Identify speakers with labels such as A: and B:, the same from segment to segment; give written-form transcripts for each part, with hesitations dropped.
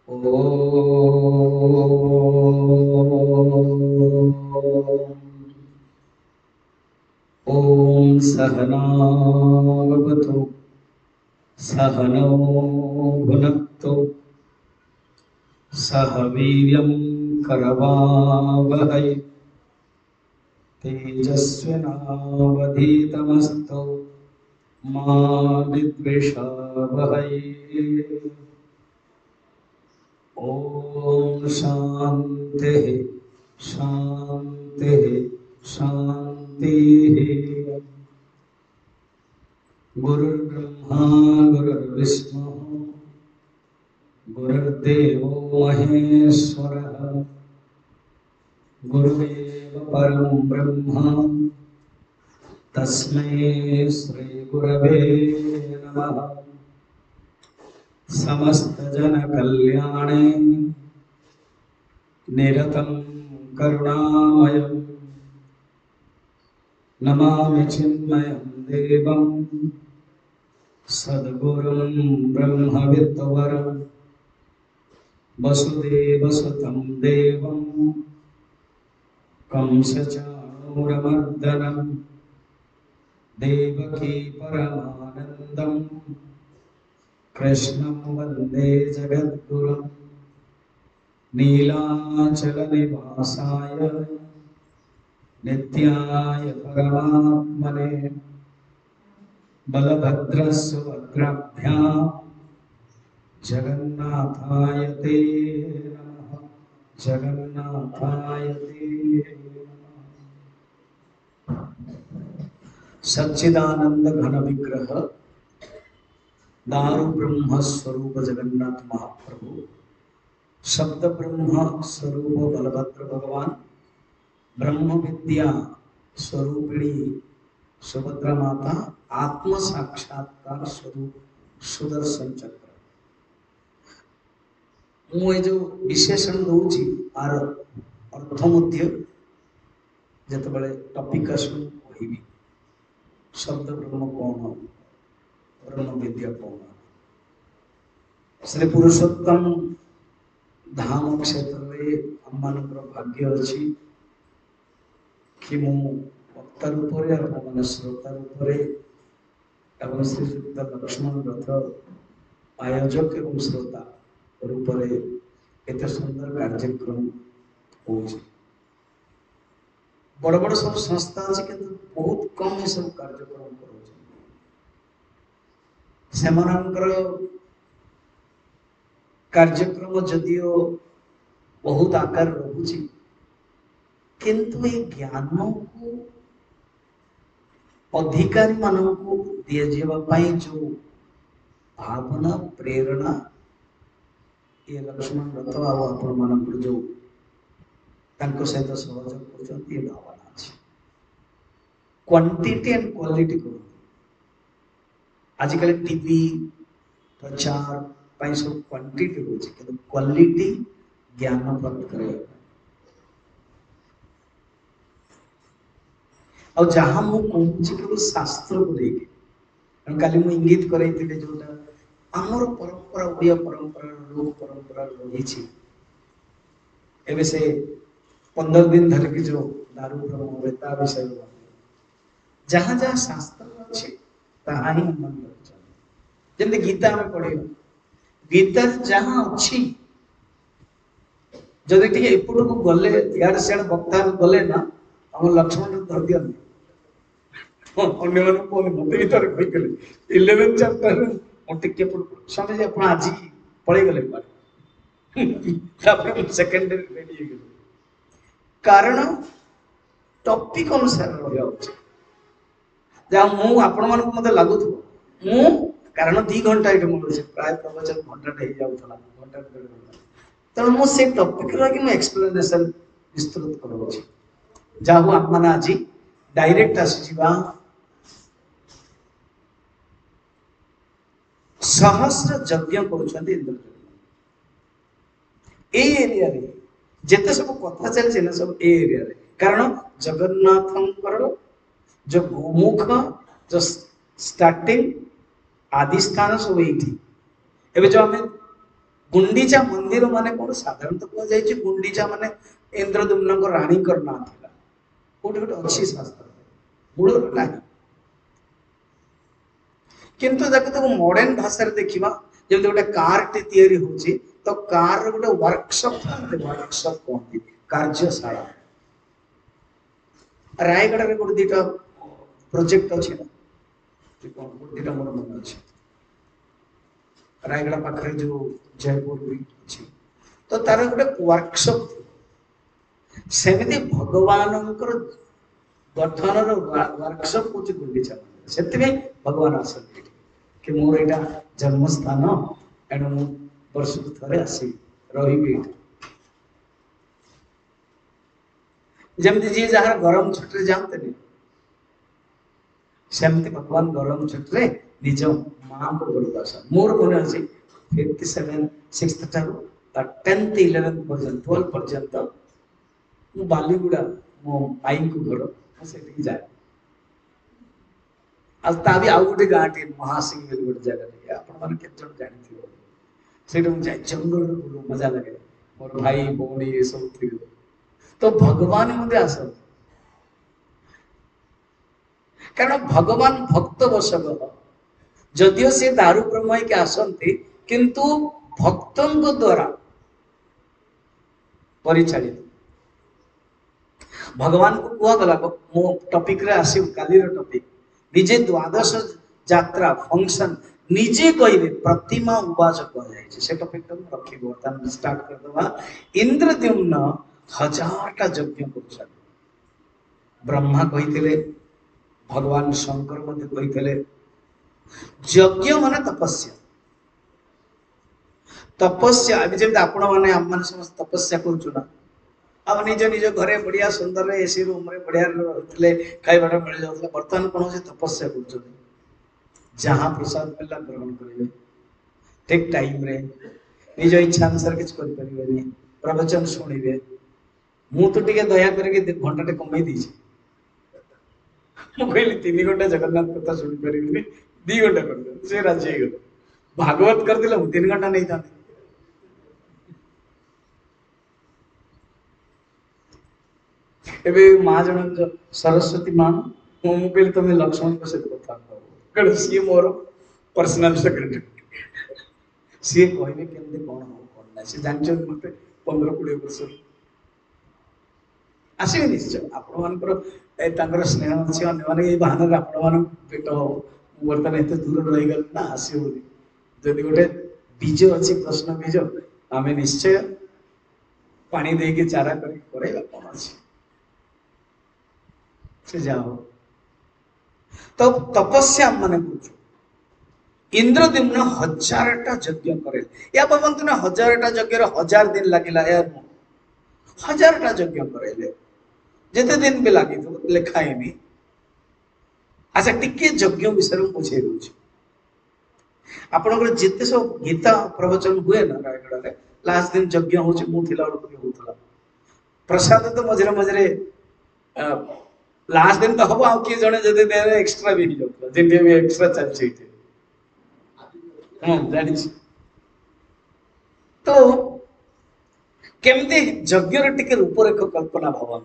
A: ॐ सहनावतु सहनौ भुनक्तु सह वीर्यं करवावहै तेजस्विनावधीतमस्तु मा विद्विषावहै। ॐ शान्तिः शान्तिः शान्तिः। गुरुर्ब्रह्मा गुरुर्विष्णुः गुरुर्देवो महेश्वरः गुरुदेव परं ब्रह्म तस्मै श्री गुरवे नमः। समस्त जन कल्याणे निरतं करुणामयं नमामि चिन्मयं देवं सद्गुरुं ब्रह्मविद्वरं वसुदेवसुतं देवं कंसचाणूरमर्दनं देवकी परमानन्दं कृष्णं वन्दे जगद्गुरुं नीलाचलनिवासाय नित्याय परमात्मने बलभद्रसुभद्राभ्यां जगन्नाथाय ते नमः जगन्नाथाय ते नमः। सच्चिदानंद घन विग्रह दारु ब्रह्म स्वरूप जगन्नाथ महाप्रभु शब्द ब्रह्म स्वरूप बलभद्र भगवान ब्रह्म विद्या स्वरूपिणी सुभद्रा माता आत्म साक्षात्कार स्वरूप सुदर्शन चक्र। मुझे जो विशेषण दूची आर अर्थ मध्य जितेबाला टपिक आसू कहि शब्द ब्रह्म कौन ब्रह्म विद्या कौन। श्री पुरुषोत्तम धाम क्षेत्र में आम भाग्य अच्छी कि मु वक्ता रूप में श्रोता रूप में श्रीजुक्त लक्ष्मण रथ आयोजक एवं श्रोता रूप में एत सुंदर कार्यक्रम हो बड़ बड़ सब संस्था अच्छी कि बहुत कम ये सब कार्यक्रम कर कार्यक्रम जदियो बहुत आकार रोची किंतु ये ज्ञान को अधिकारी मानक को दि जावाई जो भावना प्रेरणा ये लक्ष्मण रथ आपण मान जो सहित सहयोग कर भावना अच्छी क्वांटिटी एंड क्वालिटी को आजिकल टीवी प्रचार सब क्वांटिटी होची कि क्वालिटी ज्ञान प्राप्त करे और जहाँ मु कहूँ शास्त्र को लेकिन काली मु इंगित करे जोटा आमर परंपरा ओडिया परंपरा लोक परंपरा रही एवं से 15 दिन धरिकी जो दारू ब्रह्म वेता विषय जहाँ जहाँ शास्त्र अच्छे ताहा ही मन जमी गीता में पढ़े गीता जहाँ अच्छी जदि टे एपट को गले इे सियाड़ वक्ता गले ना हम लक्ष्मण धर दिया मत गीता 11 चैप्टर मुझे स्वामी जी आप आज पड़े गले सेकेंड रेडी कारण टॉपिक अनुसार रहा जहाँ मुझे आपण मान मत लगुथ मु कारण 2 घंटा ये मिलूँ प्राय प्रवचन घंटा घंटा तेणु मुझे टॉपिक रही एक्सप्लेनेशन विस्तृत करूँ जहाँ आप मैंने आज डायरेक्ट आसीजा सहस्र यज्ञ करुँच इंद्रजन एरिया जिते सब कथा चलती ना सब एरिया कारण जगन्नाथ जो गोमुख जो स्टार्टिंग आदि स्थान सब ये जो आम गुंडीचा मंदिर माने कौन साधारण कह जाए गुंडीचा माने इंद्रदुम्न राणी ना था कोटे गोटे अच्छी शास्त्र मूल ना किंतु देखो मॉडर्न भाषा देखा जब गोटे कार टे तैयारी होची तो कार रो गोटे वर्कशॉप कहते कार्यशाला रायगढ़ रे गोटे दीटा प्रोजेक्ट अच्छे ना दीटा मोर मन अच्छे रायगढ़ पाखे जो जयपुर भी अच्छी तो तार गोटे वर्कशॉप सेमती भगवान गठन वर्कशॉप हूँ गुंडीचा से भगवान आसती कि मोर यहाँ जन्मस्थान एणु मु वर्ष को थे आसी रही जमती जी जहाँ गरम छुट्टी जाते सेमती भगवान गरम छुट्टी निज माँ को घर को आस मोर मन अच्छे 57 6th ठार 10th 11th पर्यंत 12 पर्यंत मु बालीगुड़ा मो आई को घर से जाए आज भी आउ गोटे गाँव टे महासिंह गोटे जगह आपण मैंने जानी से जाए जंगल बुलू मजा लगे मोर भाई भौणी ये सब थी तो भगवान मध्य आस कारण भगवान भक्त वशक जदियो से दारू प्रमय के आसती किंतु भक्तों द्वारा परिचालित भगवान को कहगला मो टॉपिक रे आसी काली रो टॉपिक निजे द्वादश यात्रा फंक्शन निजे कहबे प्रतिमा उवाच कह जाय से टॉपिक तो रखी बर्तमान स्टार्ट कर दवा इंद्रद्युम्न 1000टा यज्ञ कर ब्रह्मा कहिथिले भगवान शंकर मध्य कहिथिले यज्ञ माने तपस्या तपस्या अभी जब आपण माने हम माने समस्त तपस्या करूछु ना अब निज निज घरे बढ़िया सुंदर एसी रूम रे बढ़िया रहते खाइबाटा मिल जाता बर्तमान कौन से तपस्या कर जहाँ प्रसाद मिलला ग्रहण करेंगे ठीक टाइम रे निज इच्छा अनुसार किछ कर परिबेनी प्रवचन सुनिबे मु तो टिके दया करके घंटा टे कमाई दीची मु कहली 3 घंटा जगन्नाथ कथा सुनि परिबेनी 2 घंटा कर दे से राजी हो भागवत कर दिला 3 घंटा नहीं था एबे माँ जन सरस्वती माँ मु कहली तुम लक्ष्मण को सहित कथा कह सी मोर पर्सनल सेक्रेटरी सी कहबे केमते कोन हो कोन ना से जानछ मते 15-20 वर्ष आसीबे निश्चय आपण मानकर तांकर स्नेह अछि अन्य माने ए बहाना आपण मान पेट हो वर्तमान एते दूर रहि गल ना आसीबो जदि गोटे बीज अछि प्रश्न बीज आमे निश्चय पानी दे के चारा करी करेगा कोन अछि से जाओ तो तपस्या माने पूछो इंद्रद्युम्न 1000टा यज्ञ करे या भावंतु ना 1000टा यज्ञ रे 1000 दिन लागिला यार 1000टा यज्ञ करेले जेते दिन भी लागी तो लिखाए नहीं अच्छा टिके यज्ञ विषय में पूछे दूची आपनकर जेते सब गीता प्रवचन हुए ना रायगढ़ रे लास्ट दिन यज्ञ होची मु थिला बड़ होतला प्रसाद तो मझरे मझरे लास्ट दिन तो हम आउ किए जने जदि दे एक्स्ट्रा भी जाउतला जेते भी एक्स्ट्रा चल छैते जानि तो केमते यज्ञ रे टिके रूपरेख कल्पना भवन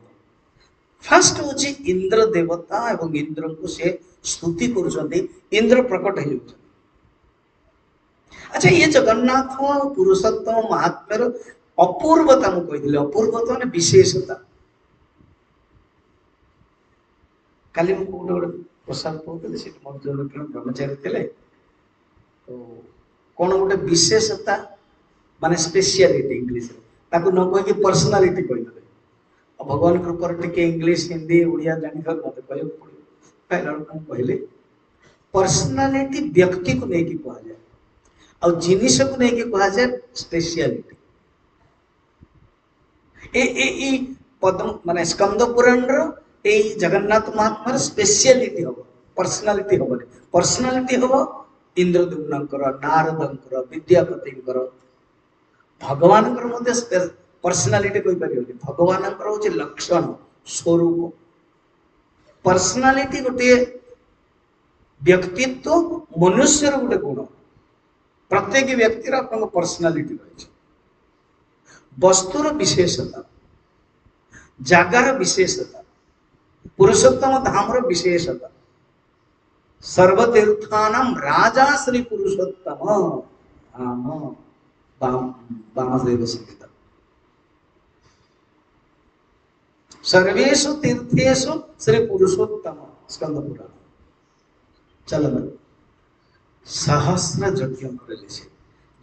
A: फर्स्ट होची इंद्र देवता एवं इंद्र को से स्तुति करूछन्ती इंद्र प्रकट हे जाउछ अच्छा ये जगन्नाथ पुरुषोत्तम महात्म्यर अपूर्वता मु कहिदिले अपूर्वता माने विशेषता काली मु कोड प्रसाद पहुतले से मोर जन ब्रह्मचारी थिले तो कोन गोटे विशेषता माने स्पेशलिटी इंग्लिश ताको न कह कि पर्सनालिटी कहि दे भगवान कृपा टिके इंग्लिश हिंदी उड़िया जानी कर मत कहयो पहला कहले पर्सनालिटी व्यक्ति को नहीं कि कहा जाए और जिनिस को नहीं कि कहा जाए स्पेशलिटी ए पद्म माने स्कंद पुराण रो ए जगन्नाथ महात्मा स्पेशलिटी हो पर्सनालिटी हो पर्सनालिटी हो इंद्रद्युम्नकर नारदंकर विद्यापतिंकर भगवानकर मध्य पर्सनालिटी कोई परियोगी भगवानकर होचे लक्षण स्वरूप पर्सनालिटी गोटे व्यक्तित्व मनुष्यर गोटे गुण प्रत्येक व्यक्तिर अपन पर्सनालिटी रही वस्तुर विशेषता जगार विशेषता पुरुषोत्तम धाम विशेषता सर्वतीर्थानाम राजा श्री पुरुषोत्तम धाम वामदेव संहिता सर्वेषु तीर्थेषु श्री पुरुषोत्तम स्कंद पुराण चल सहस्र यज्ञ करे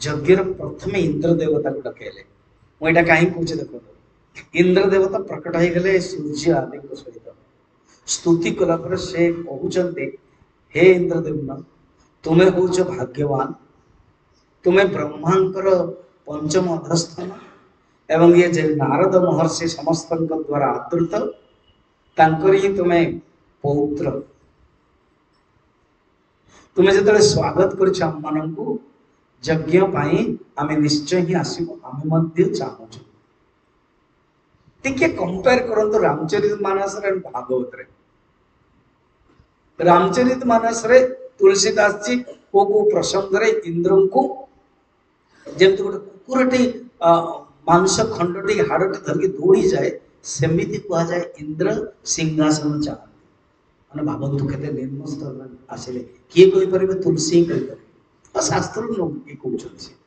A: यज्ञ प्रथम इंद्र देवता को डकैले मुझे कहीं कहे देख इंद्र देवता प्रकट हो गले सूर्य आदि सहित स्तुति कला से कहते हे इंद्रदेव तुम्हें हूँ भाग्यवान तुम्हें ब्रह्मांकर पंचम अधस्थान एवं ये जे नारद महर्षि समस्त द्वारा आदृत तांकर ही तुम्हें पौत्र तुम्हें जो स्वागत कर यज्ञ आम निश्चय ही आसबू आम चाहूँ टे कंपेयर करंतु रामचरित मानस भागवत रे रामचरित मानस रे तुलसीदास जी को प्रसंग रे इंद्र को जमती गोटे कुकुरटी मांस खंडटी हाड़टी धरिकी दौड़ी जाए सेमिति कह जाए इंद्र सिंहासन चाहते मैंने भावतु के निम्न स्तर आसिले किए कहीपर तुलसी कहीपर शास्त्र लोग किए कहते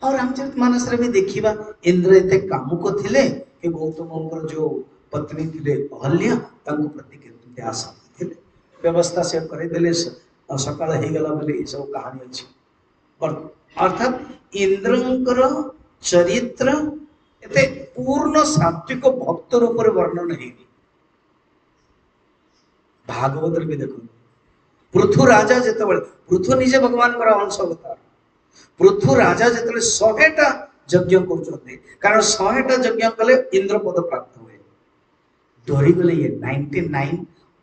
A: और रामचरित मानस रे भी देखिबा इंद्र एते कामुक थिले कि गौतम जो पत्नी थिले अहल्या तांको प्रति केते आसक्ति थिले व्यवस्था से करे देले सकाळ हे गला बोले सब कहानी अछि अर्थात इंद्रंकर चरित्र एते पूर्ण सात्विक भक्त रूप रे वर्णन हेनी भागवत रे भी देखो पृथु राजा जेतेबेले पृथु निजे भगवान कर अंश अवतार पृथु राजा जिते 100टा यज्ञ कर कारण 100टा यज्ञ कले इंद्र पद प्राप्त हुए डरी गले ये 99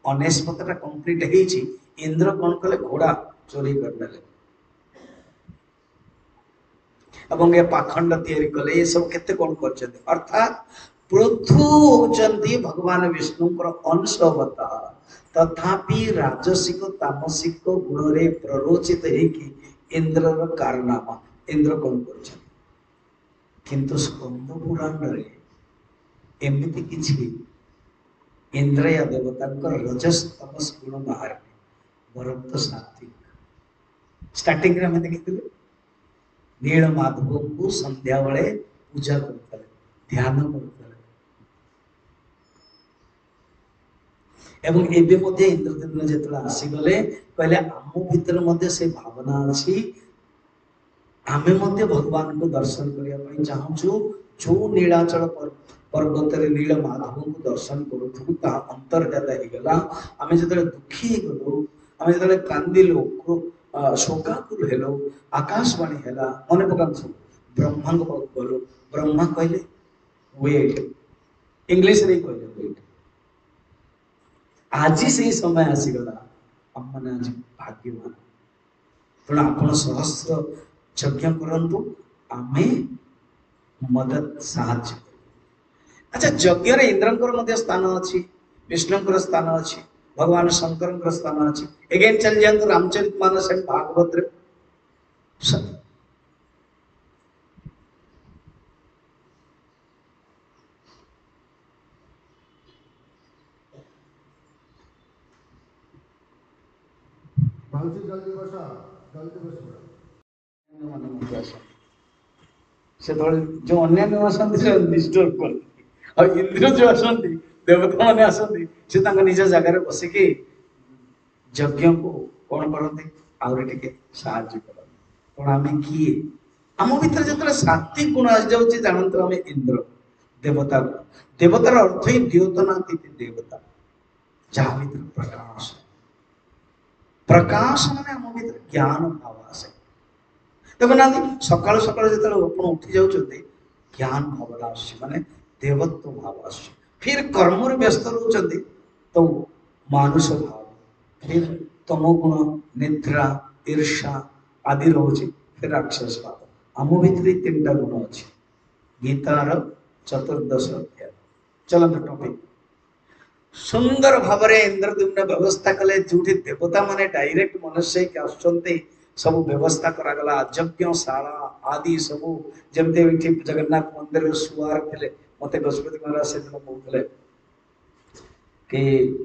A: अनेस्पतटा कंप्लीट हेची इंद्र कौन कले घोड़ा चोरी करनेले एवं ये पाखंड तैयारी कले ये सब केते कौन करछथि अर्थात पृथु होचंती भगवान विष्णुकर अंश अवतार तथापि राजसिक तामसिक गुण रे प्ररोचित हेकी इंद्र कारनामा इंद्र कौन कर किंतु स्कंद पुराण रे एमती किछि इंद्र या देवता रजस तमस गुण बाहर वरम तो सात्विक स्टार्टिंग रे हमें देखिथिले नील माधव को संध्या बेले पूजा करते ध्यान करते एवं एबे मध्ये इंद्रदेव जेतला आसीगले कहले आम भीतर मध्ये से भावना अछि आमे मध्ये भगवान को दर्शन करिया पई चाहूछु जो नीलाचल पर्वत रे नील माधव को दर्शन करूथु ता अंतर्गत हे गला आमे जेतले दुखी गलो आमे जेतले कांदिलो शोकाकुल हेलो आकाशवाणी हेला मने पकांछु ब्रह्मा को गलो ब्रह्मा कहले वेट इंग्लिश रे कहले वेट आज से समय आसीगला आम मैंने आज भाग्यवान तेणु आप सहस्र यज्ञ करंतु आमे मदद साहाय्य अच्छा यज्ञ रे इंद्रंकर मध्य स्थान अछि विष्णुंकर स्थान अछि भगवान शंकरंकर स्थान अछि अगेन चल जांतु रामचरित मानस एंड भागवत रे से जो अन्य डिस्टर्ब कर इंद्र जो आसती देवता मैंने आसती से निज जगार बसिकी यज्ञ को कौन करते आगे साहाଯ୍य करते आम किए आम भीतर जो सात्विक गुण आस जाऊँ जानते आम इंद्र देवता देवतार अर्थ ही द्योतना देवता जहाँ भीतर प्रकाश प्रकाश माने आम भीतर ज्ञान भाव आसे देखना सकाल सकाल जो उठी जाऊँच ज्ञान भावना आसे देवत्व भाव आसे फिर कर्म व्यस्त रोचते तो मानुष भाव फिर तम गुण निद्रा ईर्षा आदि रोचे फिर राक्षस भाव आम भीतर 3टा गुण अच्छे गीतार 14 अध्याय चलते टॉपिक सुंदर भाव इंद्रद्युम्न व्यवस्था कले जो देवता माने डायरेक्ट मनुष्य के आसुचंते सब व्यवस्था करागला यज्ञशाला आदि सब जमती जगन्नाथ मंदिर सुआर थे मत गजपति महाराज से दिन कहते कि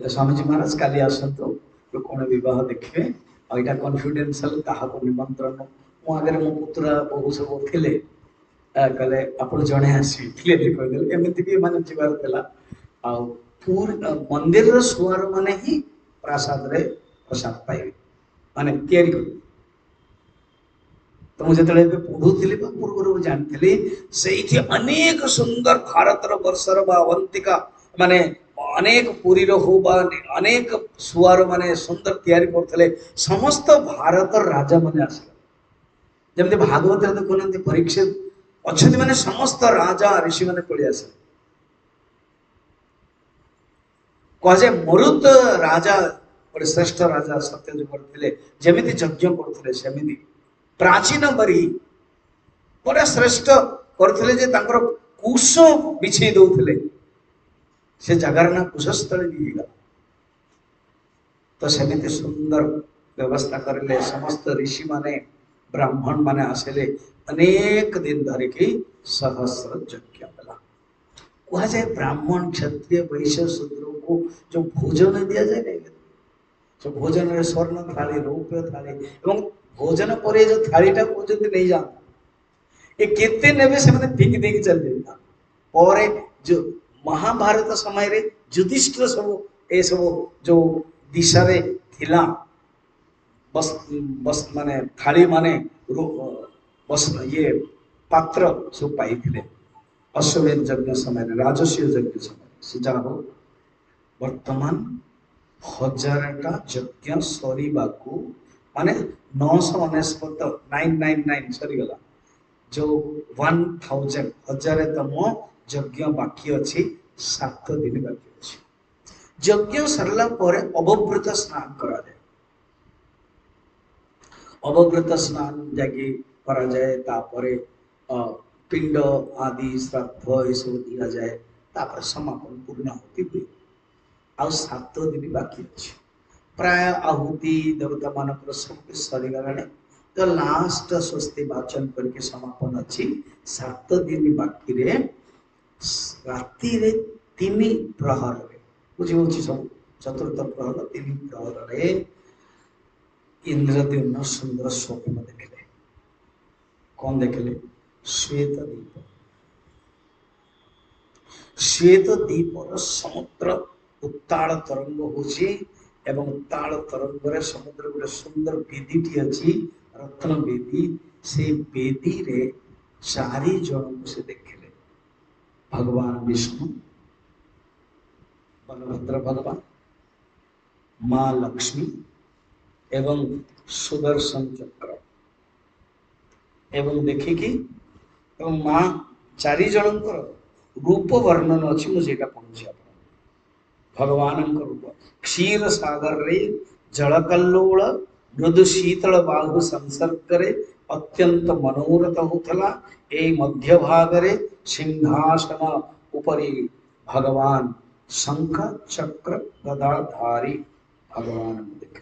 A: स्वामीजी महाराज काली आसतु कौन बह देखिए यहाँ कन्फिडेंशियल क्या निमंत्रण मो आगे मो पुतुरा बहु सब थे कहले आप जड़े आसदेले एमती भी माने जीवार था मंदिर सुआर माने ही प्रासाद रे प्रसाद पाइबे माने तैयारी कर तो मुझे पढ़ुली पूर्व जानी से अनेक सुंदर भारतर वर्षर अवंतिका माने अनेक पुरी हो अनेक सुआर माने सुंदर तैयारी करते समस्त भारत राजा माने आसले जमी भागवत देखुना परीक्षित अच्छा माने समस्त राजा ऋषि माने पड़े आसे कहे मरुत राजा गोटे श्रेष्ठ राजा सत्यजुग थे जमी यज्ञ करते सेमि प्राचीन बरी बड़ा श्रेष्ठ करते कुश बिछे दौले से जगार ना कुशस्थली भी तो सेमती सुंदर व्यवस्था करें समस्त ऋषि माने ब्राह्मण माने आसिले अनेक दिन धरिकी सहस्र यज्ञ कला कह जाए ब्राह्मण क्षत्रिय वैश्य शूद्र को जो भोजन दि जाए जो भोजन स्वर्ण थाली रौप्य थाली एवं भोजन पर जो थालीटा कहते नहीं जाता ये केते नेबे से माने फिक देके चल जाता पर जो महाभारत समय रे युधिष्ठिर सब ए सब जो दिशा रे थिला बस बस माने थाली माने बस ये पात्र सब पाई थिले अश्वमेध यज्ञ समय राजस्व यज्ञ समय से जा हो वर्तमान 1000टा यज्ञ सरीबाकू माने 999 सरीगला जो 1000तम यज्ञ बाकी अच्छी 7 दिन बाकी अच्छी यज्ञ सरला पर अवभृत स्नान करा जाए अवभृत स्नान जाके करा जाए तापरे पिंड आदि श्राद्ध ये सब दिया जाए तापर समापन पूर्ण होती हुई आ 7 दिन बाकी अच्छी प्राय आहुति देवता मान सब सरीगला तो लास्ट स्वस्ति वाचन करके समापन अच्छी 7 दिन बाकी रे राति रे 3 प्रहर रे बुझी सब चतुर्थ प्रहर 3 प्रहर रे इंद्रदेव सुंदर स्वप्न देखले कौन देखले श्वेत दीप समुद्र उत्ताल तरंग होची एवं उत्ताल तरंग रे समुद्र गोटे सुंदर बेदीटी अच्छी रत्न बेदी से बेदी रे 4 जन से देखले भगवान विष्णु बलभद्र भगवान माँ लक्ष्मी एवं सुदर्शन चक्र एवं देखिकी एवं माँ 4 जनकर रूप वर्णन अच्छी मुझे पहुंची भगवान रूप क्षीर सागर रे जलकल्लोल मृदु शीतल बाहु संसर्ग रे अत्यंत मनोरथ होता ए मध्य भाग रे सिंहासन उपरी भगवान शंख चक्र गदाधारी भगवान देख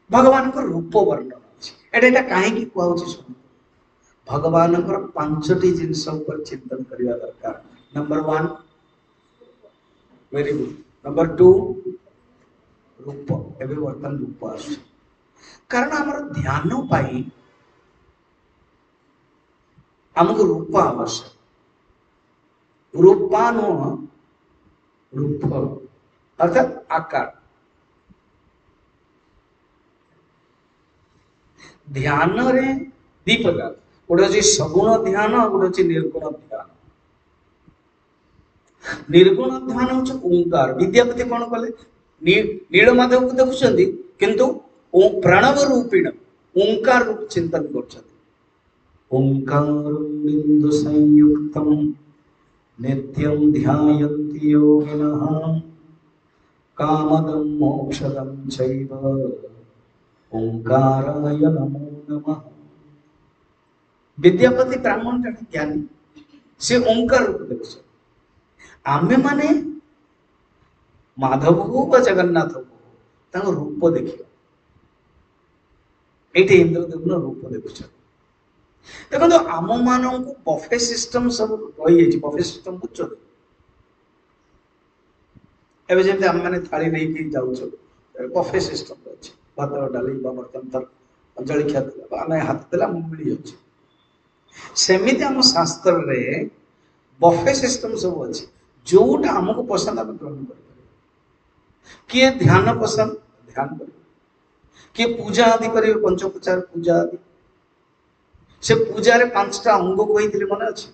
A: भगवान को रूप वर्णन अच्छे एटा कहीं कहूँ शुण भगवान 5टी जिनस चिंतन करने दरकार नंबर 1 वेरी गुड नंबर 2 रूप एवं वर्तमान रूप आस कारण आम ध्यान पाई आमको रूप आवश्यक रूपा नुह रूप अर्थात आकार ध्यान रे 2 प्रकार गोटे अच्छे सगुण ध्यान गोटे निर्गुण ध्यान निर्गुण ध्यान हूँ ओंकार विद्यापति कौन कले नीलमाधव को देखुं किंतु प्रणव रूपीण ओंकार रूप चिंतन कर बिंदु संयुक्तम नित्यं ध्यायन्ति योगिनः कामदं मोक्षदं चैव ओंकाराय नमो नमः विद्यापति ब्राह्मण जन ज्ञानी से ओंकार रूप देख आमे माने माधव हो जगन्नाथ हो रूप देखिए ये इंद्रदेव रूप देखुच देखो आम मान बफे सिस्टम सब रही बफे सिस्टम बुझ एवं जमी आम मैंने थाली नहीं जाऊँ बफे सिस्टम अच्छे भात डाली बर्तन जलिखा आम हाथ देला मिल जाऊँ सेमिति आम शास्त्र रे बफे सिस्टम सब अच्छे जोटा आमको पसंद आम ग्रहण कर किए ध्यान पसंद ध्यान कर किए पूजा आदि करेंगे पंचोपचार पूजा आदि से पूजा 5टा अंग कही मन अच्छे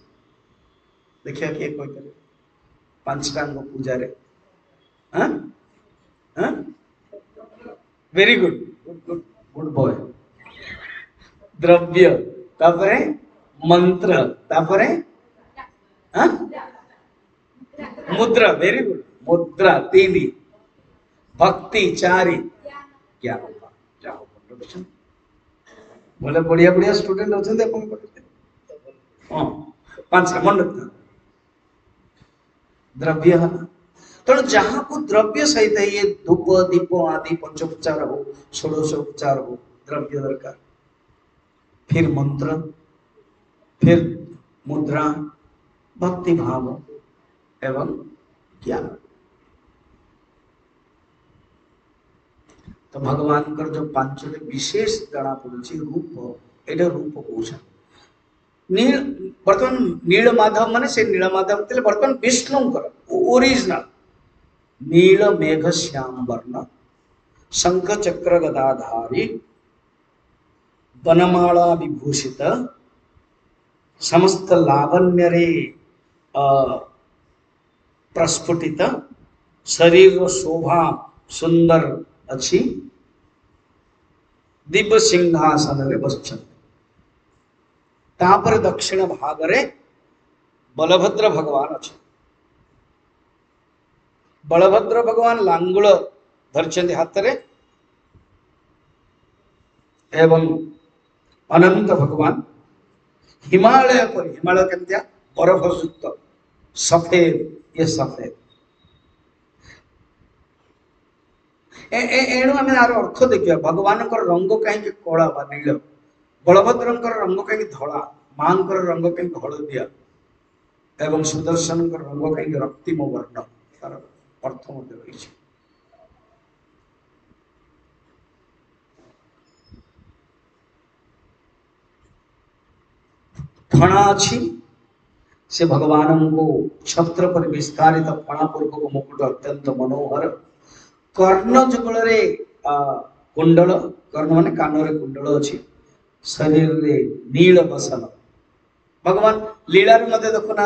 A: देखिए किए कही 5टा अंग पूजा very good good good good boy द्रव्य तापरे मंत्र तापरे मुद्रा वेरी गुड मुद्रा 3 भक्ति 4 ज्ञान बोले बढ़िया बढ़िया स्टूडेंट अच्छे हाँ 5 मन रखना द्रव्य तेणु जहाँ को द्रव्य सहित ये धूप दीप आदि पंचोपचार हो षोडशोपचार हो द्रव्य दरकार फिर मंत्र फिर मुद्रा भक्ति भाव एवं ज्ञान तो भगवान कर जो 5 विशेष जना पड़ी रूप एटा रूप कौन बर्तमान नीलमाधव माने से नीलमाधव बर्तमान विष्णुकर ओरिजिनल नील मेघ श्याम वर्ण शंख चक्र गदाधारी वनमाला विभूषित समस्त लावण्य रे प्रस्फुटित शरीर शोभा सुंदर अच्छी दिव्य सिंहासन रे बसछन तापर दक्षिण भाग रे बलभद्र भगवान अच्छे बलभद्र भगवान लांगुल धरछन्ति हाथ रे एवं अनंत भगवान हिमालय पर हिमालय केमतिया बरफ युक्त सफेद ये सफेद एणु आम यार अर्थ देखिए भगवान रंग कहीं कला बा नील बलभद्र रंग कहीं धला मां रंग कहीं हलदिया एवं सुदर्शन रंग कहीं रक्तिम वर्ण तार अर्थ रही फणा अच्छी से भगवान को छत्र पर विस्तारित फणा पूर्वक मुकुट अत्यंत मनोहर कर्ण जुगल कुंडल कर्ण मान कान रे कुंडल अच्छी शरीर रे नील बसन भगवान लीला मध्य देखुना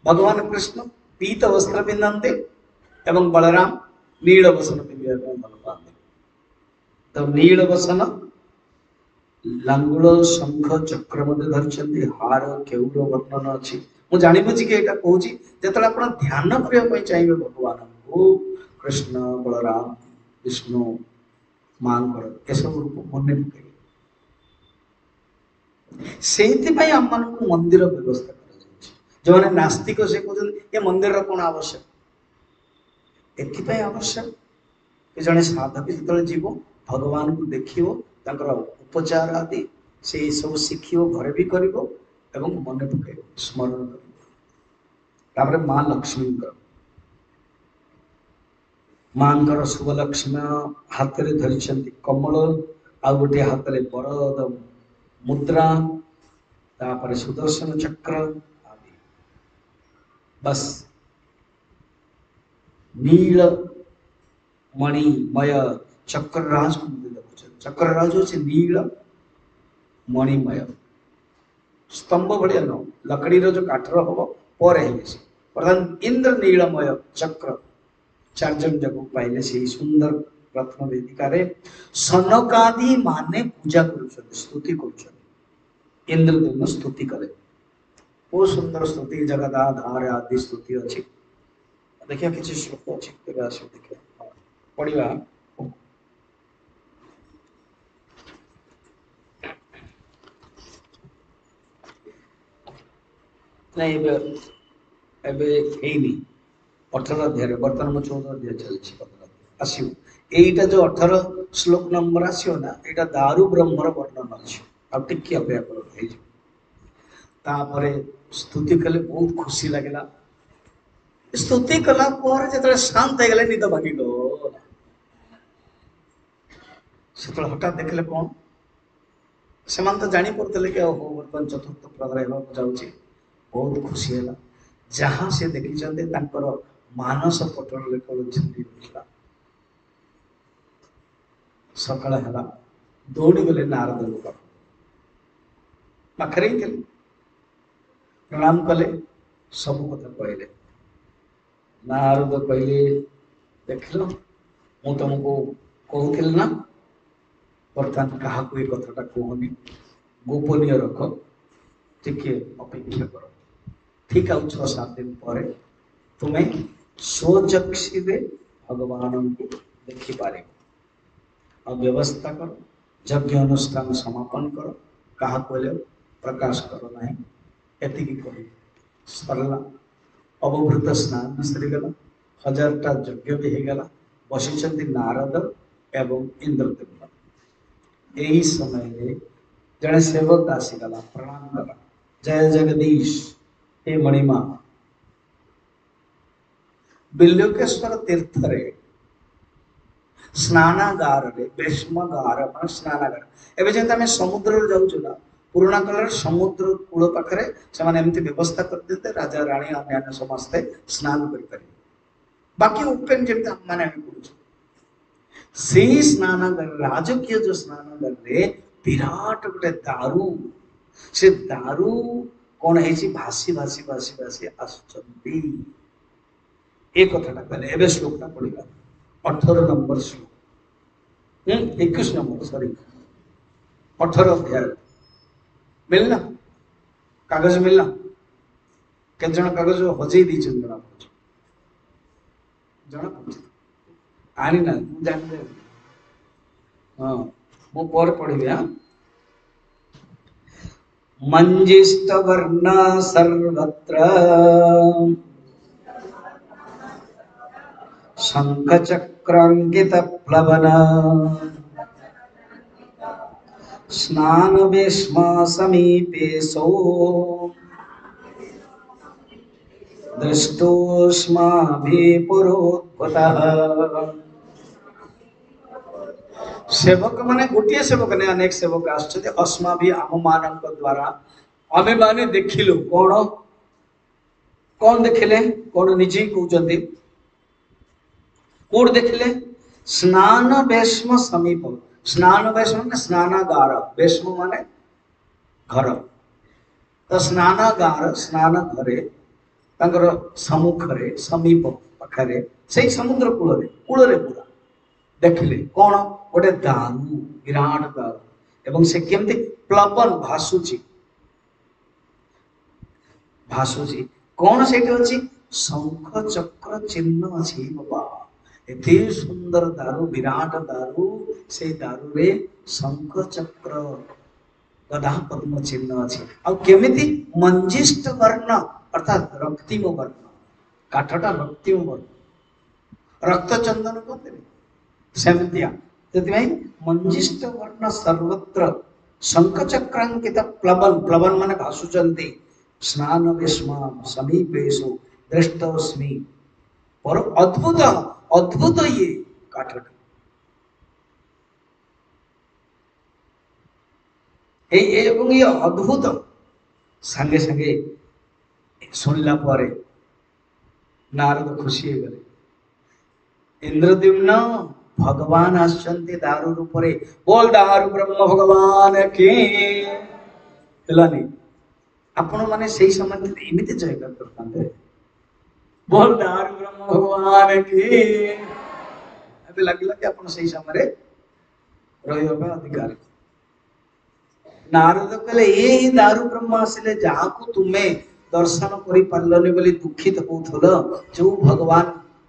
A: भगवान कृष्ण पीत वस्त्र पिंधते एवं बलराम नील बसन पिंधे भल पाते तो नील बसन लांगुल शंख चक्र मध्य धरछन्ति हार केउर वर्णन अच्छी मुझे जानी बुझी कि एटा कहूची जेतले आपण ध्यान करिया पई चाहिए भगवान को कृष्ण बलराम विष्णु मांकर ए सब रूप मन पकड़े से आम मान मंदिर व्यवस्था जो मैंने नास्तिक से कहते ये मंदिर कौन आवश्यक एथि आवश्यक कि जड़े साधक जो जीव भगवान को देखो उपचार आदि से सब शिखियो घरे भी करिवो एवं मन पके स्मरण कर मां लक्ष्मी मां शुभ लक्ष्मी हाथ में धरी कमल आ गोटे हाथ में बरद मुद्रा तापर सुदर्शन चक्र आदि बस नील मणिमय चक्रराज को चक्रराज हो नील मणिमय स्तंभ भाया न लकड़ी जो काठर हम पर प्रधान इंद्र नीलमय चक्र 4 जन जग पाइले से सुंदर रत्न वेदिकार सनकादि माने पूजा कर स्तुति कर इंद्रदेव स्तुति करे बहुत सुंदर स्तुति जगदाधार आदि स्तुति अच्छी देखिए किसी श्लोक अच्छी देखिए पढ़ा नहीं एबे 18 अध्याय बर्तमान 14 अध्याय चलती आसो यहीटा जो 18 श्लोक नंबर आसो ना यहाँ दारू ब्रह्मर वर्णन अच्छे आगे अपेक्षा कर स्तुति कले बहुत खुशी लगेगा स्तुति कला जो शांत हो गले निद भांगीगला से हठात देखले कौन से तो जानी पड़ते कि ओहो बर्तमान चतुर्थ प्रहर जाऊँगी बहुत खुशी है जहाँ से देखी मानस पटल कर सकाळ है दौड़ी गले नारद पाखे ही प्रणाम कले सब कथा कहले नारद कहले देख लो मु तुमको कहूल ना बर्तमान क्या कथाटा कहनी गोपनीय रख टिके अपेक्षा कर ठीक आउ 6-7 दिन पर तुम्हें स्वचक्षु भगवान को देखिपार और व्यवस्था कर यज्ञ अनुष्ठान समापन कर क्या कहले प्रकाश कर ना एति कह सरला अवभृत स्नान सरीगला 1000टा यज्ञ भी होगला बसी नारद एवं इंद्रदेव यही समय जड़े सेवक आसीगला प्रणाम कला जय जगदीश हे मणिमा बिल्लोकेश्वर तीर्थ रे स्नानागार रे भीष्मगार मान स्नानागार एवं जमी आम समुद्र जाऊँ ना पुराणा काल समुद्र कूल पाखे से एमती व्यवस्था कर देते राजा राणी अन्य समस्ते स्नान कर बाकी ओपन जमी मैंने करूँ से स्नानागार राजकीय जो स्नानागार रे विराट गोटे दारू से दारू कौन है भासी भासी भासी भासी आसुचंती एक कथाटा कहले एवं श्लोकटा पढ़ा 18 नंबर श्लोक 21 नंबर सॉरी 18 अध्याय मिलना कागज मिलना केत जन कागज हजई दी जना पड़ आनी ना जान हाँ मु पर पढ़ी हाँ मंजिष्ट वर्ण सर्वत्र शंख चक्रांकित प्लवन स्नान भीष्म समीपे सो दृष्टोष्माभिपुरोद्भुतः सेवक माने गोटे सेवक ने अनेक सेवक अस्मा भी आम मान द्वारा आमे माने देखिलु कौन कौन देखिले कौन निजी कहते कौट देखिले स्नान भीष्म समीप स्नान भीष्म माने स्नानागार भीष्म माने घर तो स्नानागार स्नान घरे सम्मुखें समीप पाखे से समुद्र कूल पूरा देखिले कौन गोटे दारू विराट दारू एवं से केमती प्लवन भासुची कौन से अच्छी शंख चक्र चिन्ह अच्छी बाबा एते सुंदर दारू विराट दारू से दारू रे शंख चक्र गदा पद्म चिन्ह अच्छी आमिति मंजिष्ट वर्ण अर्थात रक्तिम वर्ण काठटा रक्तिम वर्ण रक्त चंदन कहते सेमतिया मंजिष्ट वर्ण सर्वत्र शंख चक्रांकित प्लवन प्लवन माने भासुचंती स्नान भीष्म समीपेषु दृष्टोस्मि पर अद्भुत अद्भुत ये काठटा एवं ये अद्भुत संगे संगे सुनला पर नारद खुशी हो गले इंद्रद्युम्न भगवान आसचंती दारू रूपरे बोल दारू ब्रह्म भगवान की आपण माने सही समय एमती जयकार करते बोल दारू ब्रह्म भगवान की अभी लगला कि आपण सही समय रही अधिकार नारद कहले ये दारू ब्रह्म आसिले जहाँ को तुम्हें दर्शन कर पार्लनी बोली दुखित होउथलो जो भगवान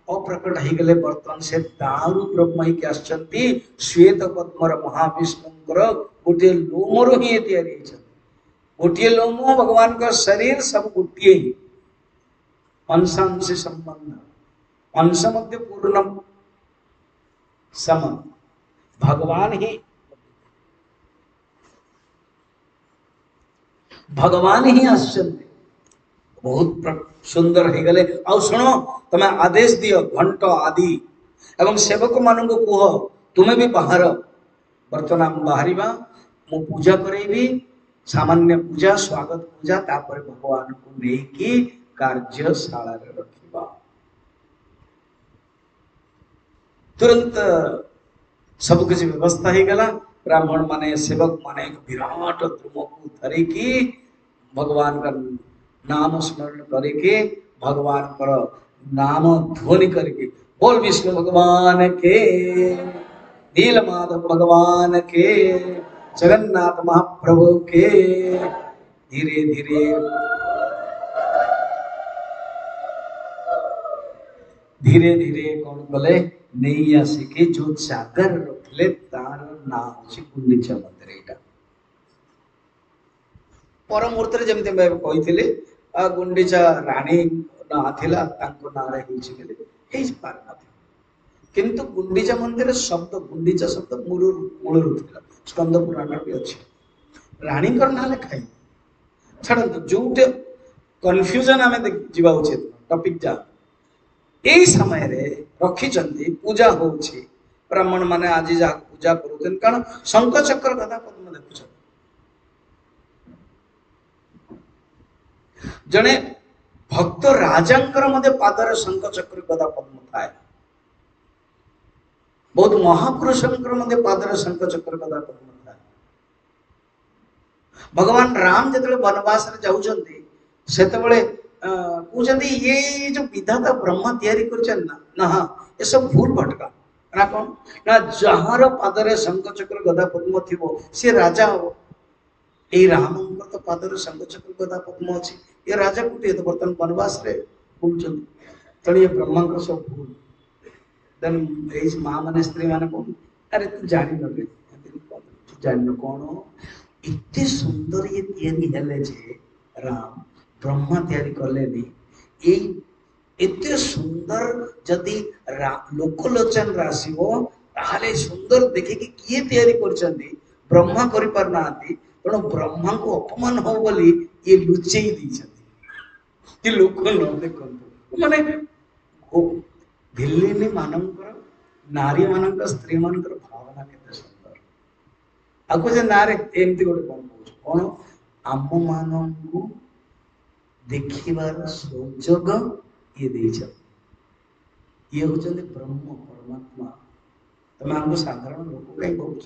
A: अप्रकट हो गले बर्तमान से दारू ब्रह्म ही आसचंती श्वेत पद्मर महाविष्णुंकर गोटे लोमर ही तैयारी गोटे लोम भगवान का शरीर सब गोटे ही अंशांश संबंध अंश मध्य पूर्ण सम भगवान ही आश्चर्य बहुत सुंदर हो गले। आ शुण तुम आदेश दियो घंट आदि एवं सेवक मान को कह तुम्हें भी बाहर बर्तमान बाहर मु पूजा करेबी सामान्य पूजा स्वागत पूजा तापर भगवान को लेकी कार्यशाला रखा। तुरंत सब किसी व्यवस्था हो गला। ब्राह्मण माने सेवक माने एक विराट द्रुम को धरिकी भगवान का नाम स्मरण करके भगवान पर नाम ध्वनि करके बोल विष्णु भगवान के, नीलमाधव भगवान के, जगन्नाथ महाप्रभु के। धीरे धीरे धीरे धीरे कौन बोले नहीं आसिके जो जागर रखले तार नाम होची गुंडीचा मंदिर। एटा पर मुहूर्त जमती कही गुंडीचा राणी ना थिला तांको नारे हिची गेले हेज पार ना। किंतु गुंडीचा मंदिर शब्द गुंडीचा शब्द मूलरू थिला स्कंद पुराण भी अछि। रानी कर ना लेखाई छड़ंतु जोटे कंफ्यूजन आमे जीवा उचित टॉपिक जा एई समय रे रखी चंदी पूजा होछि। ब्राह्मण माने आज जा पूजा करूछन कारण शंख चक्र गदा पद्म देखुछन। जने भक्त राजांकर मध्य पादर शंख चक्र गदा पद्म थाए। बहुत महापुरुषंकर मध्य पादर शंख चक्र गदा पद्म थाए। भगवान राम जतले वनवास रे जाउछंती सेतबेले पूछंती ये जो विधाता ब्रह्मा तैयारी करछन ना ये सब भूल भटका ना कौन ना जहार पादरे शंख चक्र गदा पद्म थिबो से राजा हो। ए रामंकर तो पादरे शंख चक्र गदा पद्म अछि ये राजा कुटे तो बर्तन वनवास रे बुलचन तणी ब्रह्मा को सब भूल। देन एज मां माने स्त्री माने कोन अरे तू जानि न रे जानि न कोन इत्ते सुंदर ये तैयारी हेले जे राम ब्रह्मा तैयारी करले एते सुंदर जदि लोकलोचन राशिबो ताहले सुंदर देखे कि किए तैयारी करछंती ब्रह्मा करि पार नाती तेणु ब्रह्मा को अपमान हो बोली ये लुचेई दीछंती कि लोक न देखंतु माने भिल्लिनी मानकर नारी मानकर स्त्री मानकर भावना केते सुंदर। आको जे नारे एमती गोटे कोन आम मानू देखिबार सुजोग ये देछ। ये होचंदी ब्रह्म परमात्मा। तमे हमको साधारण लोक कहीं कहूछ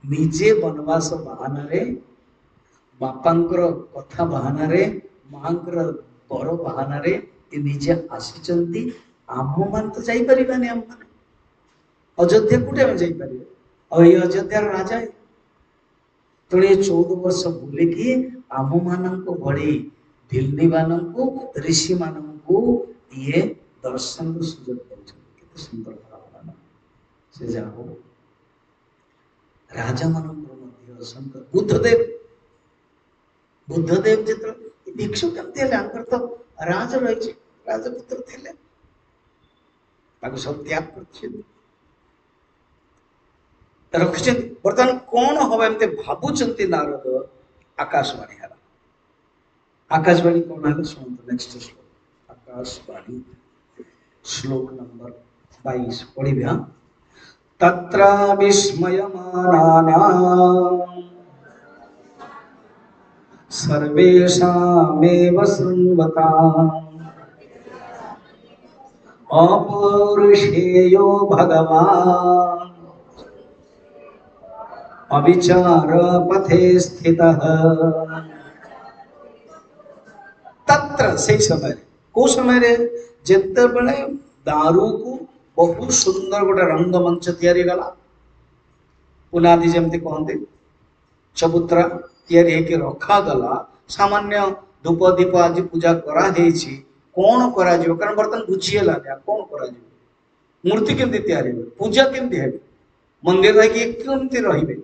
A: निजे वनवास बहाना रे बापांकर कथा बहाना रे मांकर बर बहाना रे ये निजे आसीचंती। आम मान तो जाई परिबानी आम मान अयोध्या कुटे हम जाई परिबे और ये अयोध्या राजा है तेणु ये 14 वर्ष बुले कि आम मानक भड़ी दिल्ली मानू ऋषि मानू ये दर्शन सुजोग देते सुंदर भावना से जाओ राजा मान बुद्धदेव जिते भिक्षु केमती तो राज रही राजपुत्र थे सब त्याग कर रखी। बर्तमान कौन हम एमती भावुंट नारद आकाशवाणी है। आकाशवाणी कौन है शुणु नेक्स्ट श्लोक आकाशवाणी श्लोक नंबर 22 पढ़िबा। तत्र विस्मयमानानां सर्वेषामेव शृण्वताम् अपौरुषेयो भगवान् अविचार पथे स्थितः। तत्र से समय को समय रे जेते बेले दारू को बहुत सुंदर गोटे रंगमंच तैयारी गला पुनादि जमती कहते चबूतरा तैयारी होकर रखा गला। सामान्य धूप दीप आज पूजा करा हेछि कौन करा जिवो कारण बर्तन बुझीला कौन करा जिवो मूर्ति केमती तैयारी हो पूजा केमती हेबे मंदिर रे केमती रहिबे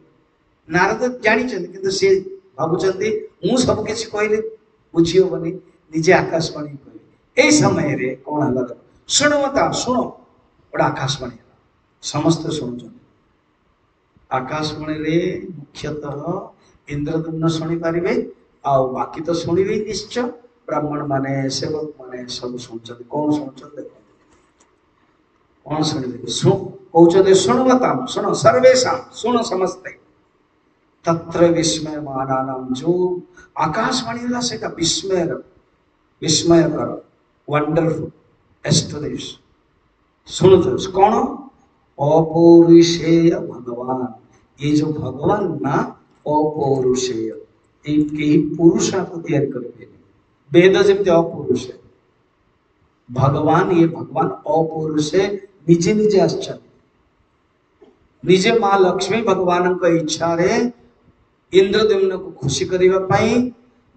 A: नारद जानी चंदी किंतु से भाबुचंदी मु सब किछि कहले बुझियो बनी निजे आकाशवाणी कहले। ए समय रे कौन हला शुणवता शुणो बड़ा आकाशवाणी समस्त शुणुचंदी आकाशवाणी रे मुख्यतः इंद्रदम्न शुणी पारे बाकी तो शुणवे निश्चय ब्राह्मण माने सेवक माने सब शुणुंट कौन शुणुंट देख कौन शुणिबे कहते शुणवताम शुण सर्वेशा शुण समस्ते तत्र विस्मय मानानाम जो आकाशवाणी है सेटा विस्मयकर वंडरफुल एस्टोनिश शुणुते कौन अपौरुषेय भगवान ये जो भगवान ना अपौरुषेय कई पुरुष को तैयार करके वेद जमी अपौरुष भगवान ये भगवान अपौरुष निजे निजे आश्चर्य निजे माँ लक्ष्मी भगवान इच्छा रे इंद्रदेवन को खुशी करने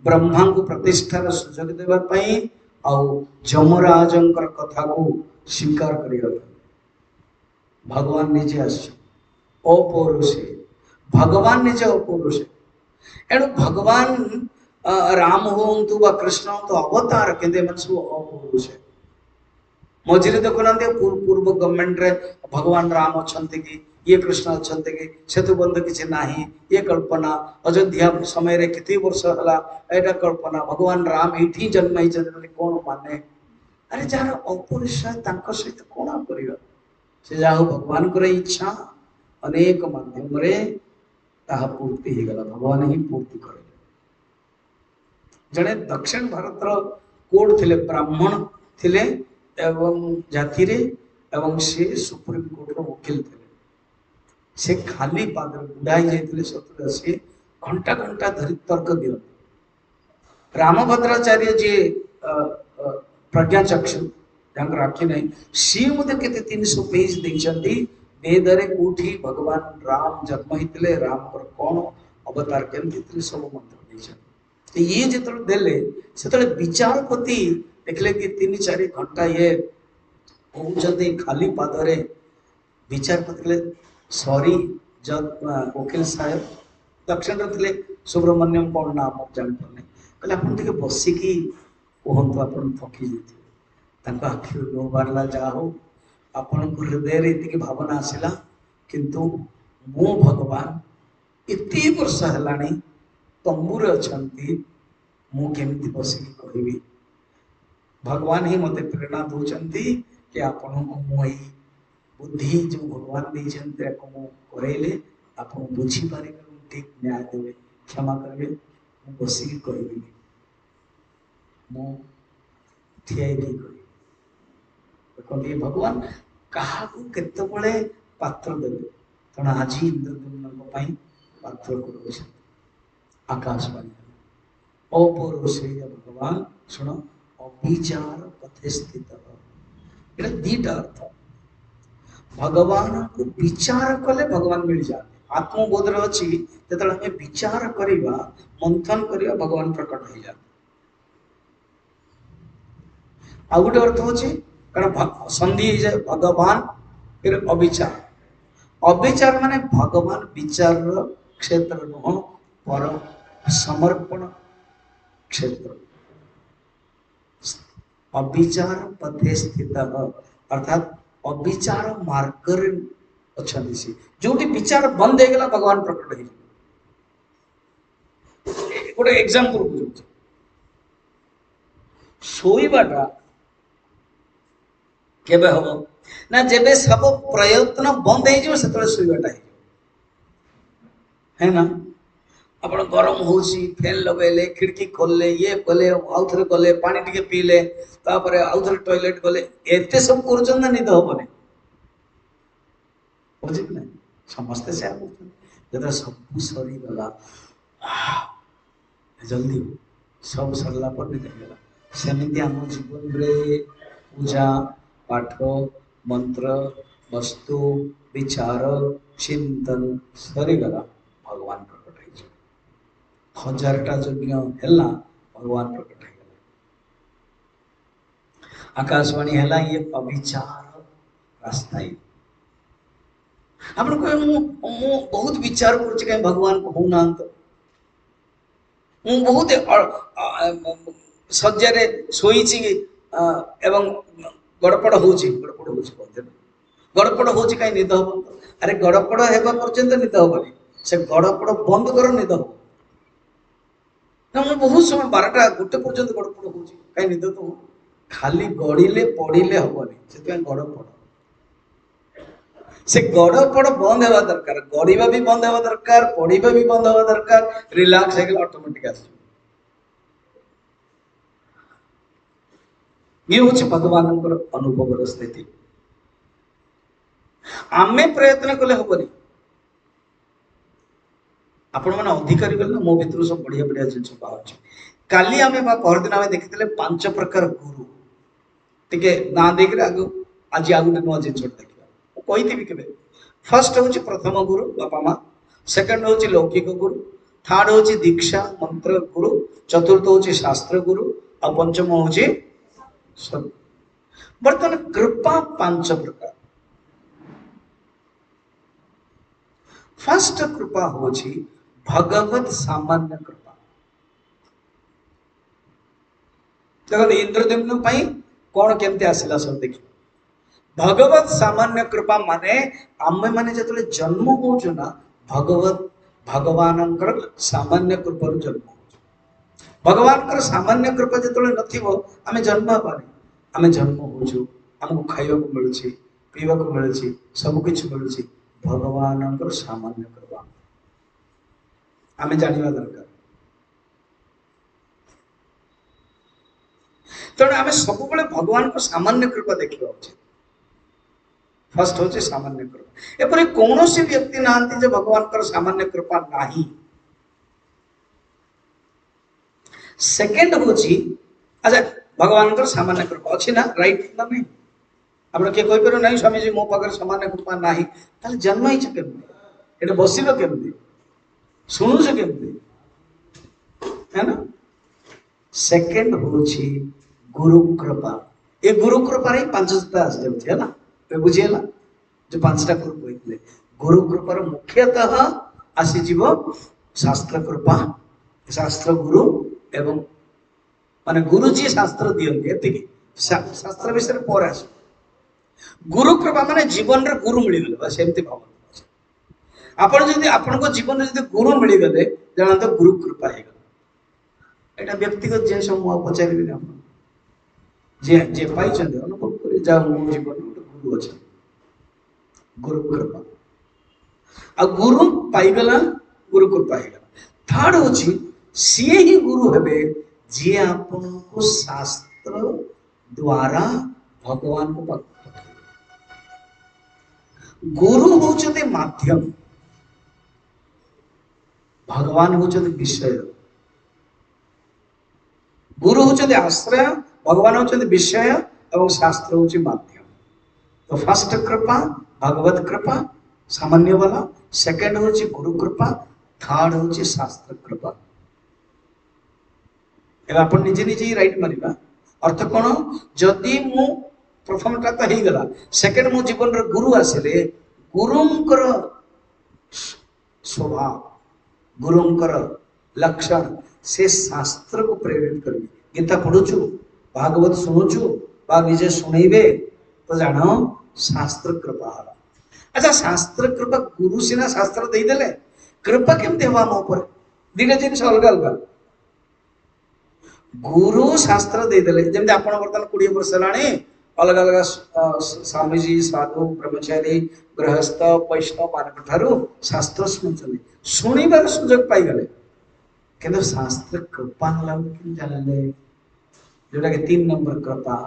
A: ब्रह्मा को प्रतिष्ठार सुजोग देवाई जमराज कथा को स्वीकार करने भगवान निजे अपौरुषे भगवान निजे अपौरुषे एणु भगवान राम हूँ व कृष्ण हूँ अवतार के सब अपौरुषे मझे देखुना पूर्व गवर्नमेंट रे भगवान राम अच्छा कि ये कृष्ण अच्छा कि सेतुबंध किसी ना ये कल्पना अयोध्या समय रे कितनी वर्ष है एटा कल्पना भगवान राम ये जन्म कौन माने अरे जार अपरिचय सहित कौन कर से जा भगवान को इच्छा अनेक माध्यम रे ताहा पूर्ति हो गला भगवान ही पूर्ति करे जड़े दक्षिण भारत कोड थिले ब्राह्मण थिले एवं जाति रे एवं से सुप्रीम कोर्ट रो वकील थे से खाली पाद बुढ़ाई जाते सतुर से घंटा घंटा धरी तर्क दियो रामभद्राचार्य जी प्रज्ञाचक्षु राखी नहीं सी मुझे के 300 पेज देखते वेदरे कोठी भगवान राम जन्म होते राम पर कौन अवतार केमती सब मंत्र देखते ये जो देले से विचारपति देखले कि 3-4 घंटा ये कहते खाली पादरे विचारपति सॉरी जज वकील साहेब दक्षिण थे सुब्रमण्यम कौन नाम जानपारे कहले आप बसिकी कहतु आप थकी जाते आखि लो बाहर जहा हो आपण हृदय ये भावना आसला किंतु मो भगवान एत वर्ष है तंबूर अच्छा मुझे बसिकी कहबी भगवान ही मत प्रेरणा दौरान कि आपण को मुई बुद्धि जो भगवान देते करैले आप बुझीपारे ठीक न्याय देवे क्षमा करेंगे मुझे बसिकी कहबी ठिया कह भगवान क्या केतबले पात्र देवे तेना आज इंद्रदेवन पात्र कर आकाशवाणी अपौरुषेय भगवान शुण अविचार पथे स्थित दीटा अर्थ भगवान को विचार कले भगवान मिल जाते आत्मबोध अच्छी जो विचार करवा मंथन करवा भगवान प्रकट हो जाते आ गोटे अर्थ अच्छे कारण संधि हो जाए भगवान फिर अविचार अविचार माने भगवान विचार क्षेत्र नुह पर समर्पण क्षेत्र अविचार पथे स्थित अर्थात अविचार मार्ग अच्छा जो विचार बंद हो गला भगवान प्रकट हो गोटे एग्जांपल बुझे शोइबाटा केबे हम ना जेबे सब प्रयत्न बंद हो शोइबाटा है ना आप गरम हो फैन लगेले खिड़की खोलले ये कले आउ थे गले पानी टिके पीले तापर आउ थे टॉयलेट गले एते सब कर निद हेनी बुझे ना समस्ते से जो सब सरीगला जल्दी सब सरला पर निद गला सेमती आम जीवन रे पूजा पाठ मंत्र वस्तु विचार चिंतन सरीगला भगवान प्रकट हो 1000टा यज्ञ है भगवान प्रकट हो आकाशवाणी है ये अविचार रास्ता आप बहुत विचार कर भगवान को हूँ ना बहुत शज्या शोई एवं गड़पड़ हो गड़पड़ हो निद हम अरे गड़पड़ हेबा पर्यंत निद हेनी से गड़पड़ बंद कर निद हम ना बहुत समय 12टा 1 पर्यंत गड़पड़ हो कहीं निद तो खाली गड़िले पड़िले हेनी से गड़पड़ से गड़पड़ बंद होगा दरकार गड़िबा भी बंद होगा दरकार पढ़ा भी बंद होगा दरकार रिलैक्स हो ऑटोमेटिक आस ये हूँ भगवान अनुभव स्थिति आमे प्रयत्न कले हेनी आपण मैंने अधिकारी गले मो भर सब बढ़िया बढ़िया जिन बाहर काली आम परदिन आम देखी 5 प्रकार गुरु टे ना देख आगे आज आ गए नुआ जिन देखा कही के फर्स्ट हूँ प्रथम गुरु बापा माँ सेकंड हूँ लौकिक गुरु थर्ड हूँ दीक्षा मंत्र गुरु चतुर्थ हूँ शास्त्र गुरु और पंचम हूँ बर्तमान कृपा 5 प्रकार फर्स्ट कृपा हूँ भगवत सामान्य कृपा देखो इंद्रद्युम्न कौन केमती आसला सब देख भगवत सामान्य कृपा माने आमे माने जतले जन्म होचु ना भगवत भगवानंकर सामान्य कृपा जन्म भगवान सामान्य कृपा जो नथिबो आमे जन्म हबानी आमे जन्म होचु हमको खाइबा को मिलुछि पीबा को मिलुछि सब किछ मिलुछि भगवानंकर सामान्य कृपा आमे जानिबा दरकार तेणु आमे सब बेले भगवान को सामान्य कृपा देखिबा उचित फर्स्ट हूँ सामान्य कृपा एपरी कौन सी व्यक्ति नहांती जो भगवान कर सामान्य कृपा नाही सेकंड हूँ अच्छा भगवान कर सामान्य कृपा अच्छी ना राइट ना नहीं आप किए कहीपर ना स्वामी जी मो पाखे सामान्य कृपा नाही ताले जन्म ही केमती ये बस केमती शुणुच केमती है ना सेकंड हूँ गुरु कृपा ये गुरु कृपा 5 आस है ना बुझीगला जो 5टा गुरु कहते गुरु कृपार मुख्यतः आसीज शास्त्र कृपा शास्त्र गुरु एवं माने गुरु जी शास्त्र दियंती शास्त्र विषय पर आस गुरु कृपा माने जीवन रे गुरु मिलगले बस एमती भाव आपण जदि आपण को जीवन रे जदि गुरु मिलगले जाना तो गुरु कृपा है एटा व्यक्तिगत जे समूह पचारिबे ना जे जे पाइछन अनुभव करे जा मो जीवन गुरु अच्छा गुरु कृपा आ गुरु पाइगला गुरु कृपा पाइगला थर्ड हूँ सी ही गुरु हेबे जी आपन को शास्त्र द्वारा भगवान को गुरु होचते माध्यम भगवान होचते विषय गुरु होचते आश्रय भगवान होचते विषय एवं शास्त्र होची माध्यम तो फर्स्ट कृपा भगवत कृपा सामान्य वाला सेकंड हूँ गुरु कृपा थर्ड हूँ शास्त्र कृपा आप निजे निजे ही राइट मारिबा अर्थ कौन जदि मु प्रथमटा तो हो गला सेकंड मो जीवन रे गुरु आसिले गुरुंकर स्वभाव गुरुंकर लक्षण से शास्त्र को प्रेरित करी गीता पढ़ुचु भागवत शुणुचु बा निजे शुणेबे तो जान शास्त्र कृपा अच्छा शास्त्र कृपा गुरु सीना शास्त्र देदेले कृपा केमती हम आम उपर 2टा जिन अलग अलग गुरु शास्त्र देदेले जमी आप बर्तमान 20 वर्ष है अलग अलग स्वामीजी साधु ब्रह्मचारी गृहस्थ वैष्णव मान शास्त्र शुणुं शुणिबार सुजोग पाईगले कि शास्त्र कृपा जाने जोटा कि 3 नंबर कृपा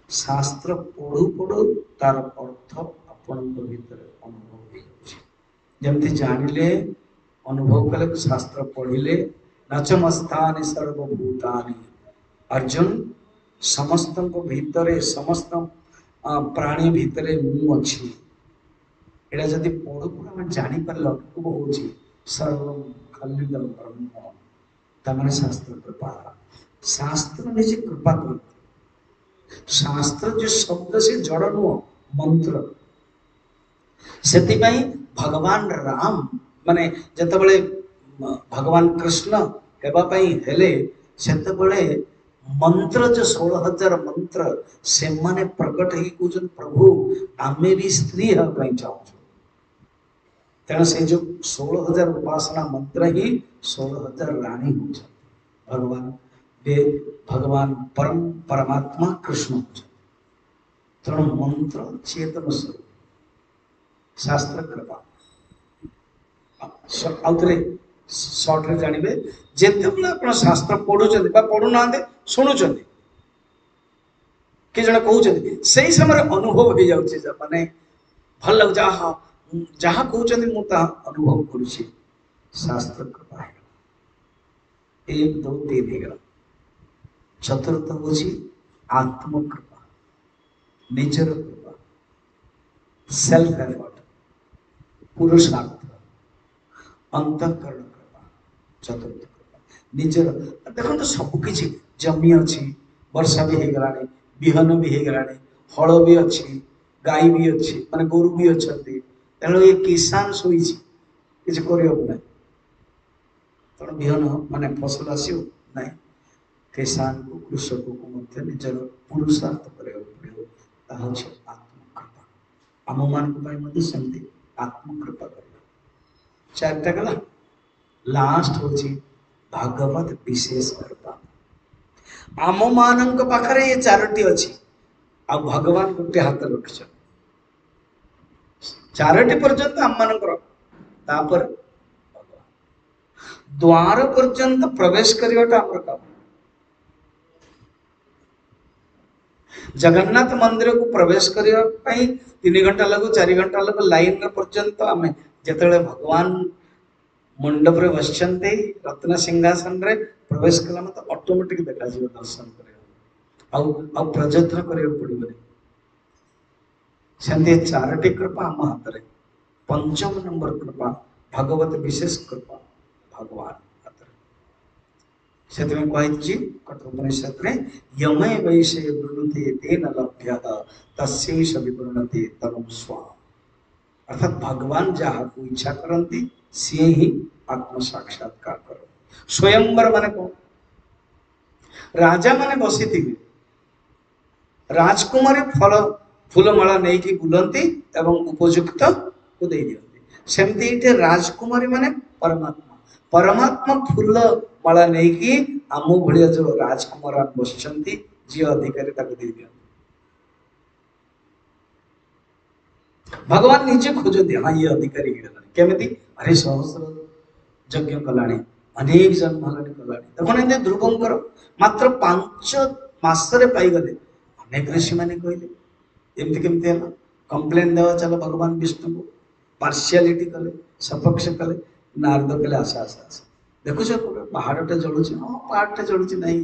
A: शास्त्र पढ़ु पढ़ु तार अर्थ आपण भीतर अनुभव जमती जानिले अनुभव कले शास्त्र पढ़िले नचमस्तानि सर्वभूतानि अर्जुन समस्त भीतर समस्त प्राणी भीतर मु अच्छी एटा जदि पढ़ु पढ़ु जानी पारे अनुभव होची सर्व खलिदम ब्रह्म तमने शास्त्र कृपा शास्त्र निजे कृपा कर शास्त्र जो शब्द से जड़ नुह मंत्र से भगवान राम माने जतबले भगवान कृष्ण हेबा पई हेले सेतबले मंत्र जो 16,000 मंत्र से माने प्रकट ही कुछ प्रभु आमे भी स्त्री है कहीं चाहूँ तेना से जो 16,000 उपासना मंत्र ही 16,000 रानी हो भगवान वे भगवान परम परमात्मा कृष्ण हो तेणु मंत्र चेतन स्वरूप शास्त्र कृपा आउे सर्ट रे जानवे जिते आप शास्त्र पढ़ुं पढ़ु ना शुणुं किए जन कहते से समय अनुभव हो जाए माने भल लग जहाँ कहते मुझे अनुभव करुच्ची शास्त्र कृपा एक दो तीन हो चतुर्थ हूँ आत्म कृपा निजर कृपा सेल्फ एफर्ट पुरुषार्थ अंतःकरण कृपा चतुर्थ कृपा निजर देखो तो सबकि जमी अच्छी वर्षा भी हो गलानी बिहन भी हो गलानी हल भी अच्छी गाई भी अच्छी माने गोरु भी अच्छा तेणु ये किसान शोई किसी कर तेणु बिहन माने फसल आसो ना किसान को कृषक को मध्य निजर पुरुषार्थ करा आत्मकृपा आम मान सेमती आत्मकृपा कर चारटा गला लास्ट हूँ भगवत विशेष कृपा आम मान पाखरे ये चारोटी अच्छी आ भगवान गोटे हाथ रखिछ चारोटी पर्यंत आम मानकर तापर द्वार पर्यंत प्रवेश करवाटा आमर काम जगन्नाथ मंदिर को प्रवेश करने 3 घंटा लगू 4 घंटा लगू लाइन पर्यंत आम जिते भगवान मंडप रे बसचंते रत्न सिंहासन रे प्रवेश कला मत ऑटोमेटिक देखा जीव दर्शन कर प्रयत्न करिया पड़िबो सेंते चारटी कृपा आम हाथ रे पंचम नंबर कृपा भगवत विशेष कृपा भगवान से कठोपनिषद में यमय वैशे वृणुते तेन लभ्य तस्यैष विवृणते तनुं स्वाम अर्थात भगवान जहाँ को इच्छा करती सी ही आत्म साक्षात्कार कर स्वयंवर माने कौन राजा माने बसी थी राजकुमारी फल फूलमाला नहीं कि बुलंती एवं उपयुक्त को दे दियंती सेमती इटे राजकुमारी माने परमात्मा परमात्मा फूल माला नहीं कि आमु भलिया जो राजकुमार बसचंती जी अधिकारी ताको दे दियंती भगवान निजे खोजते हाँ ये अधिकारी केमी अरे सहस्र यज्ञ कलाणी अनेक जन्म हलानी देखो ध्रुवंकर मात्र 5 मासरे पाईगले अनेक ऋषि मैंने कहले एमती केमती है कंप्लेन देवा चलो भगवान विष्णु को पार्शियालिटी कले सपक्ष कले नारद कले आशा आशा आशा देखो पहाड़टे जलुची हाँ पहाड़टे जलुची नहीं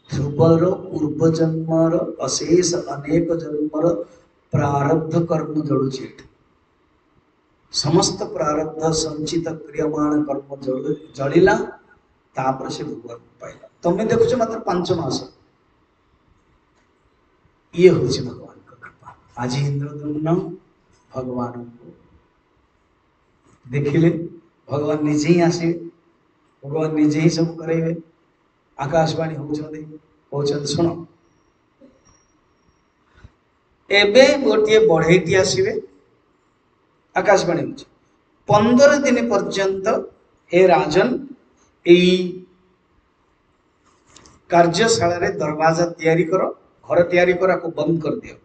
A: ध्रुवर पूर्व जन्मर अशेष अनेक जन्मर प्रारब्ध कर्म जलुची समस्त प्रारब्ध संचित क्रियमाण कर्म जलिला तापर से भगवान पाइला तुम्हें देखो मात्र 5 मास ये हूँ भगवान का कृपा आज इंद्रद्युम्न भगवान को देखिले भगवान निजे ही आसे भगवान निजे ही सब करेंगे आकाशवाणी होती शुण एबे गोटे बढ़ईटी आसवे आकाशवाणी हो 15 दिन पर्यंत हे राजन यही कार्यशाला रे दरवाजा तैयारी करो घर तैयारी करा को बंद कर दियो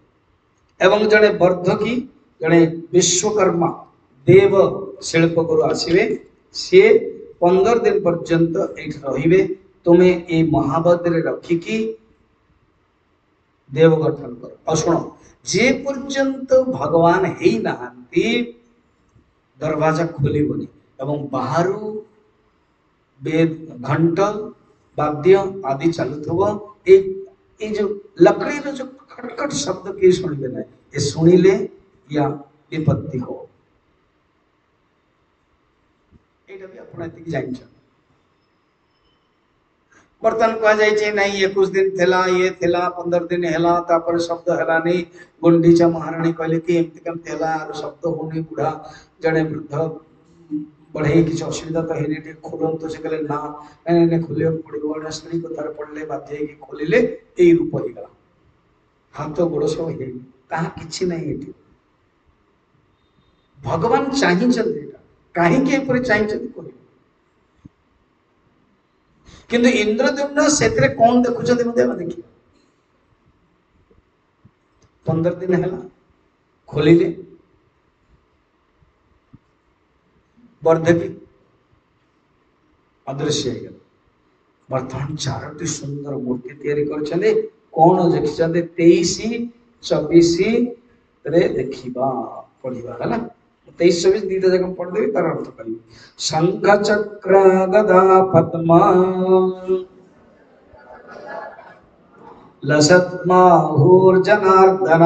A: एवं जड़े वर्धकी जड़े विश्वकर्मा देव शिल्प गुरु आसवे सी 15 दिन पर्यंत ये तुम्हें ये महाबद्रे रखिकी देव गठन कर और शुण जे पर्यंत भगवान ही नहांती दरवाजा खोलबनी एवं बाहर वेद घंट वाद्य आदि चलुव ये जो लकड़ी रो जो खटखट शब्द के शुणिबे ना ये शुणिले या विपत्ति हो एटा भी आपण एति जानि छ बर्तन कह जाए नहीं 21 दिन थिला ये थिला 15 दिन हैला तापर शब्द हैला नहीं गुंडीचा महाराणी कहले कि एमति कम थिला और शब्द होनी बुढ़ा जड़े वृद्ध बढ़े किसी असुविधा तो है खोलन तो से कहले ना नहीं खोलिया पड़ो स्त्री कथार पड़े बाध्य खोलिले यही रूप हो गला हाथ गोड़ सब है कहा किसी नहीं ये भगवान चाहिए कहीं चाहिए किंतु इंद्रद्युम्न से कौन देखुं देखिए 15 दिन है खोलिले वर्धकी अदृश्य हो गला बर्तमान 4टी सुंदर मूर्ति तैयारी कर कौन देखते 23-24 रे देखा पढ़ा है 23-24 दीटा जगह पढ़देवी तार अर्थ करी शंख चक्र गदा पद्मा लसत्माहुर्जनार्दन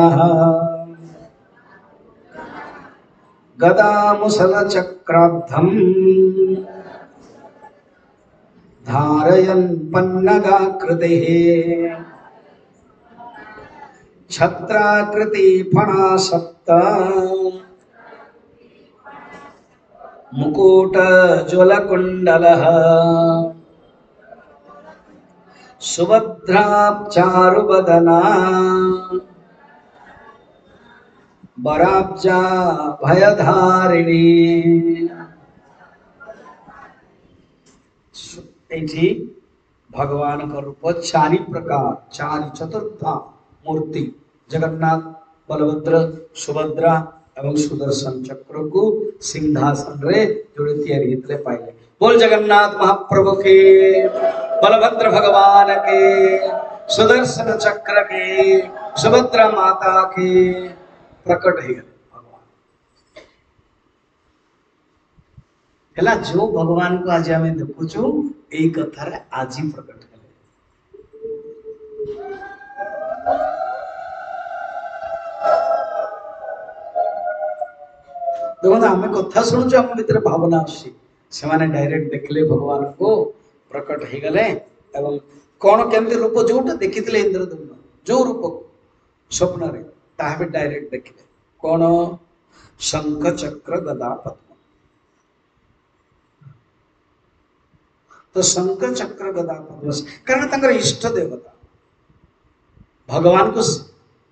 A: गदा मुसल चक्राब्धम धारयन् पन्नगाकृतिः छत्राकृति फणा सप्त मुकुट ज्वलकुण्डलः सुभद्राचारुवदना वराब्जा भयधारिणी एठी भगवान का रूप 4 प्रकार 4 चतुर्था मूर्ति जगन्नाथ बलभद्र सुभद्रा एवं सुदर्शन चक्र को सिंहासन रे जोड़े तैयारी हितले पाइले बोल जगन्नाथ महाप्रभु के बलभद्र भगवान के सुदर्शन चक्र के सुभद्रा माता के प्रकट है हेला जो भगवान को आज आम देखुचु यही कथार आज ही प्रकट कले देखो आम कथा शुणुचु आम भीतर भावना आसी से डायरेक्ट देखले भगवान को प्रकट हो गले एवं कौन केमती रूप जोटा देखी इंद्रद्युम्न जो रूप स्वप्न रे ताहा भी डायरेक्ट देखले कौन शंख चक्र गदा पद्म तो शंख चक्र गदा पद्म कारण तंकर इष्ट देवता भगवान को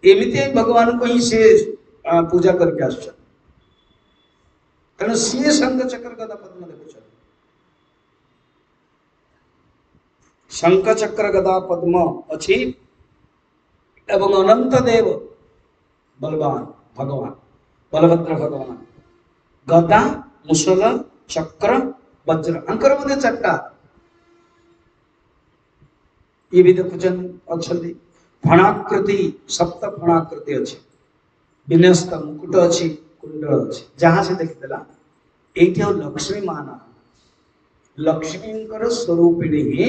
A: एमती भगवान को ही से पूजा करके आस तेणु सी शंख चक्र गदा पद्म देखुच शंख चक्र गदा पद्म अच्छी एवं अनंत देव बलवान भगवान बलभद्र भगवान गदा मुसल चक्र वज्र अंकर मध्य 4टा ये भी देखुचन अच्छा फणाकृति 7 फणाकृति अच्छी विन्यस्त मुकुट अच्छी कुंडल अच्छी जहां से देखिदेला एठी लक्ष्मी माना लक्ष्मी स्वरूपिणी ही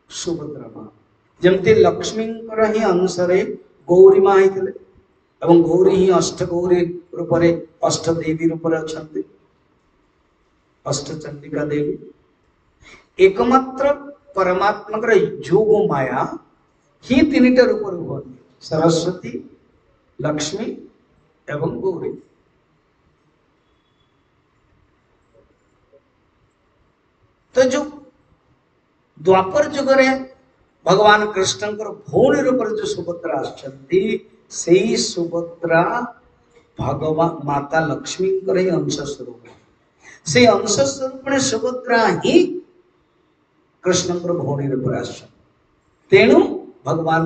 A: सुभद्रा माँ जमती लक्ष्मी ही अंश गौरी माँ होते एवं गौरी ही अष्टगौरी रूप अष्टदेवी रूप अच्छा अष्टचंडिका देवी एकमात्र परमात्मा योग माया ही 3टा रूप हुई सरस्वती लक्ष्मी एवं गौरी तो जो द्वापर जुग भगवान कृष्ण भौणी रूप जो सुभद्रा से सुभद्रा भगवान माता लक्ष्मी ही अंश स्वरूप से अंश स्वरूप सुभद्रा ही कृष्ण भौणी रूप तेणु भगवान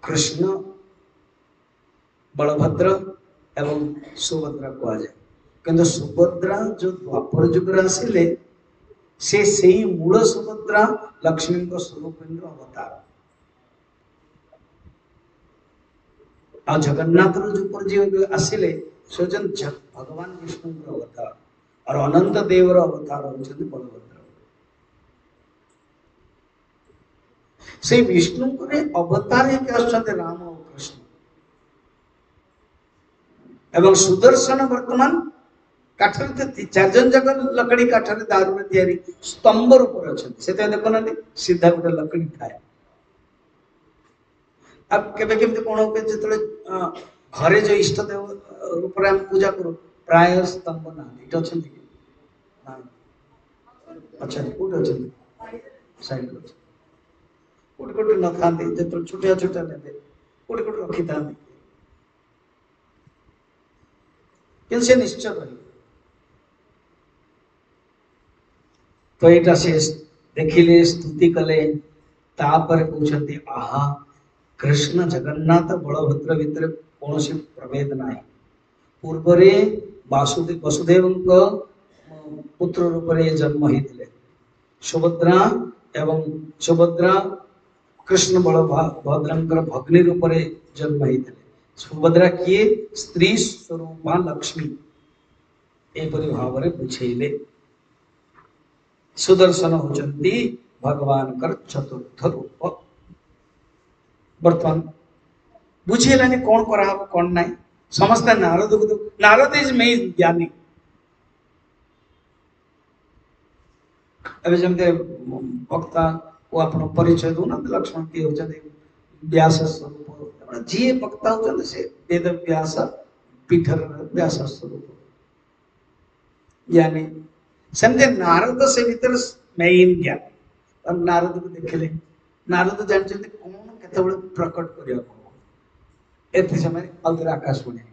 A: कृष्ण बलभद्र एवं सुभद्रा कह जाए किंतु सुभद्रा जो द्वापर जुग आसिले से सही मूल सुभद्रा लक्ष्मी स्वरूप अवतार आ जगन्नाथ जो आसिले से भगवान विष्णु अवतार और अनंत देवर अवतार होती बलभद्र से विष्णु अवतार राम और कृष्ण एवं सुदर्शन वर्तमान काठर 4 जन जगह लकड़ी काठर दारू तैयारी स्तंभ रूप से देखुना सीधा गोटे लकड़ी थाए अब केबे केमती कौन हो जो घरे जो इष्ट देव रूप पूजा करूँ प्राय स्तंभ ना अच्छा अच्छा कोट अच्छे साइड कोट कोट न खाते जो छोटिया छोटा ने कोट कोट रखी था कि से निश्चय रही तो एटा से देखिले स्तुति कले तापर कहते आहा कृष्ण जगन्नाथ बलभद्र भितर कौन से प्रभेद ना पूर्वरे वासुदेव वसुदेव पुत्र रूप में जन्म होते सुभद्रा एवं सुभद्रा कृष्ण बलभद्र भग्नी रूप में जन्म होते सुभद्रा किए स्त्री स्वरूपा लक्ष्मी एपरी भाव में बुझेले सुदर्शन होचंती भगवान कर चतुर्थ रूप बर्तमान बुझेलानी कौन करा कौन नहीं समस्त नारद को नारद इज मेन ज्ञानी अबे जमते वक्ता वो अपन परिचय दो ना लक्ष्मण के होचंती व्यास स्वरूप जी वक्ता होचंती से वेद व्यास पीठर व्यास स्वरूप ज्ञानी समझे नारद से भीतर मेन ज्ञान और नारद को देखले नारद जानते कौन केते बड़े प्रकट करिया एते समय अलग आकाश बने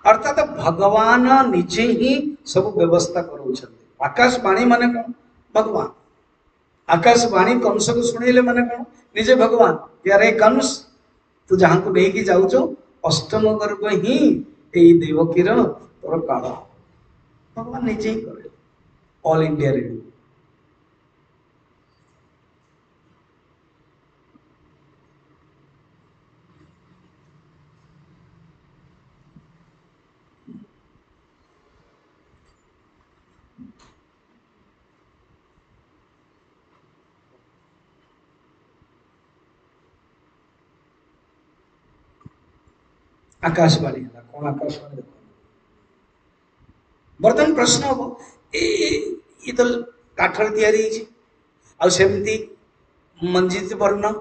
A: अर्थात भगवान निजे ही सब व्यवस्था करोछन्ति आकाशवाणी माने कौन भगवान आकाशवाणी कंस को सुनेले माने कौन निजे भगवान यारे कंस तू जहां को लेके जाऊ छो अष्टम गर्भ ही एई देवकीर तोर काल भगवान निजे ही करे ऑल इंडिया रेडियो आकाशवाणी कौन आकाशवाणी देखो बर्तमान प्रश्न हम ये तो काठर तैयारी मंजित वर्ण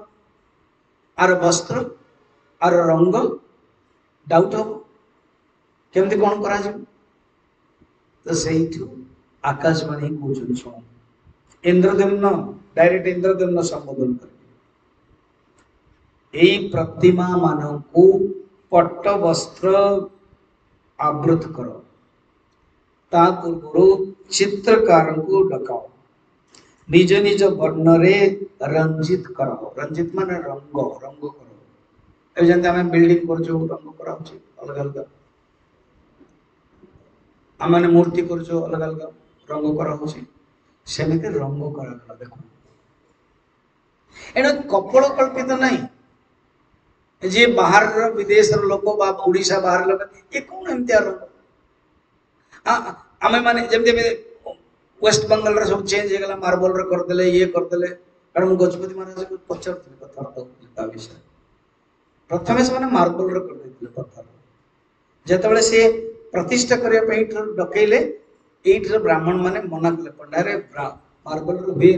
A: आर वस्त्र आर रंग डाउट हम केमती कौन करा तो से आकाशवाणी कौन शुण इंद्रदेम्न डायरेक्ट इंद्रदेम्न संबोधन कर प्रतिमा मानक पट्ट वस्त्र आवृत कर पूर्व चित्रकार को डकाओ निज निज वर्ण रे रंजित कर रंजित माने रंग रंग कर जंते हमें बिल्डिंग कर रंग करा अलग अलग आम मैंने मूर्ति कर अलग अलग रंग करा सेमती रंग करा देखो एण कपड़ कल्पित नहीं जे बाहर विदेश लोक ओडिशा बाहर लोक ये कौन एमती रंग आम मैंने जमी वेस्ट बंगाल सब चेंज हो मार्बल करदे ये करदे कारण मुझे गजपति महाराज को पचार कथबार्ता विषय प्रथम से मार्बल करदे पत्थर जिते से प्रतिष्ठा करने डकैले ये ब्राह्मण माने मना कले पंडारे मार्बल हुए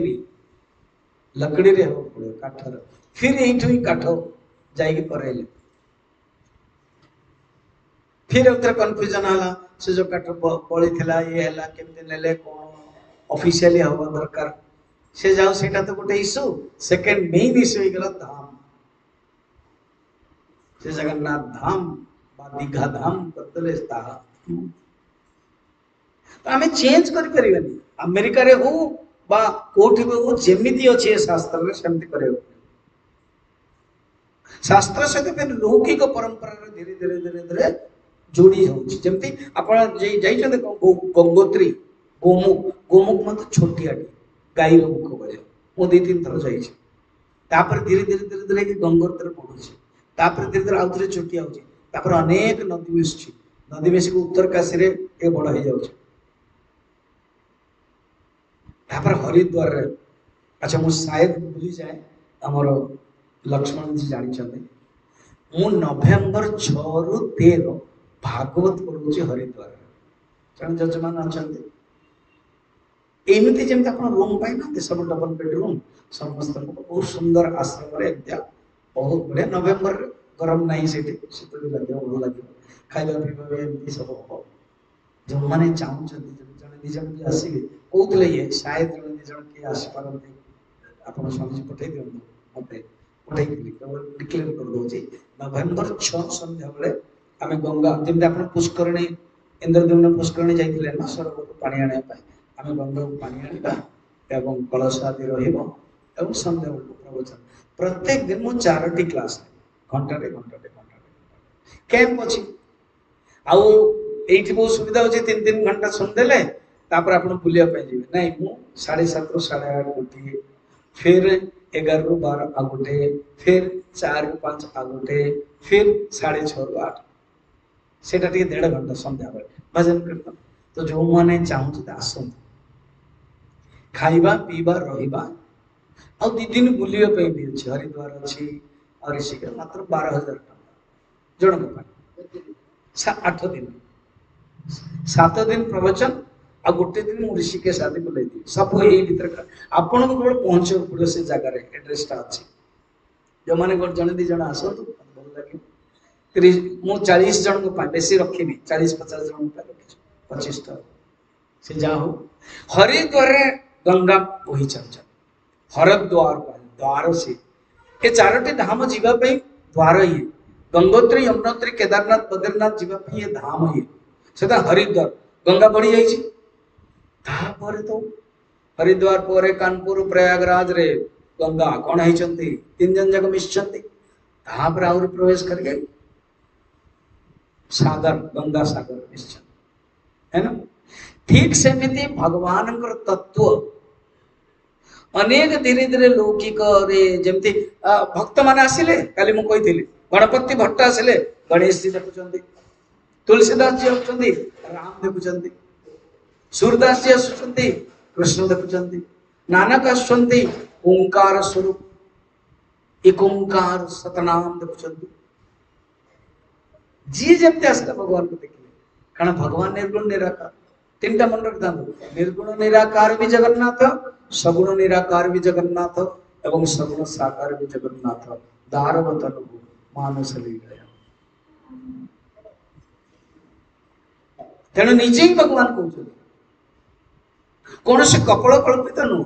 A: लकड़ी रे पड़े काठर फिर यही काठ जाइए कराइले फिर उधर कन्फ्यूजन है से जो काठ पड़ी थी ये है केमती नेले कौन ऑफिशियली हवा दरकार से जाओ सेटा तो गोटे इश्यू सेकेंड मेन इश्यू हो गला धाम से जगन्नाथ धाम दीघा धाम करते तो आम चेंज कर अमेरिका रे हो बा कोठी हो जेमिति अच्छे शास्त्र रे सेमति करे शास्त्र सहित फिर लौकिक परंपरा धीरे धीरे धीरे धीरे जोड़ी होमती आप गंगोत्री गोमुख गोमुख मत छोटिया गाई मुख भज मु दी तीन थर जापर धीरे धीरे धीरे धीरे गंगोत्री पड़ुची धीरे धीरे आउ थे छोटिया हो अनेक नदी मिशुची नदी मिसिक उत्तर काशी ये बड़ हो जाऊँ हरिद्वार रे अच्छा मुझे शायद भूली जाए आमर लक्ष्मण जी जानते मु नवेम्बर 6 रु 13 भागवत पढ़ुची हरिद्वार जन जजमान अच्छा एमती जमी आप रूम पाई सब डबल बेडरूम समस्त बहुत सुंदर आश्रम बहुत बढ़िया नवेम्बर गरम नहीं शीत भी लगे भल लगे खाଇବା ପିଇବା ବି ଏମିତି ସବୁ ହବ जो माने चाहूचंती जने दी जन भी आसीबे कोउतले ये शायद जने दी जन के आसी पारंती आपण स्वामी पठै दियौ मते पठै दिली केवल डिक्लेयर कर दोची नवेम्बर 6 संध्या बेले आमे गंगा जेमते आपण पुष्करणी इंद्रदेव पुष्करणी जाइथिले ना सरोवर पानी आने पाए आमे गंगा पानी आनिबा एवं कलश आदि रहिबो एवं संध्या बेले प्रवचन प्रत्येक दिन मु 4टी क्लास घंटाटे कैंप अछि आउ एठी बहुत सुविधा होची 3 घंटा सुन देले तापर आपण बुलिया पे जीवे नहीं मु 7:30 ରୁ 8:30 गोटे फिर 11 ରୁ 12 आ गोटे फिर 4 ରୁ 5 आ गोटे फिर 6:30 ରୁ 8 सेटा टी 1.5 घंटा संध्या बेले भजन कीर्तन तो जो माने चाहू आसत खाइबा पीबा रहिबा आ 2 दिन बुलिया पे भी अछि हरिद्वार अछि और ऋषिकेश मात्र 12,000 टका जण को 8 दिन 7 दिन प्रवचन आ गोटे दिन मु ऋषिकेश आदि बुलाई दी सब एई भीतर आपण को केवल पहुंचे पड़े से जगह रे एड्रेस ता अछि जो माने जण दी जण आसत भल लागे 30 मु 40 जण को बेसी रखिबी 40-50 जण को रखि 25 टा से जा हो हरिद्वार रे गंगा वही चल हरिद्वार द्वार से ये 4टी धाम जीवा पे द्वार ही गंगोत्री यमुनोत्री केदारनाथ बद्रीनाथ जीवा पे ये धाम ही सेटा हरिद्वार गंगा बढ़ी जाई छी तापर तो हरिद्वार पोरे कानपुर प्रयागराज रे गंगा कोन है चंती 3 जन जग मिशचंती तापर और प्रवेश कर गई सागर गंगा सागर मिशचंती है ना ठीक सेमिति भगवान तत्व अनेक धीरे धीरे लौकिक रे जमती भक्त मान आसिले काली मु कहिथिली गणपति भट्ट आसिले गणेश जी देखुचंती तुलसीदास जी आछंती राम देखुचंती सूरदास जी आछंती कृष्ण देखुचंती नानक आछंती ओंकार स्वरूप एक ओंकार सतनाम देखुचंती जी जमते आसला भगवान को देखिले कारण भगवान निर्गुण निराकार 3टा मन रखता निर्गुण निराकार भी जगन्नाथ सगुण निराकार भी जगन्नाथ एवं सगुण साकार भी जगन्नाथ दारवतन मानस लीला तेणु निजे ही भगवान कहते कौन से कपड़ कल्पित नु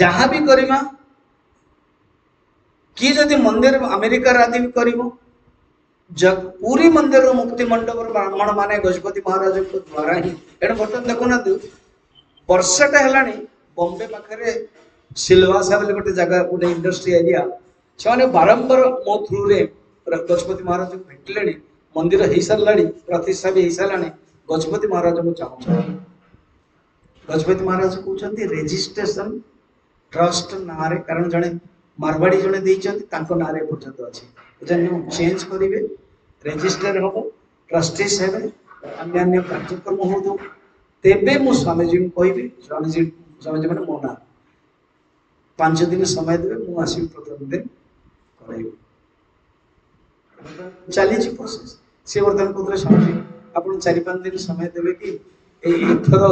A: जहाँ भी करिमा कि जदि मंदिर अमेरिका आदि भी करिवो जग पूरी मंदिर मुक्ति मंडप ब्राह्मण माने गजपति महाराज को द्वारा ही एण बर्तन देखो ना वर्षटा हेलानी बॉम्बे पाखरे सिलवासा बोले गोटे जगह गोटे इंडस्ट्री एरिया से बारंबार मो थ्रू रे गजपति महाराज को भेटले मंदिर हो सारा प्रतिष्ठा भी हो सारा गजपति महाराज को चाहूँ गजपति महाराज कहते रेजिस्ट्रेशन ट्रस्ट ना कारण जड़े मारवाड़ी जड़े देते ना पर्यंत अच्छे चेंज करेंगे रेजिस्टर हम ट्रस्टीज हे अन्य कार्यक्रम हो तेबे मु स्वामीजी को कहबी स्वामीजी मैंने मो ना 5 दिन समय देवे मु आसी प्रथम दिन कराइबी चली प्रोसेस सी बर्तमान कहते स्वामीजी आप 4-5 दिन समय देवे कि एथर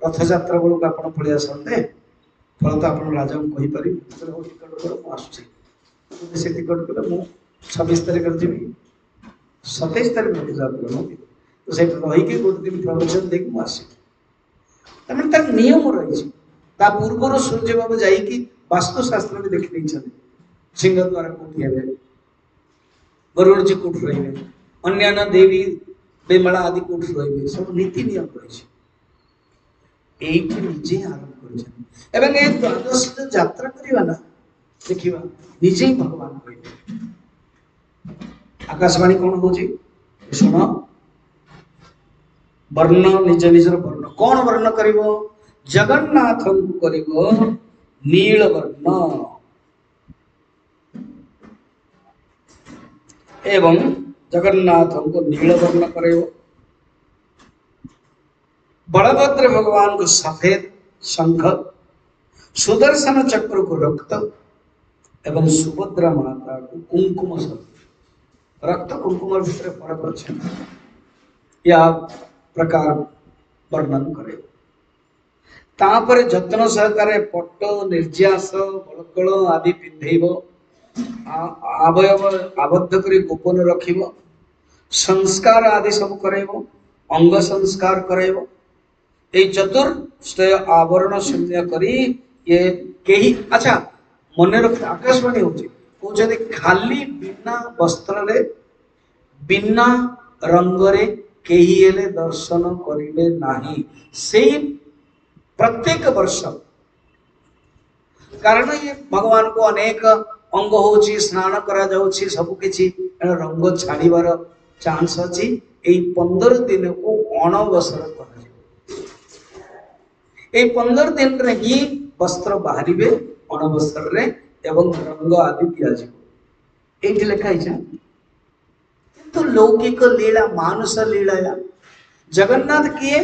A: रथ यात्रा बेलू आप पलि आसते फल तो आप राजा को कहीपर टिकट कर आसूसी से टिकट कले मु 26 तारीख जी 27 तारीख तो से रही गोटे दिन प्रवचन देख मुझे तर नियम रही पूर्व सूर्य बाबू जा वास्तुशास्त्र भी देखी नहीं सिंह द्वारा कौटी हे गरुड़ जी कौट रे अन्य देवी बेमला आदि कौट रे सब नीति नियम रही निजे आरंभ कर द्वादश यात्रा करवा ना देखा निजे ही भगवान कह आकाशवाणी कौन हो शुण वर्ण निज निजर वर्ण कौन वर्ण कर जगन्नाथ कर नील वर्ण एवं जगन्नाथ को नील वर्ण कर बलभद्र भगवान को सफेद शंख सुदर्शन चक्र को रक्त एवं सुभद्रा माता को कुंकुम रक्त कुंकुम भीतर फरक अच्छे या प्रकार वर्णन करे तापर जत्न सहकारे पट्ट निर्यास बड़कल आदि पिंधेब अवयव आबद्ध कर गोपन रखिब संस्कार आदि सब करेब अंग संस्कार कराइब ये चतुर्षय आवरण शून्य करी ये केही अच्छा मन रख आकाशवाणी होची खाली बिना वस्त्र रे बिना रंग रे केही हेले दर्शन करिवे नाही से प्रत्येक वर्ष कारण ये भगवान को अनेक अंग होची स्नान करा जाउची सब किछि रंग छाड़ीबार चांस अछि एई 15 दिन को अणवस्त्र करा एई 15 दिन रे ही वस्त्र बाहरिबे अणवस्त्र रे एवं रंग आदि दिया जाय एठी लिखा छै तो लौकिक लीला मानुष लीला जगन्नाथ किए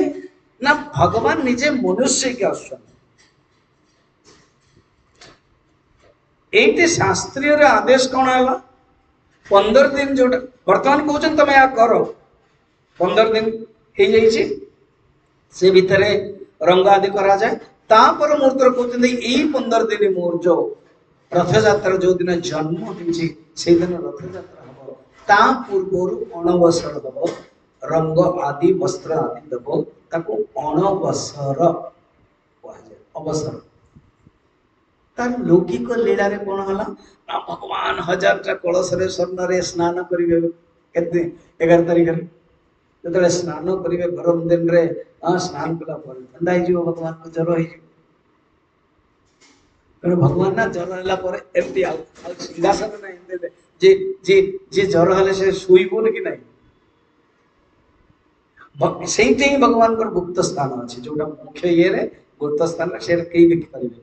A: ना भगवान निजे मनुष्य के आसन एटी शास्त्रीय रे आदेश कौन है 15 दिन जो वर्तमान कहते तुम या कर 15 दिन हो जाइए से भितर रंग आदि करा जाए तापर मुहूर्त कहते यही 15 दिन मोर जो रथ यात्रा जो दिन जन्म होती से दिन रथ यात्रा हम ता पूर्व अणवस्त्र दब रंग आदि वस्त्र आदि दब ताको अणवस्त्र अवसर तार लौकिक लीला रे कौन हला भगवान 1000टा कलश रे स्वर्ण रे स्नान करिवे केते 11 तारिख रे जतले स्नान करिवे गरम दिन रे स्नान कला पर ठंडा ही जीव भगवान को जर ही कारण भगवान ना जर हला पर एमती आ सिंहासन ना इंदे जे जे जे जर हले से सोइबो न कि नाही सेठी भगवान को गुप्त स्थान अछि जोटा मुख्य ये रे गुप्त स्थान रे से केही देखि परिबे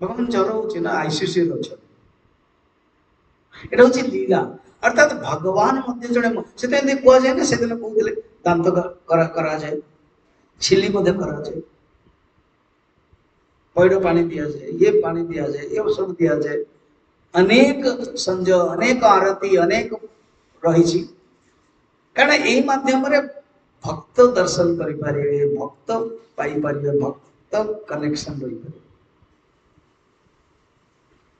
A: भगवान जर हो ना आईसीसी एटा हूँ लीला अर्थात भगवान मध्य जड़े से कह जाए ना से दिन कहते दांत करा जाए छिली करा जाए पैड़ पानी दिया जाए ये पानी दिया जाए ये सब दिया जाए अनेक संजय अनेक आरती अनेक रही कारण यही माध्यम भक्त दर्शन करें भक्त पाई पारे भक्त कनेक्शन रही पारे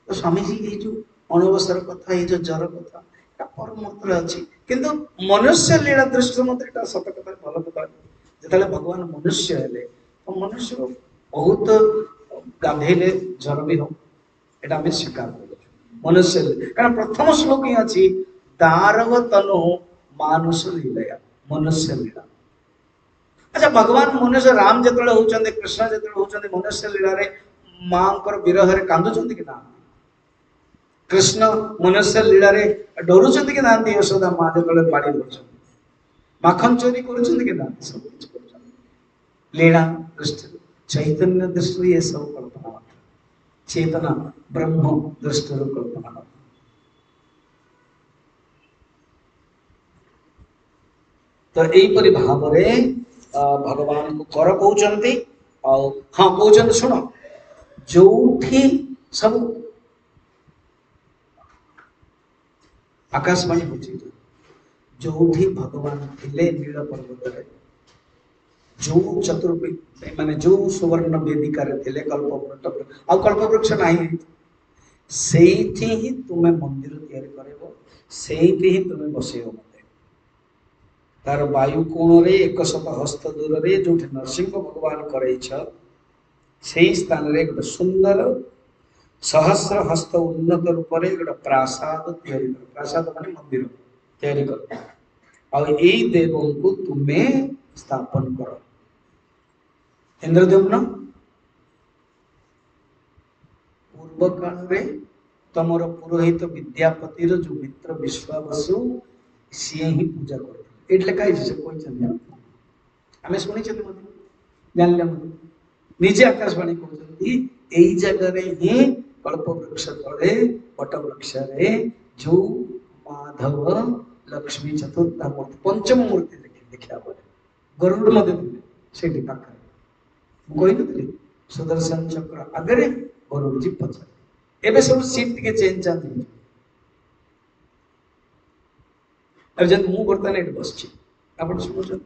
A: तो स्वामी जी ये जो अणवस्त्र कथा ये जो जर कथा परम अच्छी किंतु मनुष्य लीला दृष्टि मत सत कथा भल कथा जो भगवान मनुष्य हेले तो मनुष्य को बहुत गाधेले जर भी हो एटा आम स्वीकार कर मनुष्य कारण प्रथम श्लोक ही अच्छी दारव तनु मानुष लीला मनुष्य लीला अच्छा भगवान मनुष्य राम जो होती कृष्ण जो होती मनुष्य लीला माँ विरह कांदुंट कि ना कृष्ण मनुष्य लीला रे डरुचंत कि ना यशोदा माँ जो बाड़ी धर माखन चोरी कर लीला दृष्टि चैतन्य दृष्टि ये सब कल्पना चेतना ब्रह्म दृष्टि कल्पना तो यहीपरि भाव भगवान को कर कहते हाँ कहते शुण जो सब आकाशवाणी होची जो भगवान थिले नील पर्वत जो चतुर्वेद माने जो सुवर्ण वेदिका रे थिले कल्पवृक्ष नाही सेठी ही तुमे मंदिर तैयार करबो सेठी ही तुमे बसेबो मते तार वायु कोण रे 100 हस्त दूर रे जो नरसिंह भगवान करे छ सेही स्थान रे एक सुंदर सहस्र हस्त उन्नत रूप रे गोटे प्रासाद तैयारी कर प्रासाद माने मंदिर तैयारी कर और यही देवों को तुम्हें स्थापन करो इंद्रदेव पूर्व काल रे तमर पुरोहित विद्यापति रो जो मित्र विश्वावसु सी ही पूजा कर एट लेखा से कोई चंद हमें सुनी चंद मत जानले निजे आकाशवाणी कहते यही जगह रे ही कल्प वृक्ष तले वट वृक्ष रे जो माधव लक्ष्मी चतुर्था मूर्ति पंचम मूर्ति देखा गरुड़ मध्य से कही सुदर्शन चक्र आगे गरुड़ जी पचार एवं सब सीट टे चेंज चाहते अब जब मुझे बर्तमान ये बस आप शुणुं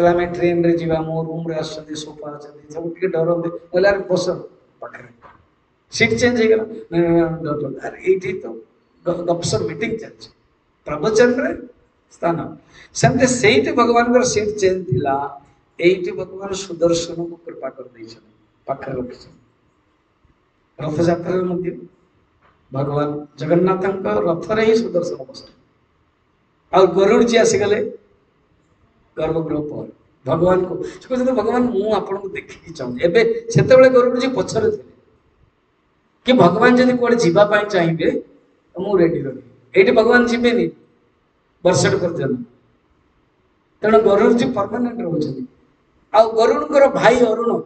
A: आम ट्रेन रे जीवा मो रूम रे आसछन्ती सोफा आछन्ती सब टिके डरन्ते बोले अरे बस पाखरे सीट चेंज हो गला अरे एठी तो गपसप मीटिंग चलछि प्रवचन रे स्थान सेमते सेठी भगवान का सीट चेंज थिला एठी भगवान सुदर्शन को कृपा कर दै छन पाखर रख रथ यात्रा मध्ये भगवान जगन्नाथ रथ रे ही सुदर्शन बसते और गरुड़ जी आसी गले गर्भगृह पर भगवान को कहते भगवान मु आपन को देखि चाहूँ एबे सेते बेले गरुड़ जी पछरे थे कि भगवान जदि कोड़े जीवा पाई चाहिए तो मु रेडी रही एठी भगवान जीवेनी वर्षट कर तेणु गरुड़ जी परमानेंट रोचंदी आ गरुड़ भाई अरुण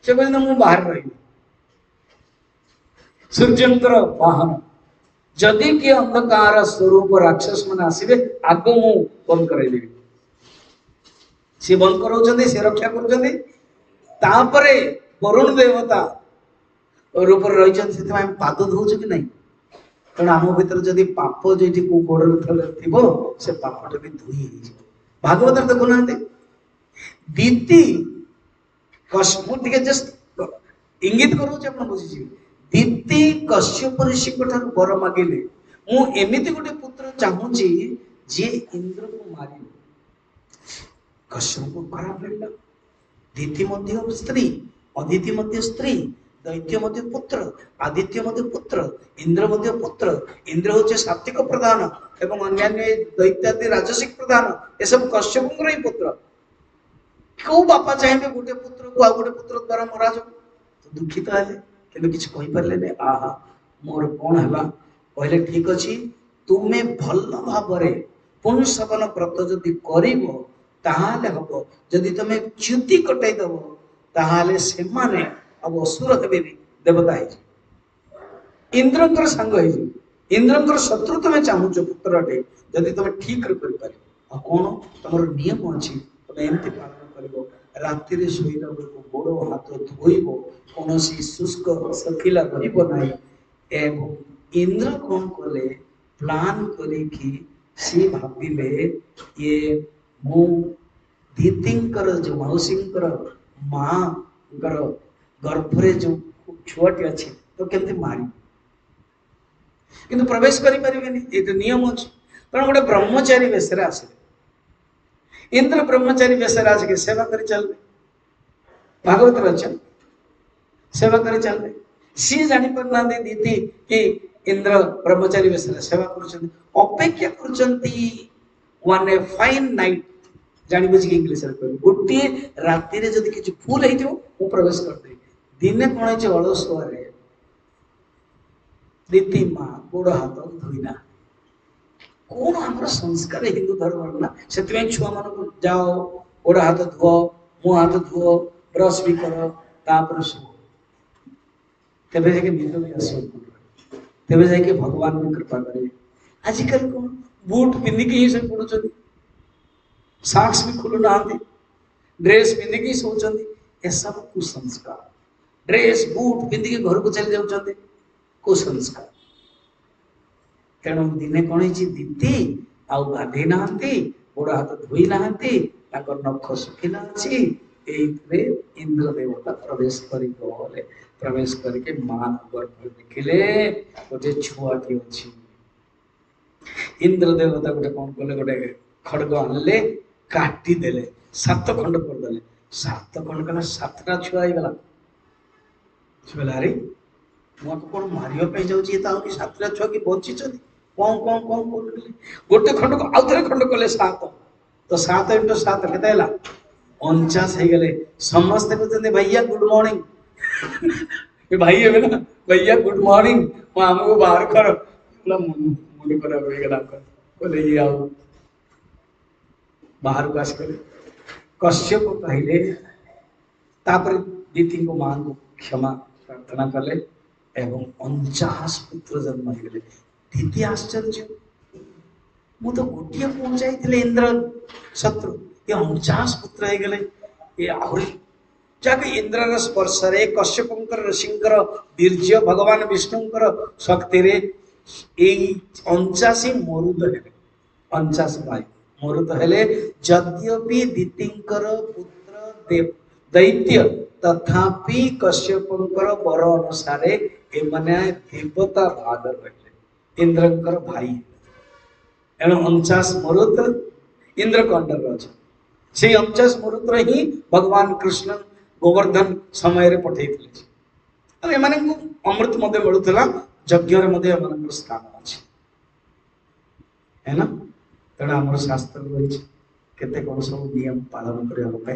A: से कहते मु बाहर रही सूर्यंकर वाहन जदि किए अंधकार स्वरूप राक्षस मैंने आसवे आग मु बंद करदेवी सी बंद कर सी रक्षा कर वरुण देवता रूप रही पाद धोच कि नहीं तेणु आम भर जदि पाप जो गोड़ थी से पापटा भी धोई भागवत देखुना दीति मुझे जस्ट इंगित करूँ बुझी दीति कश्यप ऋषि वर मागिले मु एमिति गोटे पुत्र चाहूची जे इंद्र को मारी कश्यप को खराब लगे दीति मध्य स्त्री अदिति मध्य स्त्री दैत्य मध्य पुत्र आदित्य मध्य पुत्र इंद्र मध्य पुत्र इंद्र होचे सात्विक प्रधान एवं अन्यान्य दैत्यादि राजसिक प्रधान ये सब कश्यप ही पुत्र क्यों बापा चाहिए गोटे पुत्र को आ गोटे पुत्र द्वारा मरा जाऊ तो दुखित है कि किसी कहीपरे आहा मोर कौन है कहले ठीक अच्छे तुम्हें भल भाव पुंसवन व्रत जदि कर जदि तुम्हें च्युति कटाई दब ताहले से माने अब असुर हे देवता इंद्र सांग इंद्र शत्रु तुम्हें चाहूच पुत्रटे जदि तुम ठीक कर कौन तुम नियम अच्छी तुम एमती पालन कर राति शोला बेलू गोड़ हाथ धोब कौन शुष्क शकीला रही इंद्र कौन कले प्लान करी भाविले ये मु दीतींकर जो मौसींकर माँ गर्भरे जो छुआटी अच्छी तो केमती मारी किंतु प्रवेश करें नियम अच्छे कारण गोटे ब्रह्मचारी वेश आसे इंद्र ब्रह्मचारी वेश आसिक सेवा कर चलते भागवत अच्छा सेवा कर चलते सी जानी पारना दीदी कि इंद्र ब्रह्मचारी वेश सेवा कर अपेक्षा कर फाइन नाइट जानी बुझी इंग्लीश गोटे राति जदि किसी फुल हो प्रवेश करदे दिने कौन है अलसुआर दीति माँ गोड़ हाथ धोईना कौन आम संस्कार हिंदू धर्म ना से छुआ मान जाओ गोड़ हाथ धुओ मुह हाथ धुओ ब्रश भी कर शु तेरे जाके निद भी आस तेरे जाके भगवान भी कृपा करे आजिकल कौन बूट पिंधिक ही सब पड़ुं साक्स भी खुलू ना ड्रेस पिंधिक सोचती ये सब कुसंस्कार ड्रेस बूट पिंधिक घर को चली जाऊँ कुसंस्कार तेणु दिने कौन दीदी आउ गाधे ना गोड़ हाथ धोई ना नख सुखिला अच्छी इंद्र देवता प्रवेश करके प्रवेश करके मां गर्भ देखिले गोटे छुआटी अच्छी इंद्र देवता गोटे कौन कले गोटे खड़ग आनले काटी देले 7 खंड करदे 7 खंड कला 7टा छुआ गला छुआ अरे मुझे कौन मारे जाऊँगी 7टा छुआ कि बची कौन कौन कौन गोटे खंड को आउ थे खंड कले 7 तो 7 × 7 के 49 हो गले समस्ते कहते भैया गुड मॉर्निंग भाई है ना भैया गुड मॉर्निंग आमको बाहर कर मुंड खराब हो गला बोले ये आओ बाहर को आस कश्यप कहले तापर दीति को मां को क्षमा प्रार्थना कले एवं 49 पुत्र जन्म हो गले दीति आश्चर्य मु तो गोटे पहुंचाई इंद्र शत्रु ये 49 पुत्र हो गले ये आहरी जाके इंद्र स्पर्श रे कश्यपंकर ऋषिंकर वीर्य भगवान विष्णुंकर शक्ति रे 49 मरुद हेले 49 भाई मरुद हेले यद्यपि दीतिंकर पुत्र दैत्य तथापि कश्यपंकर वर अनुसार एमने देवता भाग रहे इंद्रंकर भाई एणु 49 मरुत इंद्रकंडर अच्छे से 49 मरुत ही भगवान कृष्ण गोवर्धन समय रे पठे अमृत मिलूला यज्ञ स्थान अच्छे है ना तेणु आम शास्त्र रही केते कौन सब नियम पालन करने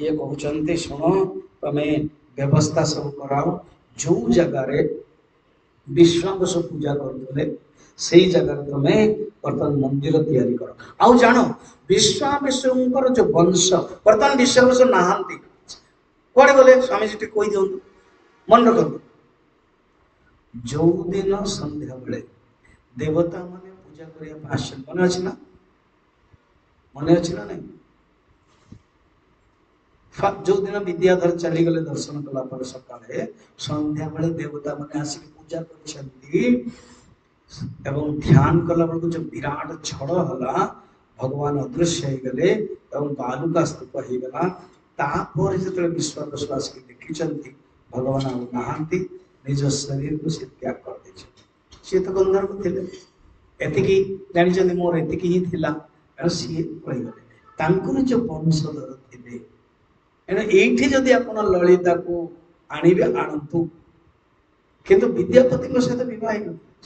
A: ये कहते शुण तुम्हें व्यवस्था सब कराओ जो जगार विश्वास पूजा करते से जगह तुम्हें बर्तमान मंदिर तैयारी कर आउ जान विश्वामिश्वर जो वंश बर्तमान विश्वामिश्वर नहांती कड़े गले स्वामी जी कही दिखाँ मन रखु जो दिन संध्या बेले देवता माने पूजा करने मन अच्छी ना नहीं जो दिन विद्याधर चली गले दर्शन कला सकाळे संध्या बेले देवता माने आसिक पूजा करछंती एवं ध्यान कला बेलू जो विराट झड़ हला भगवान अदृश्य हो गले एवं बालुका स्तूप हो गला तापर जो विश्वास आसिक देखी भगवान आ नहांती निज शरीर को से त्याग कर दे सी तो गंधर्व थे एतिकी जानी मोर एतिकी ही थिला सी पळीगले जो वंशधर थे एठी जदि आप ललिता को आणवे आणतु किंतु विद्यापति सहित विवाह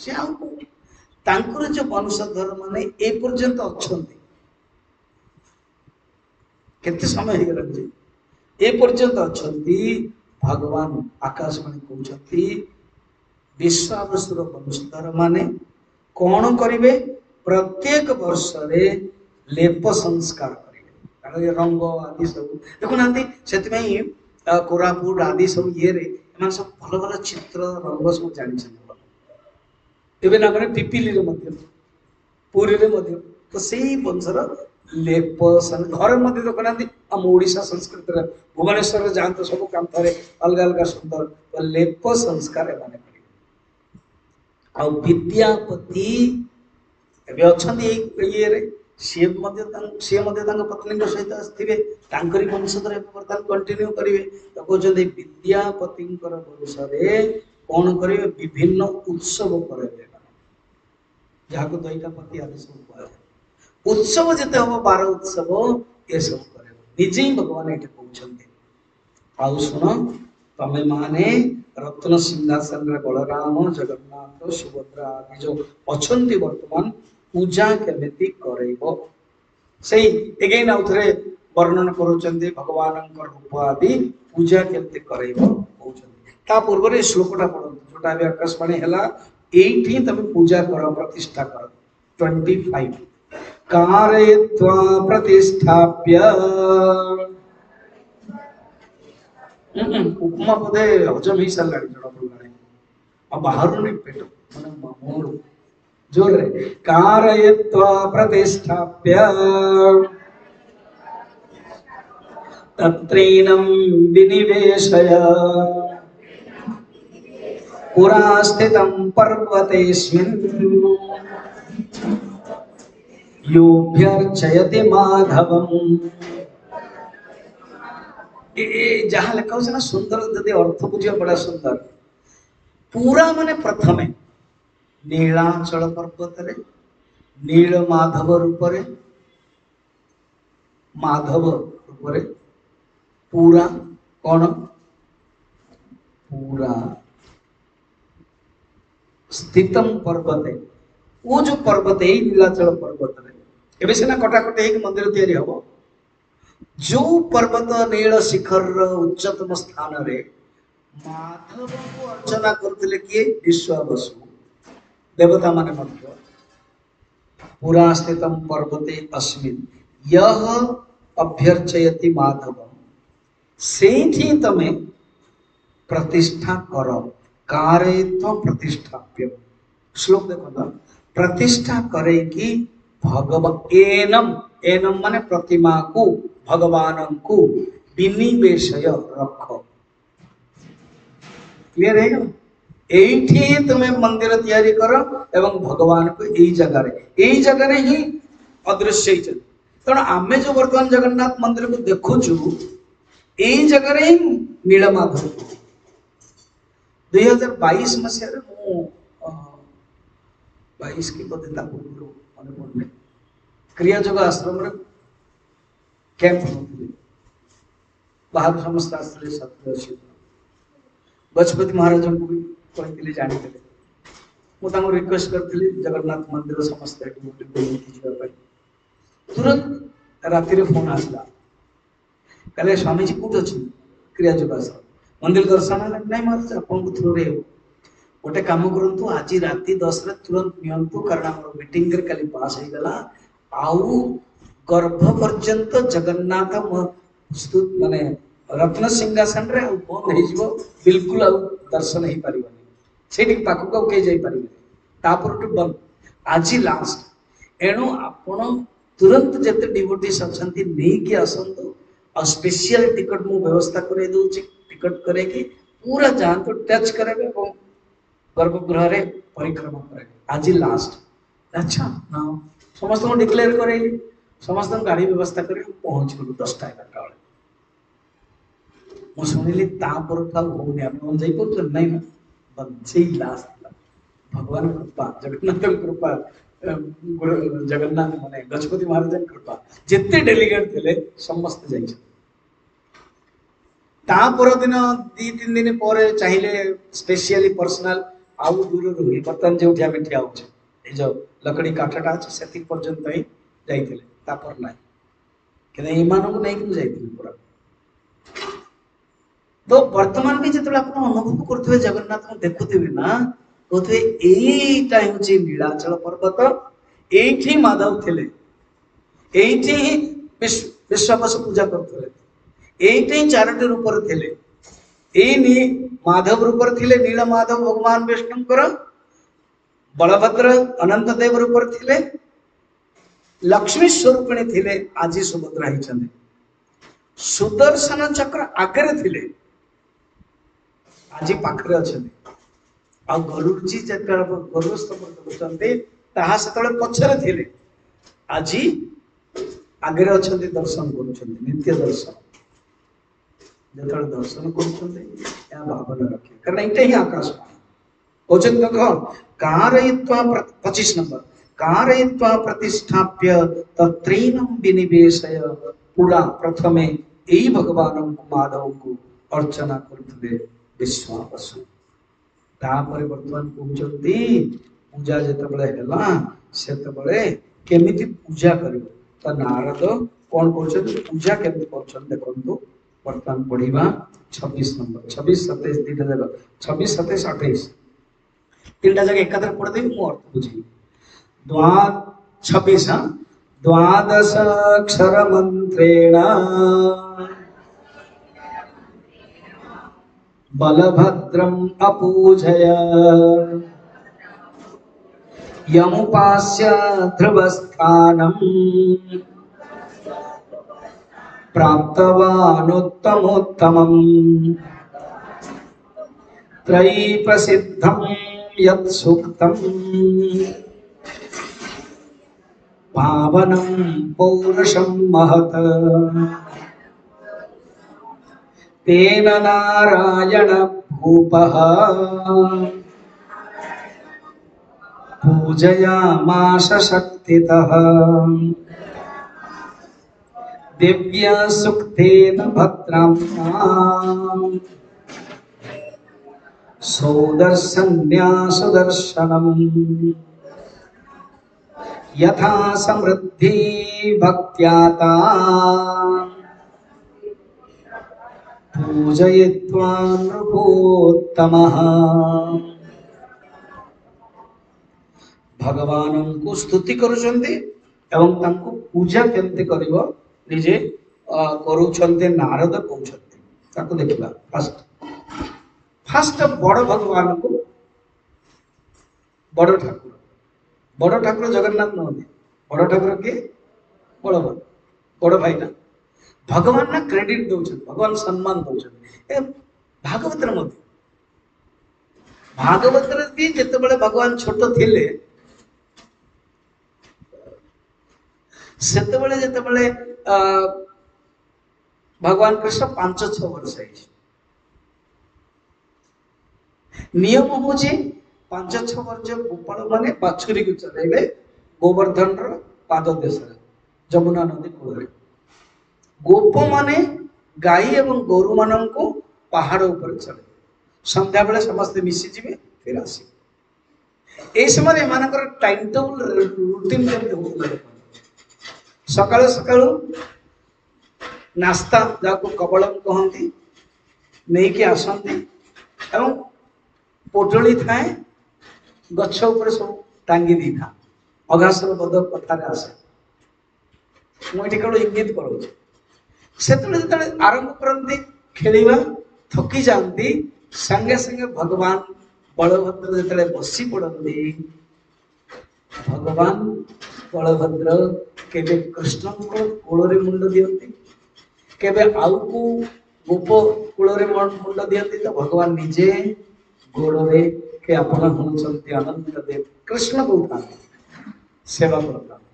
A: सी आर जो वंशधर माने ए पर्यंत अच्छा केते समय हो गला ए पर्यंत अच्छा भगवान आकाशवाणी कहते विश्वावसुर वंशधर माने कौन करेंगे प्रत्येक वर्ष रे लेप संस्कार करेंगे रंग आदि सब देखुना से कोरापुट आदि सब ये सब भल भल चित्र रंग सब जानी ना पिपिली पुरी तो से वंशर लेप घर मध्य देखुना आम ओडिशा संस्कृति भुवनेश्वर जातु सब कांथरे अलग अलग सुंदर तो लेप संस्कार एमाने आ विद्यापति अच्छा ये सी पत्नी सहित आसवे वंशधर बर्तमान कंटिन्यू करेंगे तो कहते विद्यापति वंश कौन करेंगे विभिन्न उत्सव करेंगे जहाँ को दैतापति आदि सब कह उत्सव जिते हम 12 उत्सव ये सब करे निजे ही भगवान ये कहते आउ शुण तमें माने रत्न सिंहासन बलराम जगन्नाथ सुभद्रा आदि जो अच्छा वर्तमान पूजा केमिति करैबो सही एगेन आउ थरे वर्णन करूचंदी भगवान रूप आदि पूजा केमिति करैबो कहउचंदी ता पूर्व रे श्लोकटा पढंतु जोटा भी आकाशवाणी हला एठी तमे पूजा करो प्रतिष्ठा करो 25 कारयत्वा प्रतिष्ठाप्य उपमा पदे हजम ही सारा जड़ा पड़े अब बाहर नहीं पेट माने मूल जोर रे कारयत्वा प्रतिष्ठाप्य तत्रैनं विनिवेशय पुरा स्थितं पर्वतेऽस्मिन् योऽभ्यर्चयति माधवम् जहाँ लिखा हो सुंदर यदि अर्थ बुझे बड़ा सुंदर पूरा माने प्रथमे नीलाचल पर्वत रे नील माधव रूप पूरा कौन पूरा स्थितम पर्वते वो जो पर्वत है नीलाचल पर्वत रे एबे सेना कटाकटे एक मंदिर तैयारी हबो जो पर्वत नील शिखर उच्चतम स्थान रे माधव को अर्चना करते किए विश्वावसु देवता माने मध्य पुरा स्थितम पर्वते अस्मिन् यह अभ्यर्चयति माधवम सेठी तमे प्रतिष्ठा करो कारे तो प्रतिष्ठाप्य श्लोक देखो ना प्रतिष्ठा करे कि भगवान एनम माने प्रतिमा को भगवान को विनिवेशय रखो क्लियर है एठी तुम्हें मंदिर तैयारी करो एवं भगवान को यही जगह ही अदृश्य ही तेणु आम जो बर्तमान जगन्नाथ मंदिर को देखुचु यही जगह ही नीलमाधव 2022 मसीह 22 की बोधे पूर्व मन पड़े क्रिया जोग आश्रम कैंप होते बाहर समस्त आसते 70-80 गजपति महाराज को भी कहते जानी मुझे रिक्वेस्ट करी जगन्नाथ मंदिर समस्त तुरंत राति फोन आसला कहले स्वामी जी कौट अच्छे क्रिया जोग आश्रम मंदिर दर्शन है नहीं महाराज आपको थ्रू रे गोटे काम करूँ आज राति 10 तुरंत नियंतु कारण आम मीटिंग काली पास हो गला आउ गर्भ पर्यंत जगन्नाथ माने रत्न सिंहासन रे बंद हो बिल्कुल दर्शन हो पार से पाखक आउ कई जापर बंद आज लास्ट एणु आपण तुरंत जिते डिवोटीज अच्छा नहीं आसतु आ स्पेशल टिकट मु व्यवस्था कर दूसरी टिकट करके पूरा जातु टच करेंगे गर्भगृह रे परिक्रमा करे आज लास्ट अच्छा हाँ समस्त को डिक्लेयर करे समस्त गाड़ी व्यवस्था कर पहुंच गलु 10टा 11टा बेले मु सुनिली तापर था होनी आपण जाई पर नहीं ना बंद से लास्ट भगवान कृपा जगन्नाथ कृपा जगन्नाथ माने गजपति महाराज कृपा जिते डेलीगेट थे समस्त जाई तापर दिन 2-3 दिन पर चाहिए स्पेशली पर्सनल आउ दूर रुई बर्तमान जो आम ठिया हो जो लकड़ी काठटा अच्छे से पर्यंत ही जाइए तापर ना कि नहीं पूरा तो वर्तमान भी जो आप अनुभव करुवे जगन्नाथ को देखुवे ना कहते यहीटा हूँ नीलाचल पर्वत ये माधव थे ये विश्वास पूजा करते ये 4टी रूप थे ये माधव रूप थे नील माधव भगवान विष्णुकर बलभद्र अनंत देव रूप थे लक्ष्मी स्वरूपिणी थे आज सुभद्रा ही सुदर्शन चक्र आगे थे आज पाखे अच्छा गरुड़ जी गरुड़ देखते पछरे थे आज आगे अच्छा दर्शन कर नित्य दर्शन जो दर्शन कर भावना रखे कारण ये ही आकाशवाणी कहते देख कारयित्वा 25 नंबर कारयित्वा प्रतिष्ठाप्य तत्रैनं विनिवेशय पुरा प्रथमे यही भगवान को माधव को अर्चना करते विश्वावसु तापर वर्तमान कहते पूजा जिते केमिति पूजा कर तो नारद कौन कर पूजा केमिति कर देखो वर्तमान पढ़ा 26 नंबर 26 27 2टा जगह 26 27 28 3टा जगह एकादर पढ़देवी मु अर्थ बुझी 26 द्वादश अक्षर मंत्रेण बलभद्रम अपूजय यमुपास्य ध्रुवस्थानम् प्राप्तवानुत्तमोत्तमम् त्रयी प्रसिद्धं यत् सूक्तं पावनं पौरुषं महत् तेन नारायण भूपः पूजयामास शक्तितः दिव्य सुक्तेन भद्राम्नां सौदर्शन्या सुदर्शनम् यथा समृद्धि भक्त्याता पूजयित्वा नृपोत्तमः भगवान को स्तुति करुछन्ते एवं तांको पूजा केमते करिवो निजे करुछन्ते नारद कहउछन्ते ताको देखिबा फर्स्ट बड़ भगवान को बड़ ठाकुर जगन्नाथ नहते बड़ ठाकुर के बलवान बड़ भाई ना भगवान ना क्रेडिट दौरान भगवान सम्मान दौरान भागवत भी जिते भगवान छोट थिले सेतेबेले जितेबेले भगवान कृष्ण 5-6 वर्ष नियम हूँ ପାଞ୍ଚ ଛଅ ବର୍ଷ ଗୋପାଳ ମାନେ ବାଛୁରୀକୁ ଚଲେଇବେ ଗୋବର୍ଦ୍ଧନର ପାଦ ଦେଶରେ ଯମୁନା ନଦୀ କୂଳରେ। ଗୋପ ମାନେ ଗାଈ ଏବଂ ଗୋରୁ ମାନଙ୍କୁ ପାହାଡ଼ ଉପରେ ଚଲେଇବେ। ସନ୍ଧ୍ୟାବେଳେ ସମସ୍ତେ ମିଶିଯିବେ ଫେର ଆସିବେ। এই ସମୟରେ ଏମାନଙ୍କର ଟାଇମ ଟେବୁଲ ରୁଟିନ କେମିତି ହଉଥିଲା ସକାଳୁ ସକାଳୁ ନାସ୍ତା ଯାହାକୁ କବଳମ କହନ୍ତି ନେଇକି ଆସନ୍ତି ଏବଂ ପୋଟଳି ଥାଏ ଗଛ ଉପରେ ସବୁ ଟାଙ୍ଗି ଦେଇଥା ଅଘାସର ବଦ କଥାରେ ଆସେ। ମୁଁ ଏଠି କେବଳ ଇଙ୍ଗିତ କରୁଛି। ସେତେବେଳେ ଯେତେବେଳେ ଆରମ୍ଭ କରନ୍ତି ଖେଳିବା ଥକି ଯାଆନ୍ତି ସାଙ୍ଗେ ସାଙ୍ଗେ ଭଗବାନ ବଳଭଦ୍ର ଯେତେବେଳେ ବସି ପଡ଼ନ୍ତି ଭଗବାନ ବଳଭଦ୍ର କେବେ କୃଷ୍ଣଙ୍କ କୋଳରେ ମୁଣ୍ଡ ଦିଅନ୍ତି କେବେ ଆଉ କୋଉ ଗୋପ କୂଳରେ ମୁଣ୍ଡ ଦିଅନ୍ତି ତ ଭଗବାନ ନିଜେ ଗୋଡ଼ରେ କି ଆପଣ ହେଉଛନ୍ତି ଅନନ୍ତ ଦେବ କୃଷ୍ଣ କହୁଥାନ୍ତି ସେବା କରୁଥାନ୍ତି।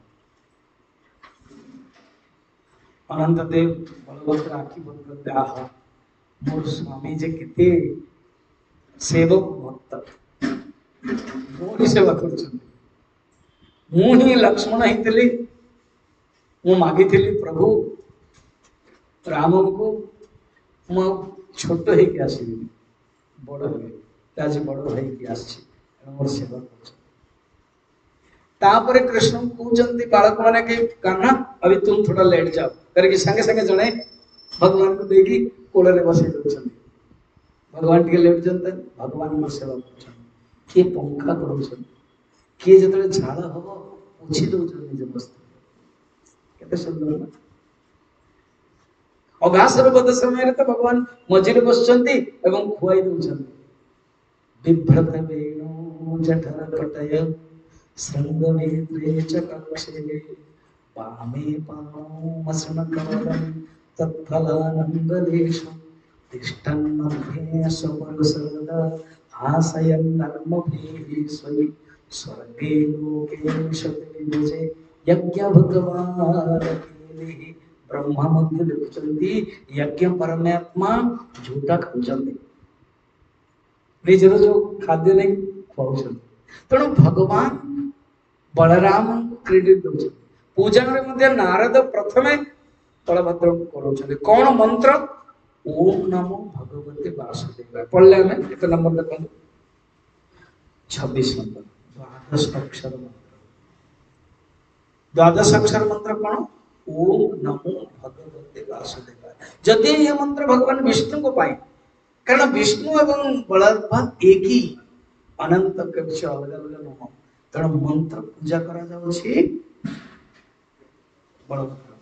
A: ଅନନ୍ତ ଦେବ ବଳଭଦ୍ର ଆଖି ବନ୍ଦ କରନ୍ତି ଆହା ମୋର ସ୍ୱାମୀ ଯେ କେତେ ସେବକ ଭକ୍ତ ମୋରି ସେବା କରୁଛନ୍ତି। ମୁଁ ହିଁ ଲକ୍ଷ୍ମଣ ହେଇଥିଲି ମୁଁ ମାଗିଥିଲି ପ୍ରଭୁ ରାମଙ୍କୁ ମୁଁ ଛୋଟ ହେଇକି ଆସିବିନି ବଡ଼ ହୁଏ ଆଜି ବଡ଼ ହେଇକି ଆସିଛି ମୋର ସେବା କରୁଛନ୍ତି। तापर कृष्ण कहते बालक मैंने कि कान्हा अभी तुम थोड़ा लेट जाओ करके संगे संगे जड़े भगवान को देखी कोल बसई दौरान भगवान टे लेट जाते भगवान सेवा कर किए पंखा कर किए जो झाड़ हम पोछी दौरान निज वस्त्र के सुंदर ना अघासर बध समय तो भगवान मझे बस खुआई दौरान बिभ्रत वेणु जठर कटय श्रृंगवेत्रे च कक्षे वामे पाणौ मसनकवलं तत्फलानन्दलेशं तिष्ठन्मध्ये स्वपरुसरदा हासयन् नर्मभिः स्वयि स्वर्गे लोके शतविभुजे यज्ञ भगवान केलिः ब्रह्मा मध्य लिखुचंती यज्ञ परमात्मा झूठा खाउचंती निजर जो खाद्य नहीं खुआउचंती तेणु भगवान बलराम क्रेडिट दौर पूजा नारद प्रथमे बलभद्र कर कौन मंत्र ओम नमो भगवते वासुदेवाय पढ़ले हमें एक नंबर देखो 26 नंबर द्वादश अक्षर मंत्र कौन ओम नमो भगवते वासुदेवाय। जदि यह मंत्र भगवान विष्णु को पाए कारण विष्णु एवं बलराम एक ही अनंत कक्ष अलग अलग नुह तेणु मंत्र पूजा करा बलभद्र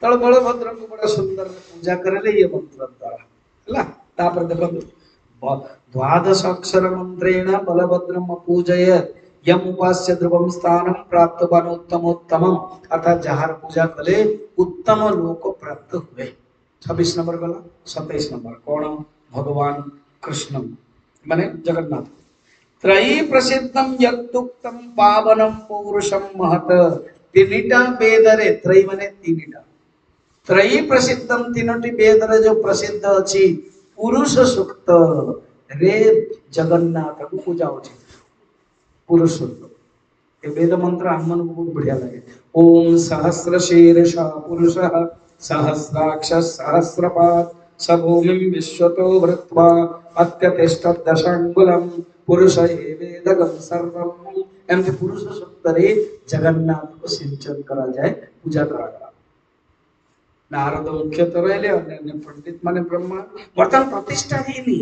A: तेणु बलभद्र को बड़ा सुंदर पूजा करे ये मंत्र द्वारा देखो द्वादश अक्षर मंत्रेण बलभद्रम पूजय यम उपास्य ध्रुवम स्थानम प्राप्तवान उत्तमोत्तमम अर्थात जहार पूजा कले उत्तम लोक प्राप्त हुए। 26 नंबर गला 27 नंबर कौन भगवान कृष्ण माने जगन्नाथ त्रयी प्रसिद्धम यत्तुक्तम पावनम पौरुषम महत तीनिटा वेदरे त्रयी माने तीनिटा त्रयी प्रसिद्धम तीनोटी वेदरे जो प्रसिद्ध अछि पुरुष सूक्त रे जगन्नाथ को पूजा होछि पुरुष सूक्त ए वेद मंत्र हमन को बहुत बढ़िया लगे ओम सहस्र शीर्ष पुरुषः सहस्राक्ष सहस्रपाद सभूमिं विश्वतो भृत्वा अत्यतिष्ठ दशांगुलम पुरुष वेदगम सर्वम एमती पुरुष सूक्त रे जगन्नाथ को सिंचन करा जाए पूजा करा जाए। नारद मुख्यतः रहे अन्य पंडित माने ब्रह्मा वर्तमान प्रतिष्ठा ही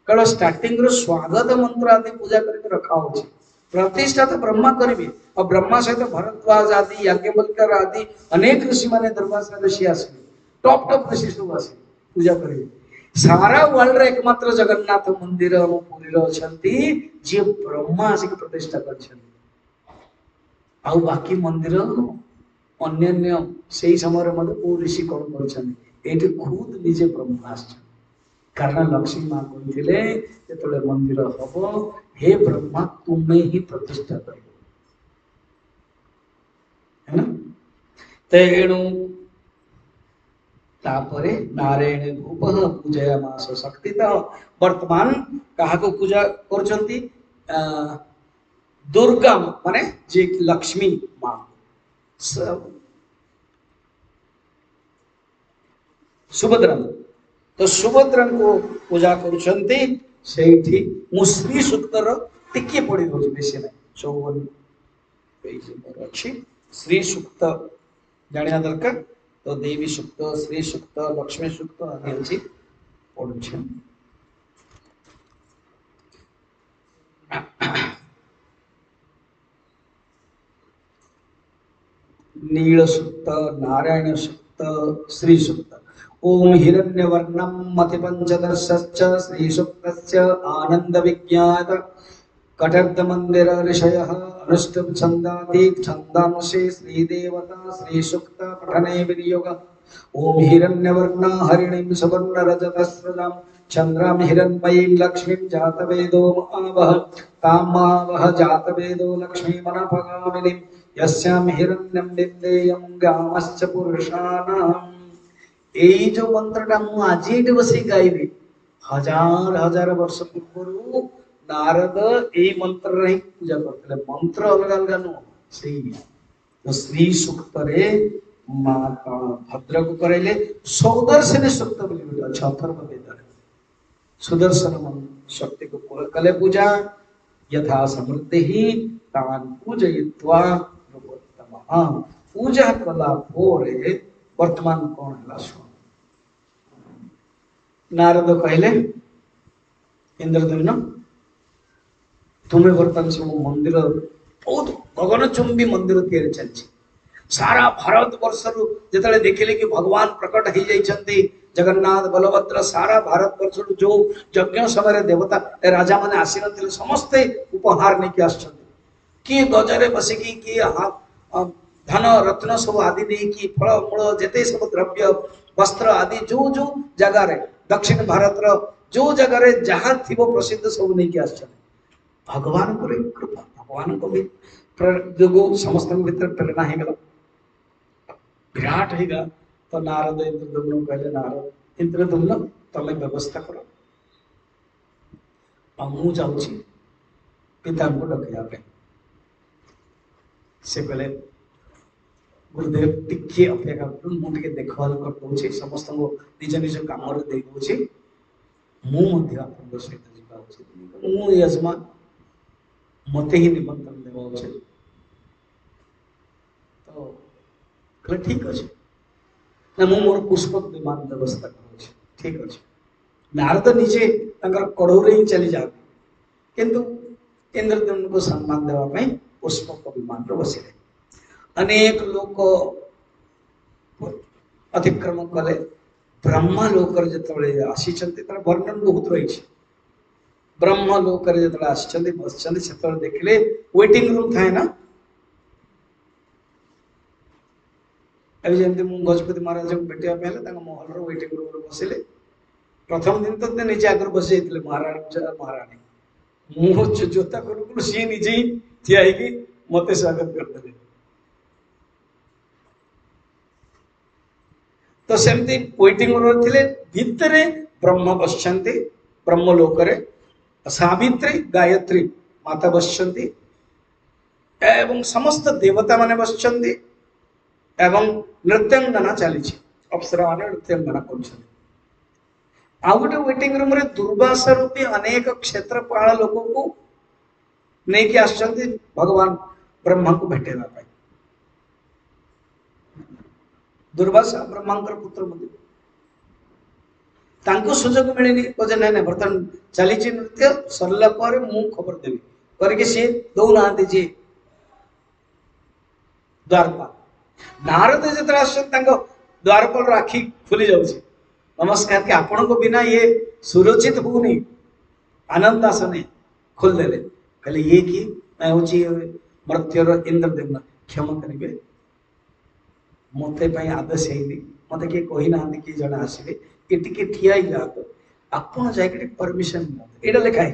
A: केवल स्टार्टिंग रो स्वागत मंत्र आदि पूजा करके रखा होछि प्रतिष्ठा तो ब्रह्मा करिवे और ब्रह्मा सहित भरद्वाज आदि याज्ञवल्क्य आदि अनेक ऋषि माने दुर्वासा ऋषि आसे टॉप टॉप ऋषि सब आसे पूजा करिवे सारा वर्ल्ड रे एकमात्र जगन्नाथ मंदिर हम पुरी रो छंती जे ब्रह्मा आसी प्रतिष्ठा करछन आ बाकी मंदिर अन्य से समय को ऋषि कौन कर खुद निजे ब्रह्मा आस कारण लक्ष्मी माँ कहते जो मंदिर हम हे ब्रह्मा तुम्हें ही प्रतिष्ठा कर तेणु तापरे नारायण भूप पूजयामास शक्ति वर्तमान क्या पूजा करछंती दुर्गा माने जे लक्ष्मी माँ सुभद्रा तो सुभद्रा को पूजा करुछंती सेठी मु श्री सूक्तर टिके पड़ी दउछ बेसी नै 54 पेज पर अछि श्री सूक्त जानिया दरकार तो देवी सूक्त श्री सूक्त लक्ष्मी सूक्त आदि अछि पढुछन नील सूक्त नारायण सूक्त श्री सूक्त ओम हिरण्यवर्णं मतिपञ्चदशश्च श्रीसूक्तस्य आनन्दविज्ञात कटर्दमन्दिर ऋषयः अनुष्टुप् छन्दातीत् छन्दांसि श्रीदेवता श्रीसूक्त पठने विनियोग ओम हिरण्यवर्णा हरिणीं सुवर्णरजतस्रजां चन्द्रां हिरण्मयीं लक्ष्मीं जातवेदो आवह तामावह जातवेदो लक्ष्मीमनपगामिनीं यस्यां हिरण्यं विद्येयं गामश्च पुरुषाणाम् এই जो मंत्रटा मु आज एठी बसी गाइबी हजार हजार वर्ष पूर्व नारद এই मंत्र रे पूजा करथले मंत्र अलग अलग नो सेही तो श्री सूक्त रे माता भद्र को करैले सुदर्शन सूक्त बोली बेटा छथर बतेदार सुदर्शन शक्ति को कले पूजा यथा समृद्धि ही तान पूजयित्वा रूपोत्तमः पूजा कला पोरे वर्तमान कौन है सुन नारद कहले इंद्रद्युम्न तुम्हें वर्तमान सब मंदिर बहुत गगनचुंबी मंदिर तैयारी चलछि सारा भारत वर्षरु जेतले देखिले कि भगवान प्रकट हो जाइछन्ती जगन्नाथ बलभद्र सारा भारत वर्षरु जो यज्ञ समय देवता राजा माने आसी नथिले समस्त उपहार नेकी आछन्ती कि गजरे बसिकी कि धन रत्न सब आदि नहीं कि फल मूल जेते सब द्रव्य वस्त्र आदि जो जो जगह रे दक्षिण भारत रो जो जगह रे जहां थिबो प्रसिद्ध सब नहीं कि आछन भगवान को कृपा भगवान को भी जो समस्त भीतर प्रेरणा है गला विराट हेगा तो नारद इंद्रद्युम्न कहले नारद इंद्रद्युम्न तमे व्यवस्था करो मु जाउची पिता को डकिया पे से कहले गुरुदेव टिके अपेक्षा करूँ मुझे देखभाल कर दूसरी समस्त निज निज काम दे दूसरी सहित जावा उचित मु यजमान मते ही निमंत्रण देवा उचित तो कहले ठीक अच्छे ना मु मोर पुष्पक विमान व्यवस्था कर ठीक अच्छे नारद निजे कड़ौरे ही चली जाते किंतु इंद्रद्युम्न को सम्मान देवाई पुष्पक विमान बसिले अनेक लोक अतिक्रम कले ब्रह्म लोकर जिते आसी वर्णन बहुत रही ब्रह्म लोकर जिते आसी बस देखिले वेटिंग रूम थाए ना अभी जमी मुझे गजपति महाराज को भेटा महल वेटिंग रूम बसिले प्रथम दिन तो निजे आगे बस जाते महाराज महाराणी मुझे जोता करू सी निजे ही ठिया मत स्वागत करते तो सेमती वेटिंग रूम थे भितर ब्रह्म बसंती ब्रह्म लोकरे सावित्री गायत्री माता बसंती एवं समस्त देवता माने बसंती एवं नृत्यांगना चली अप्सरा माने नृत्यांगना कर गोटे वेटिंग रूम रे दुर्वासा रूपी अनेक क्षेत्रपाल लोक को नहीं कि आसचंती भगवान ब्रह्मा को भेटेगा दुर्वासा ब्रह्मांकर पुत्र मध्य तांको सुजोग मिलनी कहे ना बर्तमान चली नृत्य सरला पर मु खबर देवी करके सी दौना जी द्वारपाल नारद जो द्वारपाल आखि खुली जाऊँगी नमस्कार कि आपण को बिना ये सुरक्षित होनी आनंद आसने खोलदेले कहले ये कि मैं हूँ मर्त्यर इंद्रद्युम्न क्षमा करेंगे मत आदेश है मत किए कही ना कि जड़े आसवे ये टे ठिया जातु आपड़ जा परमिशन यहाँ लिखाई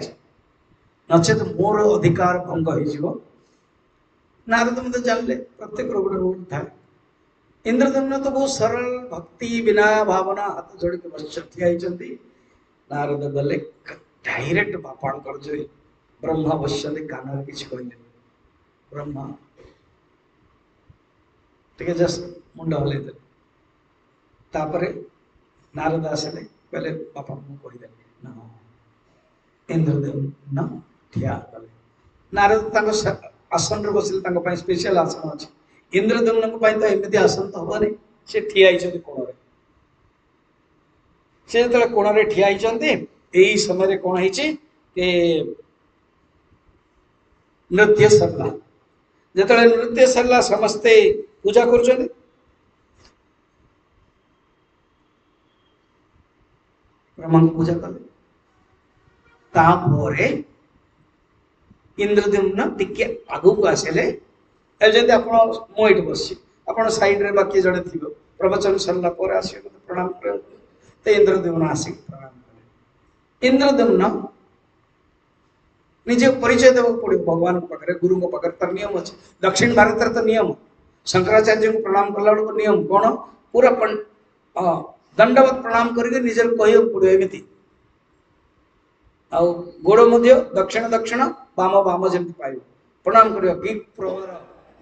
A: नचेत मोर अधिकार भंग हो नारद मत जानले प्रत्येक गोटे रूल था इंद्रद्युम्न तो बहुत सरल भक्ति बिना भावना हाथ जोड़ के बस ठिया नारद गले डायरेक्ट बापा जो ब्रह्मा बसते कान किसी कहले ब्रह्मा टे जस्ट मुंड हल तापर नारद आसले कहले बापा मुझे कहीदेली ना इंद्रदेव न ठिया कले नारद आसन बसिले स्पेशल आसन अच्छे इंद्रदेव तो एमती आसन तो हम नहीं से ठिया कोण से जो कोण ठिया यही समय कौन है नृत्य सरला जो नृत्य सरला समस्ते पूजा कर ब्रह्मा को पूजा कले तापर इंद्रदेव टिके आगू को आसिले जब आप बस आप साइड रे बाकी जड़े थी प्रवचन सरला आस प्रणाम कर इंद्रदेव आसिक प्रणाम कले इंद्रदेव निजे परिचय देवा पड़ो भगवान पाखे गुरु पाखे तार नियम अच्छे दक्षिण भारत तो नियम शंकराचार्य को प्रणाम कला बेलू नियम कौन पूरा दंडवत प्रणाम करके निजे कह पड़ो एमती गोड़ मध्य दक्षिण दक्षिण बाम बाम जमी पाइब प्रणाम कर प्रवर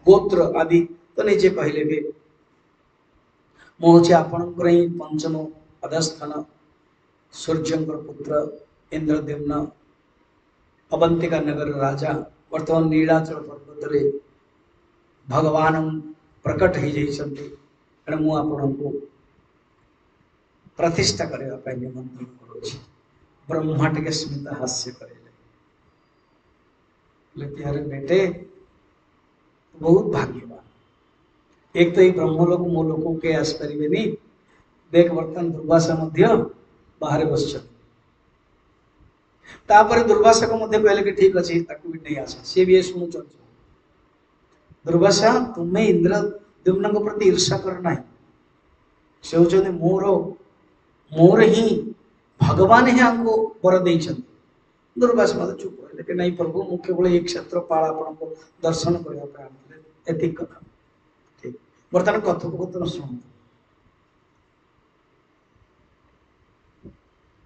A: गोत्र आदि तो निजे कहले भी मुझे आपणकर ही पंचम अधस्थान सूर्य पुत्र इंद्रदेव अवंतिका नगर राजा वर्तमान नीलाचल पर्वत रे भगवान प्रकट हो जाइए मुझे को प्रतिष्ठा करने निमंत्रण करुच्ची ब्रह्मा टे स्मित हास्य करे प्यारे बेटे बहुत भाग्यवान एक तो ये ब्रह्मलोक मो लोक के आसपारे देख बर्तमान दुर्वासा बाहर बस दुर्वासा को कहले कि ठीक अच्छे भी नहीं आस सी भी शुणु दुर्वासा तुम्हें इंद्रदेव प्रति ईर्षा करना से होते मोर मोर ही भगवान ही हमको वर दे दुर्वासा मत चुप कहले कि नहीं प्रभु मु केवल एक क्षेत्रपाल आपको दर्शन करने कथा ठीक बर्तमान कथोपकथन शुणु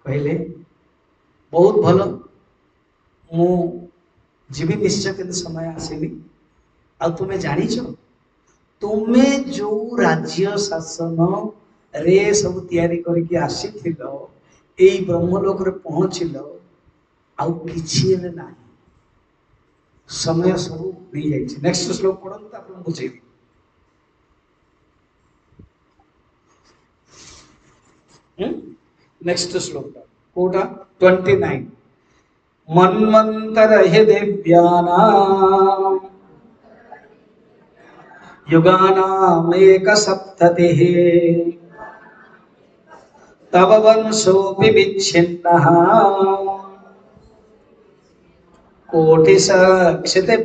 A: कहले बहुत भल मु जीवी निश्चय के समय आसली आ तुम्हें जानी तुम्हें जो राज्य शासन रे सब तैयारी करके आसी ब्रह्मलोक रे पहुँचल आउ किछि ना समय सब नहीं जाइए नेक्स्ट श्लोक पढ़ो आप बुझेबी नेक्स्ट श्लोक कोटा 29 मन्वंतर हि दिव्यानां युगानां एक सप्ततिः तव वंशोऽपि विच्छिन्नः कोटिशक्षितिपागताः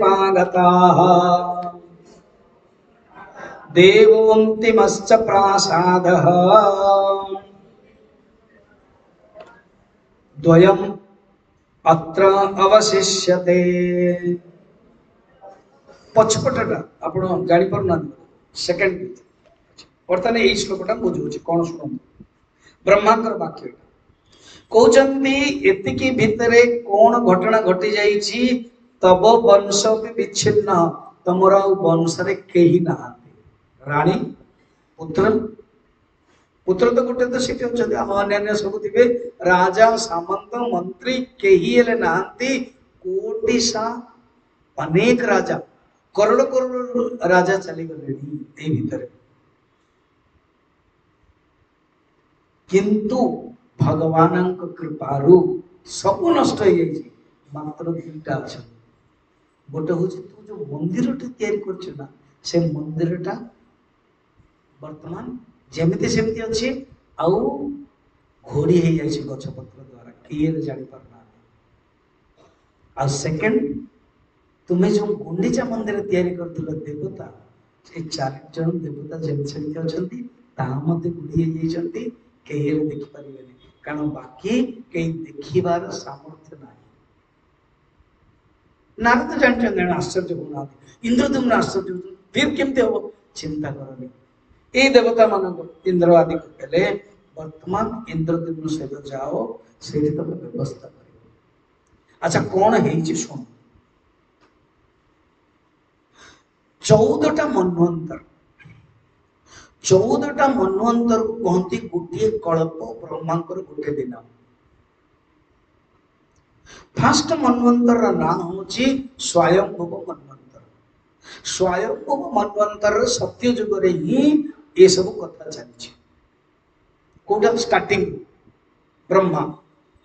A: देवोऽन्तिमश्च प्रासादः द्वयम् अत्र अवशिष्यते पछपटा आपण जानी पारना सेकंड बर्तमान यही श्लोकटा बुझे कौन शुणु ब्रह्मांकर वाक्य कहते एतिकी भितरे कौन घटना घटी जाइछि तब वंश भी विच्छिन्न तमर वंश रे केही नाहांती रानी पुत्र पुत्र तो गोटे तो सीट अच्छे अन्य सब थे राजा सामंत मंत्री केही हेले नाहांती कोटिशा अनेक राजा करोड़ करोड़ राजा चली गले भीतर किंतु भगवान कृपारू सब नष्ट हो जाइए मात्र दुईटा अच्छा गोटे हूँ तू जो मंदिर तैयारी कर से मंदिर टा वर्तमान जमीती सेमती अच्छे आउ घोड़ी हो जाए गछपत्र द्वारा किए जानी पारना आ सेकंड तुम्हें जो गुंडीचा मंदिर तैयारी करथिल देवता से 4 जन देवता जमीती अच्छा गुड़ी हो कहीं देखिपारे कारण बाकी कहीं देखिबार सामर्थ्य ना नारद जानते आश्चर्य होना इंद्रदेव आश्चर्य फिर केमती हम चिंता करनी ये देवता मान इंद्र आदि कहले वर्तमान इंद्रदेव सहित जाओ से तुम व्यवस्था कर अच्छा कौन है शुण 14टा मन्वंतर 14टा मन्वंतर को कहती गोटे कल्प ब्रह्मांकर गोटे दिन फास्ट मन्वंतर ना हूँ स्वयंभुव मन्वंतर स्वयंभुव मन्वंतर सत्य जुग ही ये सब कथा चली कोटा स्टार्टिंग ब्रह्मा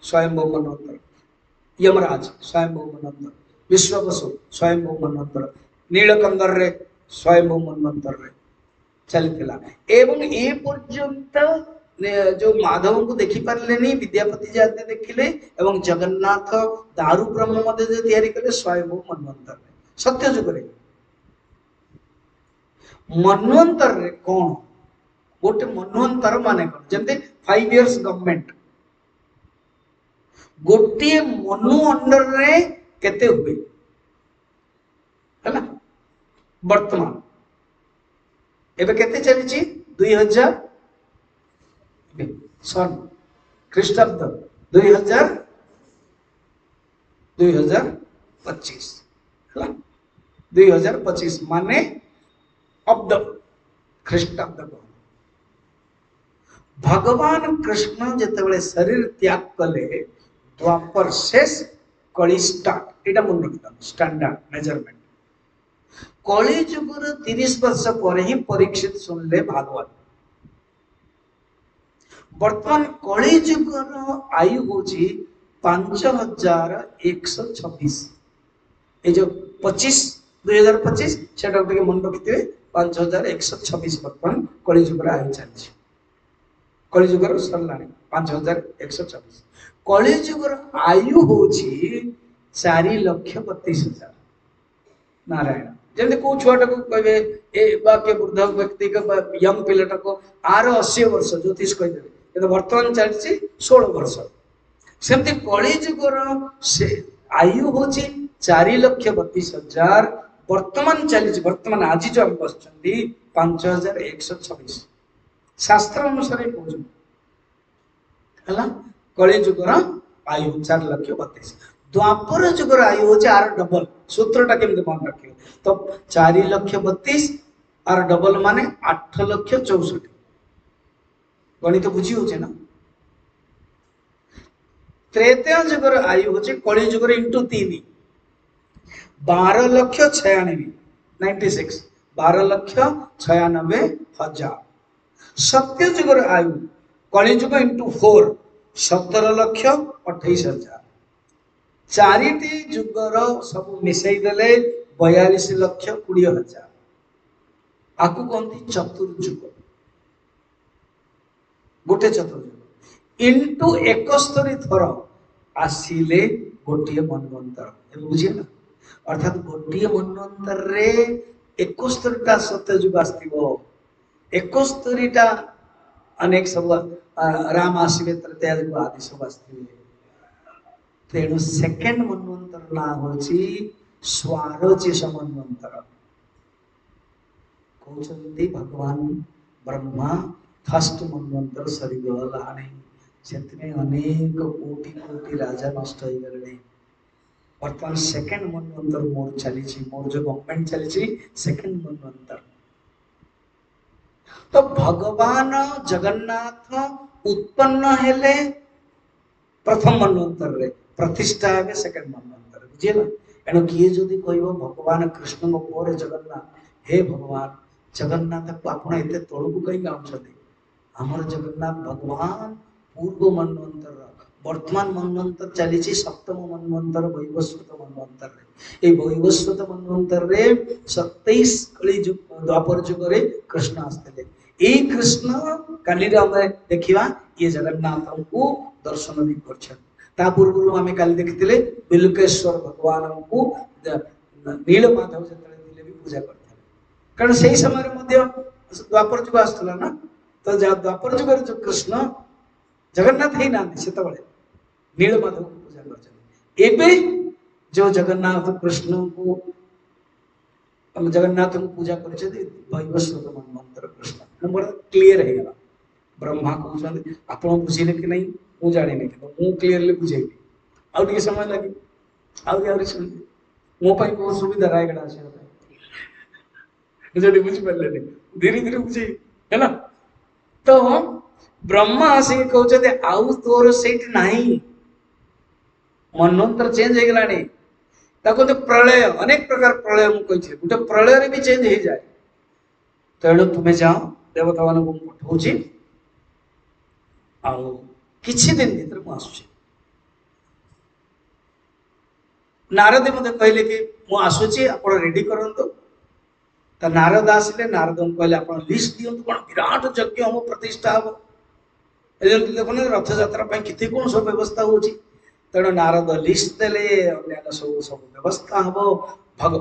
A: स्वयंभुव मन्वंतर यमराज स्वयंभुव मन्वंतर विश्ववसु स्वयंभुव मन्वंतर नीलकंदर रे स्वयंभुव मन्वंतर रे चलता एवं ए पर्यंत जो माधव को देखी पारे विद्यापति जाते देखिले एवं जगन्नाथ दारु ब्रह्म मध्य जो तैयारी कले स्वयंभुव मन्वंतर सत्य जुग रे मन्वंतर रे कौन गोटे मन्वंतर माने कौन जमते 5 इयर्स गवर्नमेंट गोटे मनु अंडर रे केते हुए है वर्तमान एबे केते चली 2000 सन ख्रीष्टाब्द 2025 है 2025 माने अब्द ख्रीष्टाब्द भगवान कृष्ण जिते शरीर त्याग कले द्वापर शेष कली स्टार्ट एटा मन रखता स्टैंडर्ड मेजरमेंट कली जुगर 30 वर्ष पर ही परीक्षित सुनले भागवत वर्तमान कली जुगर आयु होची 5126 ए जो 2025 सेटा के मन रखिथे 5126 वर्तमान कली जुगर आयु चलछि कली जुगर सरलानी 5126 कली जुगर आयु होची 4,32,000 नारायण जल्दी को छुआटा को कहबे ए बा के वृद्ध व्यक्ति के यंग पिलाटा को आर 80 वर्ष ज्योतिष कह देबे तो वर्तमान चलछि 16 वर्ष सेमति कली जुगर से आयु होछि 4,32,000 वर्तमान चलछि वर्तमान आज जो हम बसचंदी 5126 शास्त्र अनुसार कहू हला कली जुगर आयु 4,32,000 द्वापर जुगर आयु होछि आर डबल सूत्रटा केमते मन रखियो तो 4,32,000 आर डबल माने 8,64,000 गणित बुझी होचे ना त्रेता जुगर आयु होचे कली जुगर इंटू 3 12,96,000 96 12,96,000 सत्य जुगर आयु कली जुग इंटू 4 17,28,000 चारिटी जुगर सब मिसई देले 42,20,000 आकु कहती चतुर्जुग गोटे चतुर्जुग इंटू 71 थर आसिले गोटे मनवंतर बुझे ना अर्थात गोटे मनवंतर रे 71टा सत्य जुग आस्तिबो 71टा अनेक सब राम आसिबे तृतीया जुग आदि सब आस्तिबे तेणु सेकेंड मनवंतर ना होची स्वारोचिष मनवंतर कहते भगवान ब्रह्मा फर्स्ट मनवंतर सरीगला नहीं से अनेक कोटि कोटि राजा नष्ट हो गले वर्तमान सेकेंड मनवंतर मोर चली मोर जो गवर्नमेंट चली सेकेंड मनवंतर तो भगवान जगन्नाथ उत्पन्न हेले प्रथम मनवंतर रे प्रतिष्ठा है सेकेंड मनवंतर बुझेला एणु किए जदि कहब भगवान कृष्ण पर जगन्नाथ हे भगवान जगन्नाथ को आपण एते तळकु कहीं गाउछथि हमर जगन्नाथ भगवान पूर्व मनवंतर वर्तमान मनवंतर चली सप्तम मनवंतर वैवस्वत मनवंतर रे ए वैवस्वत मनवंतर रे 27 कली जुग द्वापर जुग रे कृष्ण आस्ते ए कृष्ण काली रे हम देखिबा ये जगन्नाथ को दर्शन भी करछन ता पूर्व आम काली देखिले बिलकेश्वर भगवान को नीलमाधव जतले दिले भी पूजा करते कारण से समय द्वापर जुग आसला ना तो द्वापर जुग जो कृष्ण जगन्नाथ ही ना से नीलमाधव को पूजा कर जो जगन्नाथ कृष्ण को जगन्नाथ को पूजा कर वैवस्वत मनवंतर कृष्ण बड़ा क्लीयर है ब्रह्मा कहते आप बुझे कि नहीं मुझे जानी कि क्लीयरली बुझेबी आउ समय लगे आहरी शुणी मो बहुत सुविधा रायगढ़ आसवाई बुझिपारे धीरे धीरे बुझे है तो ब्रह्मा आसिक कहते आउ तोर से मनंतर चेंज हो गलानी प्रलय अनेक प्रकार प्रलय मुझे गोटे प्रलय भी चेंज हो जाए तेणु तुम्हें जाओ देवता मान पठाऊँ किछि दिन भीतर मुझे नारद मत कहले कि मुझे आप रेडी करंतु नारद आसिले नारद कहले आप लिस्ट दियंतु कौन विराट यज्ञ हम प्रतिष्ठा हम देखो रथ यात्रा केते कौन सब व्यवस्था हो तेणु नारद लिस्ट देले अन्य सब सब व्यवस्था हम भग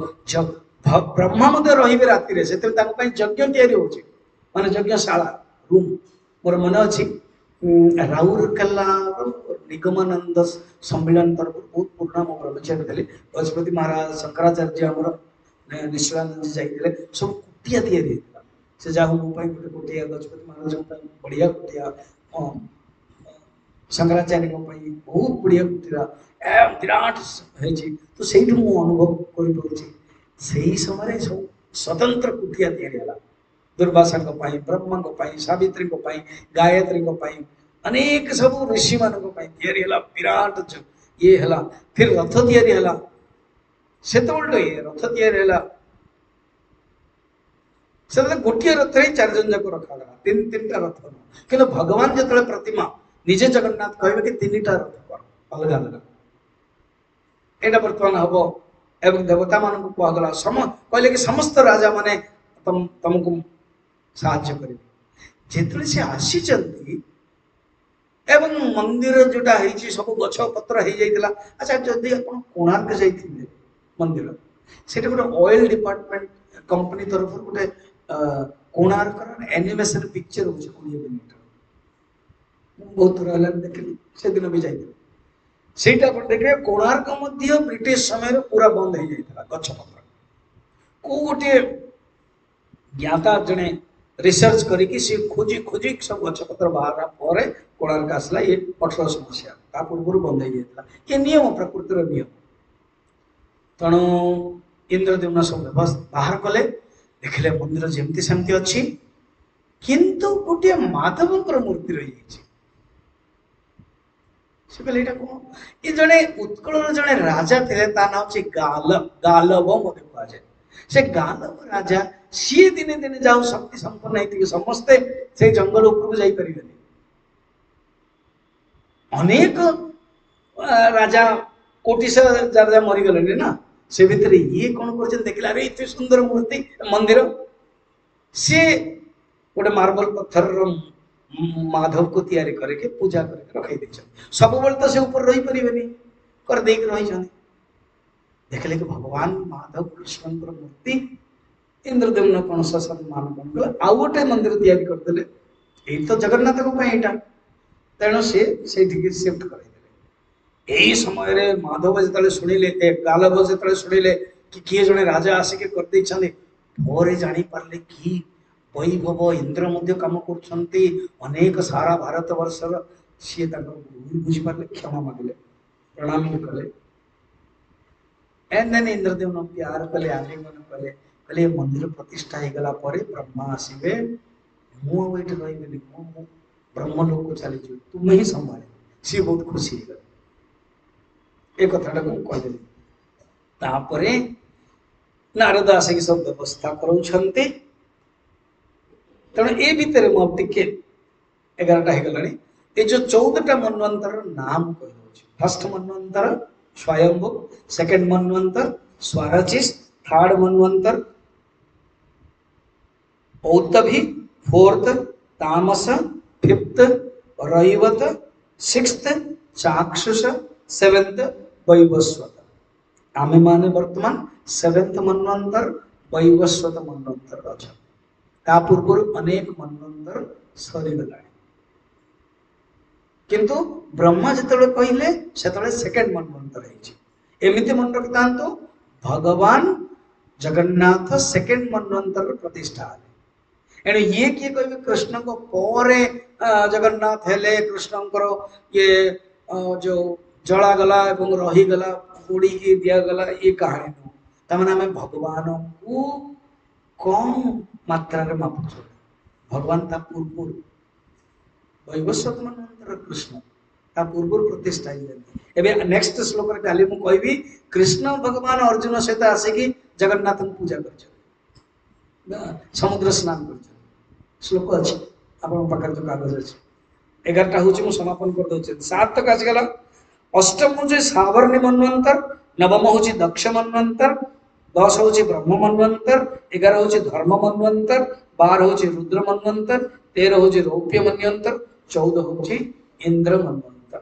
A: ब्रह्मा मध्य रही राति से यज्ञ तैयारी हो माने यज्ञशाला रूम मोर मन अच्छी राउरकेला निगमानंद सम्मेलन तरफ बहुत पुराना मो ब्रह्मचारी थे गजपति महाराज शंकराचार्य आमर निश्चलानंद जी जाते सब कुटिया तैयारी से जहाँ गोटे कुटिया गजपति महाराज बढ़िया कुटिया शंकराचार्य बहुत बढ़िया कुटिया विराट तो से अनुभव कर समय सब स्वतंत्र कुटिया तैयारी दुर्वासा ब्रह्मा सावित्री गायत्री अनेक सब ऋषि मान विराट ये है फिर रथ या से रथ या गोटे रथ ही 4 जन जाक रखा तीन टा रथ कि भगवान जो प्रतिमा निजे जगन्नाथ कहे कि 3टा रथ कर अलग अलग यहाँ बर्तमान हम एवं देवता मान कहगला कहले कि समस्त राजा माने तुमको साहाय्य करेंगे जिते से आसी एवं मंदिर जोटा है सब गछ पत्र हो जाता अच्छा जदि आप कोणार्क जाइए मंदिर से गोटे ऑयल डिपार्टमेंट कंपनी तरफ गोटे कोणार्क एनिमेशन पिक्चर हो 20 मिनट बहुत थोड़ा देखिए से दिन भी जाइए देखिए कोणार्क मध्य ब्रिटिश समय पूरा बंद हो जाता गछ पत्र को गोटे ज्ञाता जड़े रिसर्च करी सी खोजी खोजी सब गछपत्र बाहर पर कोणार्क आसला ये 1800 मसीहा पूर्व बंद हो जाता ये नियम प्रकृतिर नियम तेणु इंद्रद्युम्न सब बाहर कले देखले मंदिर जमती सेमती अच्छी किंतु गोटे माधवंकर मूर्ति रही कहले कौन ये जड़े उत्कल जड़े राजा थे ना गालव मत कहुए से गालव राजा सी दिने दिने जाऊ शक्ति संपन्न होती समस्ते से जंगल उपरको जापरि अनेक राजा कोटिश राजा मरीगले ना से भितर ये कौन कर देखला अरे इतने सुंदर मूर्ति मंदिर सी गोटे मार्बल पत्थर माधव को तैयारी करके पूजा करके रखी सब बल तो से ऊपर रही पारे कर देख रही देखले कि भगवान माधव कृष्ण मूर्ति इंद्रद्युम्न कौन सा सम्मान कौन कला आउ गोटे मंदिर तैयारी करते यही तो जगन्नाथ को तेणु सी शिफ्ट कर यही समय माधव जो शुणिले गालव जो शुणिले कि किए जड़े राजा आसिक कर जापारे कि वैभव इंद्र मध्य कम कर सारा भारत वर्षर सी बुझीपारे क्षमा मांगे प्रणाम कले एंड देन इंद्रद्युम्न प्यार कले आलिंगन कले कहले मंदिर प्रतिष्ठा हो गला ब्रह्मा आसवे मुझे रही ब्रह्म लोक को चली तुम्हें ही संभाले सी बहुत खुशी हो गए एक कथा कहदेली तापर नारद आसिक सब व्यवस्था कर तेणु ये भितर मुझे 11टा हो गला ये जो 14टा मनवंतर नाम कही फर्स्ट मनवंतर स्वयंभु सेकेंड मनवंतर स्वराचिस थर्ड मनवंतर औतभि fourth Tamasa fifth Raivata sixth Chakshusha seventh Vaivasvata आमे माने वर्तमान 7th मनवंतर वैवस्वत मनवंतर अच्छा ता पूर्व अनेक मनवंतर सरीगला किंतु ब्रह्मा जिते कहले से सेकेंड मनवंतर एमती मन रखता भगवान जगन्नाथ सेकेंड मनवंतर प्रतिष्ठा एणु ये किए कह कृष्ण को पर जगन्नाथ हेले कृष्णकर ये जो जलागला रहीगला पोड़ी के दिया गला ये कहानी नु तमने हमें भगवान को कम मात्रा रे मापुछ भगवान ता पूर्व वैवस्वत मनवंतर कृष्ण ता पूर्व प्रतिष्ठा एबे नेक्स्ट श्लोक रे काली मु कहबी कृष्ण भगवान अर्जुन सहित आसिकी जगन्नाथ को पूजा कर समुद्र स्नान कर श्लोक अच्छे आपण पाखर जो कागज अच्छे 11टा हूँ समापन कर दे 7 तक आसगला अष्टम हूँ सावर्णी मनवंतर नवम हूँ दक्ष मनवंतर 10 हूँ ब्रह्म मनवंतर 11 हूँ धर्म मनवंतर 12 हूँ रुद्र मनवंतर 13 हूँ रौप्य मनवंतर 14 हूँ इंद्र मनवंतर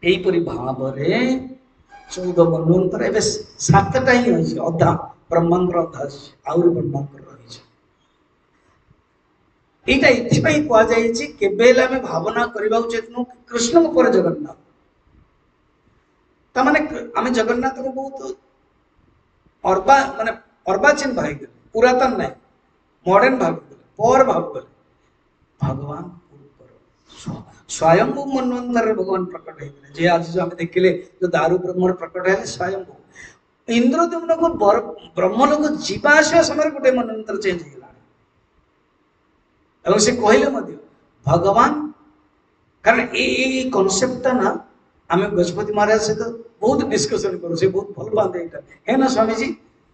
A: यहीपरी भाव 14 मनवंतर ए 7टा ही अच्छी अधा ब्रह्मांडर अधा आउरी ब्रह्मांडर यहाँ ये कहुई आम भावना करने उचित नु कृष्ण पर जगन्नाथ तमाने आम जगन्नाथ को बहुत माने अर्बाचीन भाई पुरातन ना मॉडर्न भाव पर भाव भगवान स्वयंभू मनवंतर भगवान प्रकट होते जे आज जो आम देखिले जो दारू ब्रह्म प्रकट है स्वयंभू इंद्रदेवन को ब्रह्मलोक जीवाशा समय गोटे मनवंतर चेंज हो और से कहले भगवान कारण ये कॉन्सेप्ट ना आम गजपति महाराज सहित बहुत डिस्कशन करूँ से बहुत भल पाते यहाँ है ना स्वामी जी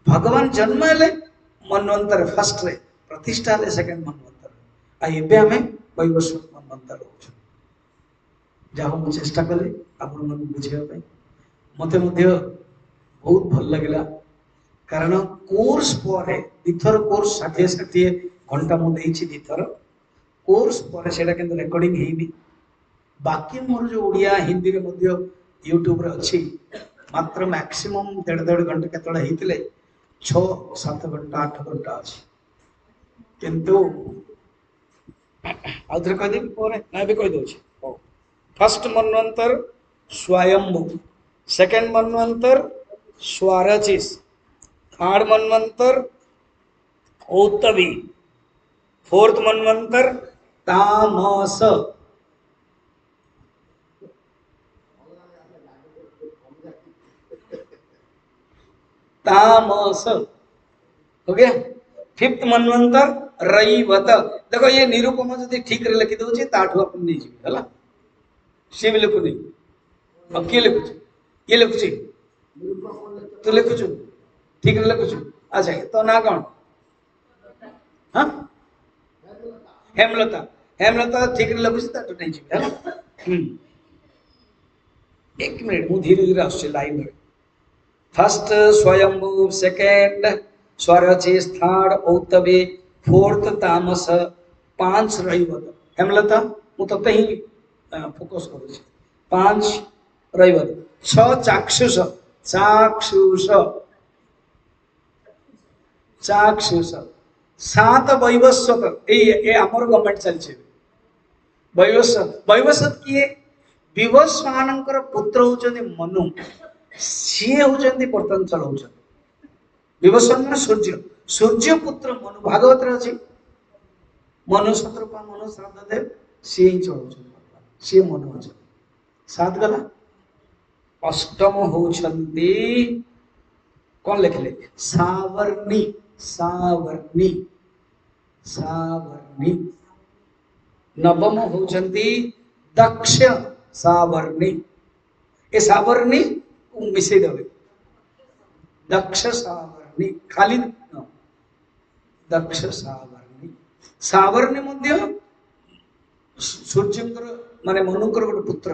A: भगवान जन्म है मनवंतर फर्स्ट रे प्रतिष्ठा है सेकंड मनवंतर आबे आम वैवस्वत मनवंतर हो जहाँ मुझे चेष्टा कले आपण मन बुझापी मत बहुत भल लगे कारण कोर्स पर दिथर कोर्स 60 घंटा मुझे दिथर कोर्स पर सेटा किंतु रिकॉर्डिंग हेनी बाकी मोर जो ओडिया हिंदी रे मध्य यूट्यूब रे अच्छी मात्र मैक्सिमम 1.5 घंटा केतळे हेतिले 6-7 घंटा 8 घंटा अच्छी किंतु आउथरे कह देबी पर ना भी कह दोछि फर्स्ट मनवंतर स्वयंभू सेकंड मनवंतर स्वारचिस थर्ड मनवंतर औतवी फोर्थ मनवंतर तामस तामस हो गया फिफ्थ मनवंतर रईवत देखो ये निरूपमा जदि ठीक रे लिखि दउछि ताठो अपन नै जिबि हला से भी लिखु नहीं अब के लिखु ये लिखु तू लिखु ठीक रे लिखु अच्छा तो ना कौन हां हेमलता हेमलता ठीक रे लिखु ताठो नै जिबि हला एक मिनट मु धीरे धीरे आछे लाइन रे फर्स्ट स्वयंभू सेकंड स्वरचिस थर्ड औतवे फोर्थ तामस 5 रईवत हेमलता मु तते ही फोकस करूँ 5 रईवत 6 चाक्षुष चाक्षुष चाक्षुष 7 वैवस्वत ये आमर गवर्नमेंट चलছে वैवस्वत वैवस्वत किए विवस्वानंकर पुत्र होचंदी मनु सी होचंदी बर्तन चलाउछन विवस्वान सूर्य सूर्य पुत्र मनु भागवत रे अछि मनु शत्रुपा मनु श्राद्ध देव सी ही चलाउछन सी मनु अछि सात गला अष्टम होचंदी कौन लिखले सावर्णी सावर्णी सावर्णी नवम होचंदी दक्ष सावर्णी ए सावर्णी मिसे देवे दक्ष सावर्णी खाली दक्ष सावर्णी सावर्णी मध्य सूर्यंकर माने मनुकर गोटे पुत्र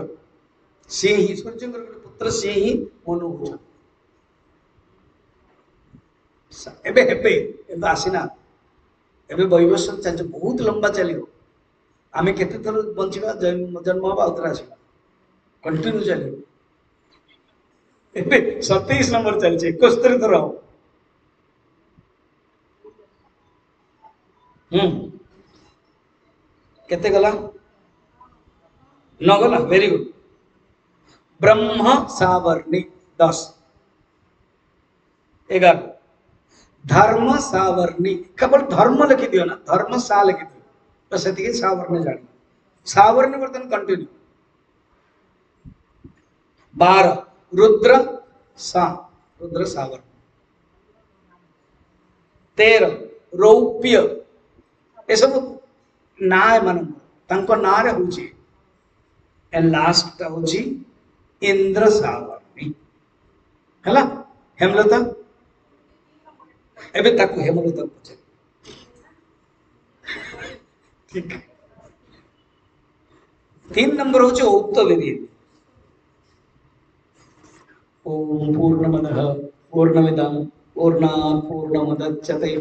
A: से ही सूर्यंकर गोटे पुत्र से ही मनु हो एबे हेबे एबे आसीना एबे वैवस्वत चल बहुत लंबा चलियो आमे केते थर बंचिबा जन्म होबा उतरा आसीबा कंटिन्यू चलियो एबे 27 नंबर चल छे 71 थर हो केते गला न गला वेरी गुड ब्रह्म सावर्णी 10 11 धर्म सावर्णी केवल धर्म लिखि दियो ना धर्म सा लिखि दियो तो सेति के सावर्णी जानि सावर्णी वर्तन कंटिन्यू 12 रुद्र सा रुद्र सावर 13 रौप्य ये सब ना मान ना हूँ लास्ट हूँ इंद्र सावर है हेमलता एबे ताकू हेमलता पूछे ठीक 3 नंबर हूँ औक्त वेदी ओम पूर्णमदः पूर्णमिदं पूर्णात् पूर्णमुदच्यते